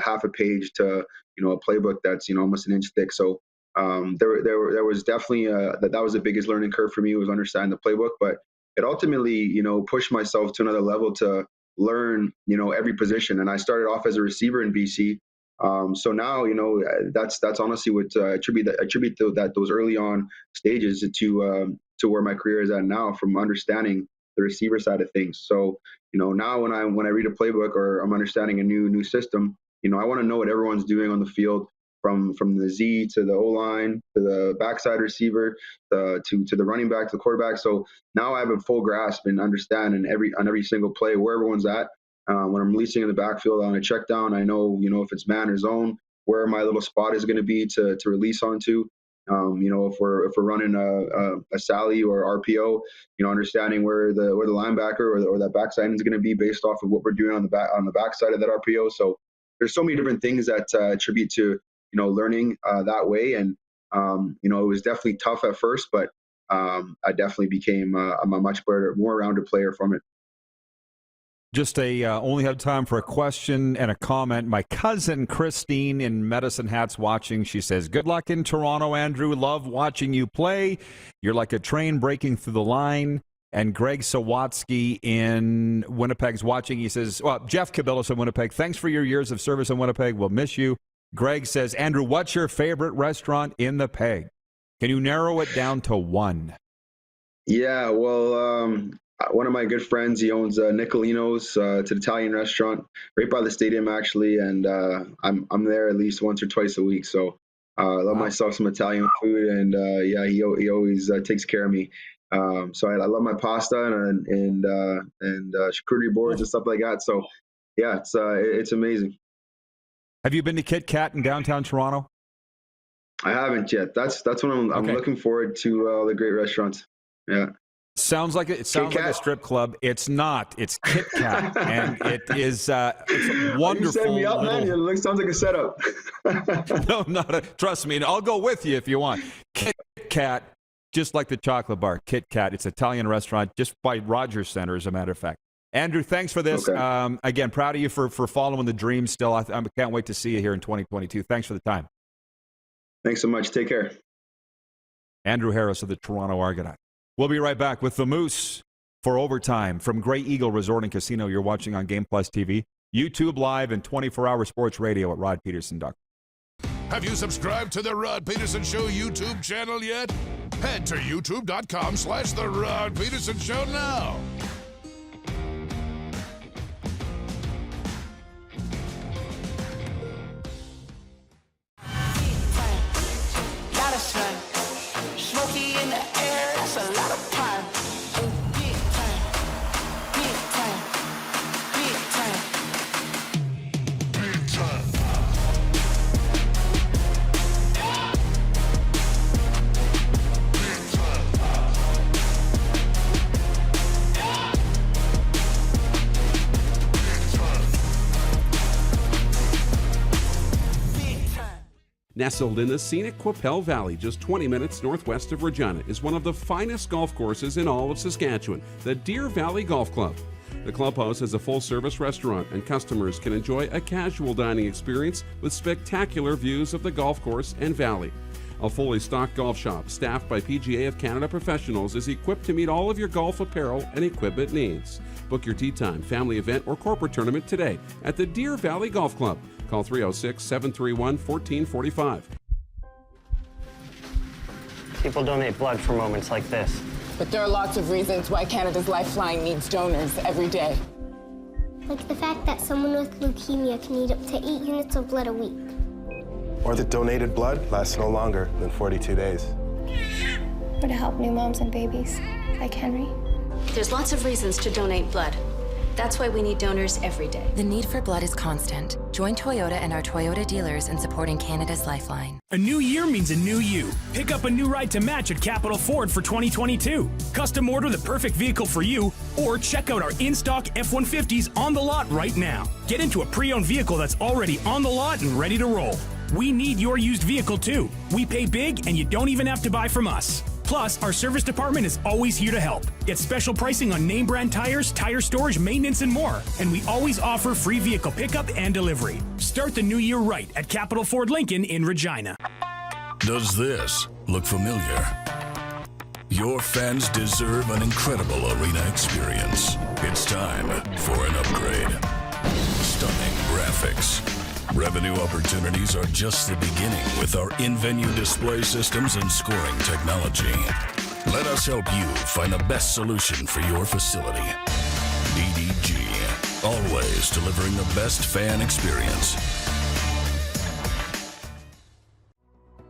Speaker 13: half a page to a playbook that's almost an inch thick. So there was definitely that was the biggest learning curve for me, was understanding the playbook. But it ultimately pushed myself to another level to learn every position. And I started off as a receiver in BC. So now, that's honestly what attribute to that those early on stages to where my career is at now, from understanding the receiver side of things. So, now when I read a playbook or I'm understanding a new system, I want to know what everyone's doing on the field, from the Z to the O-line to the backside receiver to the running back to the quarterback. So now I have a full grasp and understand on every single play where everyone's at, When I'm releasing in the backfield on a check down, I know, if it's man or zone, where my little spot is going to be to release onto. If we're running a Sally or RPO, understanding where the linebacker or that backside is going to be based off of what we're doing on the backside of that RPO. So there's so many different things that attribute to learning that way. And it was definitely tough at first, but I definitely became a much better, more rounded player from it.
Speaker 2: Just only have time for a question and a comment. My cousin Christine in Medicine Hat's watching. She says, good luck in Toronto, Andrew. Love watching you play. You're like a train breaking through the line. And Greg Sawatsky in Winnipeg's watching. He says, well, Jeff Cabillas in Winnipeg, thanks for your years of service in Winnipeg. We'll miss you. Greg says, Andrew, what's your favorite restaurant in the Peg? Can you narrow it down to one?
Speaker 13: Yeah, well, one of my good friends, he owns Nicolino's. It's an Italian restaurant right by the stadium, actually, and I'm there at least once or twice a week. So I love myself some Italian food, and he always takes care of me. So I love my pasta and charcuterie boards and stuff like that. So yeah, it's amazing.
Speaker 2: Have you been to Kit Kat in downtown Toronto?
Speaker 13: I haven't yet. That's what I'm looking forward to. All the great restaurants. Yeah.
Speaker 2: Sounds like it sounds like a strip club. It's not. It's Kit Kat, and it is. It's a wonderful. You set me up, man.
Speaker 13: It sounds like a setup.
Speaker 2: No, not. Trust me. I'll go with you if you want. Kit Kat, just like the chocolate bar. Kit Kat. It's an Italian restaurant just by Rogers Center, as a matter of fact. Andrew, thanks for this. Okay. Again, proud of you for following the dream. Still, I can't wait to see you here in 2022. Thanks for the time.
Speaker 13: Thanks so much. Take care.
Speaker 2: Andrew Harris of the Toronto Argonauts. We'll be right back with the Moose for overtime from Grey Eagle Resort and Casino. You're watching on Game Plus TV, YouTube Live, and 24-hour sports radio at rodpedersen.com.
Speaker 11: Have you subscribed to the Rod Pedersen Show YouTube channel yet? Head to youtube.com/The Rod Pedersen Show now.
Speaker 4: Lot of sun, smoky in the air, that's a lot of time. Big time, big time, big time, big time.
Speaker 12: Nestled in the scenic Qu'Appelle Valley, just 20 minutes northwest of Regina, is one of the finest golf courses in all of Saskatchewan, the Deer Valley Golf Club. The clubhouse has a full-service restaurant, and customers can enjoy a casual dining experience with spectacular views of the golf course and valley. A fully stocked golf shop, staffed by PGA of Canada professionals, is equipped to meet all of your golf apparel and equipment needs. Book your tee time, family event, or corporate tournament today at the Deer Valley Golf Club. Call 306-731-1445.
Speaker 15: People donate blood for moments like this.
Speaker 22: But there are lots of reasons why Canada's Lifeline needs donors every day.
Speaker 14: Like the fact that someone with leukemia can need up to 8 units of blood a week.
Speaker 23: Or that donated blood lasts no longer than 42 days.
Speaker 24: Or to help new moms and babies, like Henry.
Speaker 16: There's lots of reasons to donate blood. That's why we need donors every day.
Speaker 17: The need for blood is constant. Join Toyota and our Toyota dealers in supporting Canada's Lifeline.
Speaker 8: A new year means a new you. Pick up a new ride to match at Capital Ford for 2022. Custom order the perfect vehicle for you, or check out our in-stock F-150s on the lot right now. Get into a pre-owned vehicle that's already on the lot and ready to roll. We need your used vehicle too. We pay big and you don't even have to buy from us. Plus, our service department is always here to help. Get special pricing on name brand tires, tire storage, maintenance, and more. And we always offer free vehicle pickup and delivery. Start the new year right at Capital Ford Lincoln in Regina.
Speaker 1: Does this look familiar? Your fans deserve an incredible arena experience. It's time for an upgrade. Stunning graphics. Revenue opportunities are just the beginning with our in-venue display systems and scoring technology. Let us help you find the best solution for your facility. DDG, always delivering the best fan experience.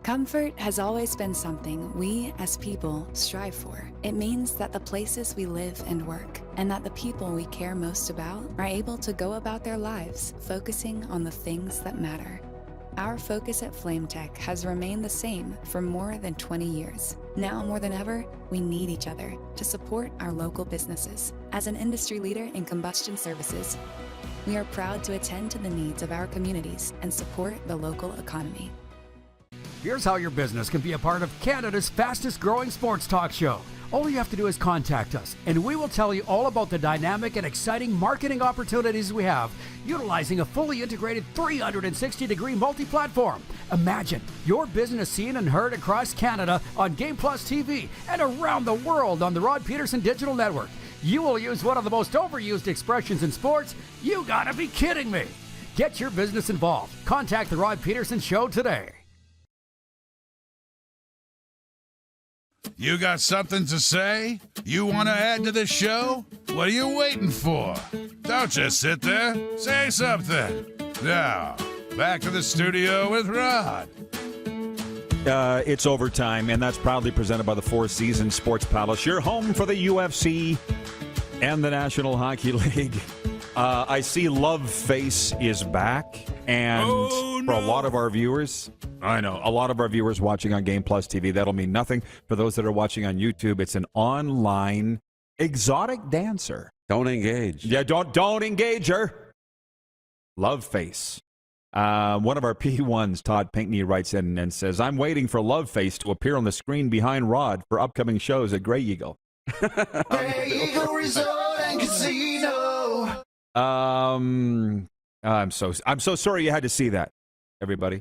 Speaker 17: Comfort has always been something we, as people, strive for. It means that the places we live and work, and that the people we care most about, are able to go about their lives focusing on the things that matter. Our focus at FlameTech has remained the same for more than 20 years. Now more than ever, we need each other to support our local businesses. As an industry leader in combustion services, we are proud to attend to the needs of our communities and support the local economy.
Speaker 5: Here's how your business can be a part of Canada's fastest growing sports talk show. All you have to do is contact us, and we will tell you all about the dynamic and exciting marketing opportunities we have, utilizing a fully integrated 360-degree multi-platform. Imagine your business seen and heard across Canada on Game Plus TV and around the world on the Rod Pedersen Digital Network. You will use one of the most overused expressions in sports. You gotta be kidding me. Get your business involved. Contact the Rod Pedersen Show today.
Speaker 11: You got something to say? You want to add to the show? What are you waiting for? Don't just sit there. Say something. Now, back to the studio with Rod.
Speaker 2: It's overtime, and that's proudly presented by the Four Seasons Sports Palace, your home for the UFC and the National Hockey League. I see Love Face is back, and for a lot of our viewers, I know, a lot of our viewers watching on Game Plus TV, that'll mean nothing. For those that are watching on YouTube, it's an online exotic dancer.
Speaker 3: Don't engage.
Speaker 2: Yeah, don't engage her. Love Face. One of our P1s, Todd Pinkney, writes in and says, I'm waiting for Love Face to appear on the screen behind Rod for upcoming shows at Grey Eagle.
Speaker 4: Grey Eagle Resort and Casino.
Speaker 2: I'm so sorry you had to see that, everybody.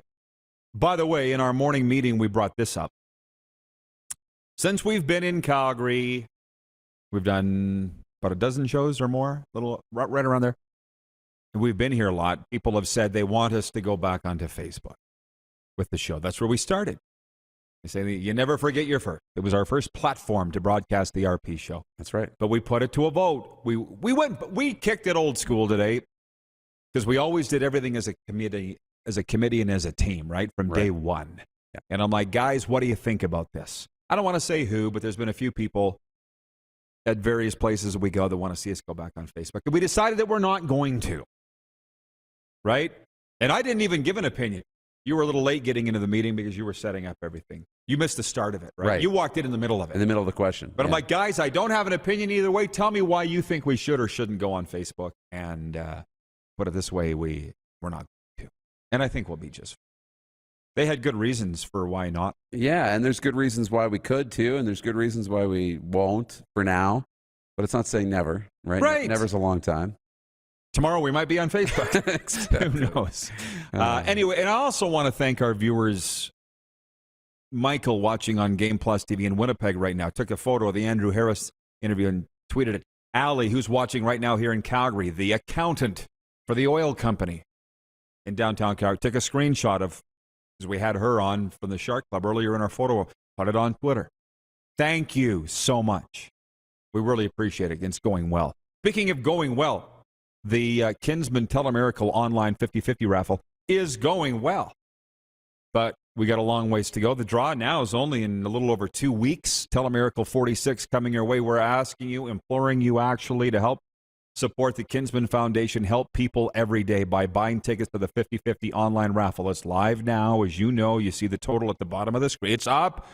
Speaker 2: By the way, in our morning meeting, we brought this up. Since we've been in Calgary, we've done about a dozen shows or more, right around there. We've been here a lot. People have said they want us to go back onto Facebook with the show. That's where we started. They say you never forget your first. It was our first platform to broadcast the RP show.
Speaker 3: That's right.
Speaker 2: But we put it to a vote. We kicked it old school today because we always did everything as a committee and as a team, right? From day one. Yeah. And I'm like, guys, what do you think about this? I don't want to say who, but there's been a few people at various places we go that want to see us go back on Facebook. And we decided that we're not going to. Right? And I didn't even give an opinion. You were a little late getting into the meeting because you were setting up everything. You missed the start of it, right? You walked in the middle of it.
Speaker 3: In the middle of the question.
Speaker 2: But I'm like, guys, I don't have an opinion either way. Tell me why you think we should or shouldn't go on Facebook. And put it this way, we're not going to. And I think we'll be just fine. They had good reasons for why not.
Speaker 3: Yeah, and there's good reasons why we could, too, and there's good reasons why we won't for now. But it's not saying never, right?
Speaker 2: Right.
Speaker 3: Never's a long time.
Speaker 2: Tomorrow we might be on Facebook.
Speaker 3: Exactly.
Speaker 2: Who knows? Anyway, and I also want to thank our viewers. Michael, watching on Game Plus TV in Winnipeg right now, took a photo of the Andrew Harris interview and tweeted it. Allie, who's watching right now here in Calgary, the accountant for the oil company in downtown Calgary, took a screenshot of, because we had her on from the Shark Club earlier in our photo, put it on Twitter. Thank you so much. We really appreciate it. It's going well. Speaking of going well, the Kinsman Telemiracle online 50-50 raffle is going well. But we got a long ways to go. The draw now is only in a little over 2 weeks. Telemiracle 46 coming your way. We're asking you, imploring you actually to help support the Kinsman Foundation, help people every day by buying tickets to the 50-50 online raffle. It's live now. As you know, you see the total at the bottom of the screen. It's up.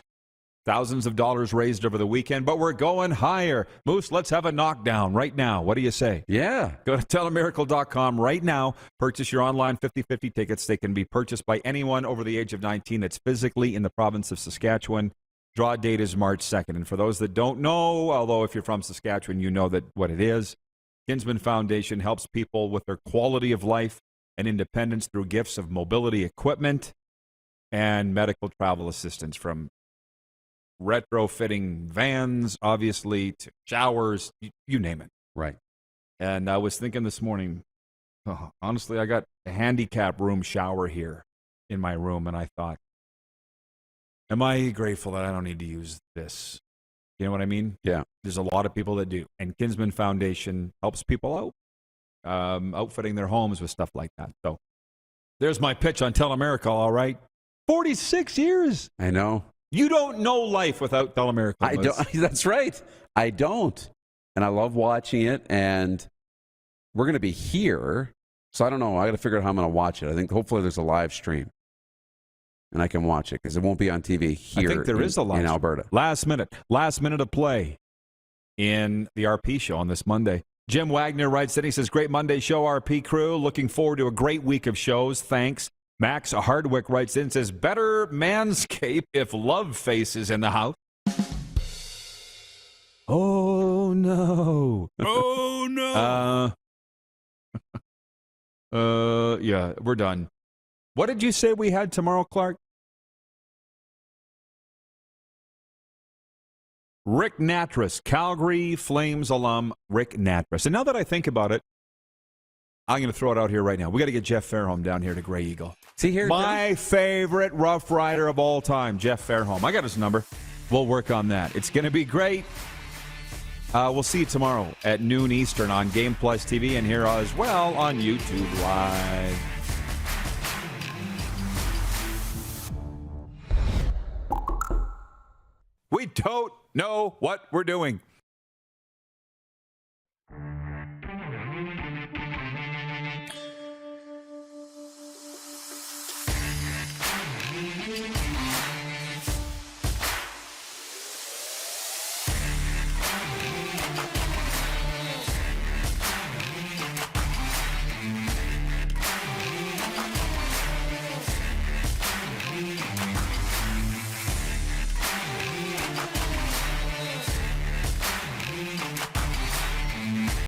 Speaker 2: Thousands of dollars raised over the weekend, but we're going higher. Moose, let's have a knockdown right now. What do you say?
Speaker 3: Yeah.
Speaker 2: Go to telemiracle.com right now. Purchase your online 50-50 tickets. They can be purchased by anyone over the age of 19 that's physically in the province of Saskatchewan. Draw date is March 2nd. And for those that don't know, although if you're from Saskatchewan, you know that what it is, Kinsman Foundation helps people with their quality of life and independence through gifts of mobility equipment and medical travel assistance, from retrofitting vans, obviously, to showers, you name it.
Speaker 3: Right.
Speaker 2: And I was thinking this morning, honestly, I got a handicap room shower here in my room, and I thought, am I grateful that I don't need to use this? You know what I mean?
Speaker 3: Yeah.
Speaker 2: There's a lot of people that do. And Kinsman Foundation helps people out, outfitting their homes with stuff like that. So there's my pitch on Telemiracle, all right? 46 years.
Speaker 3: I know.
Speaker 2: You don't know life without Telemiracle.
Speaker 3: I don't. That's right. I don't. And I love watching it. And we're going to be here. So I don't know. I got to figure out how I'm going to watch it. I think hopefully there's a live stream. And I can watch it because it won't be on TV here
Speaker 2: I think there is a live
Speaker 3: in Alberta.
Speaker 2: Last minute of play in the RP show on this Monday. Jim Wagner writes in, he says, great Monday show, RP crew. Looking forward to a great week of shows. Thanks. Max Hardwick writes in, says, better manscape if love face is in the house. Oh, no.
Speaker 11: Oh, no.
Speaker 2: Yeah, we're done. What did you say we had tomorrow, Clark? Rick Natras, Calgary Flames alum Rick Natras. And now that I think about it, I'm going to throw it out here right now. We got to get Jeff Fairholm down here to Grey Eagle.
Speaker 3: See here,
Speaker 2: my favorite Rough Rider of all time, Jeff Fairholm. I got his number. We'll work on that. It's going to be great. We'll see you tomorrow at noon Eastern on Game Plus TV and here as well on YouTube Live. We don't know what we're doing.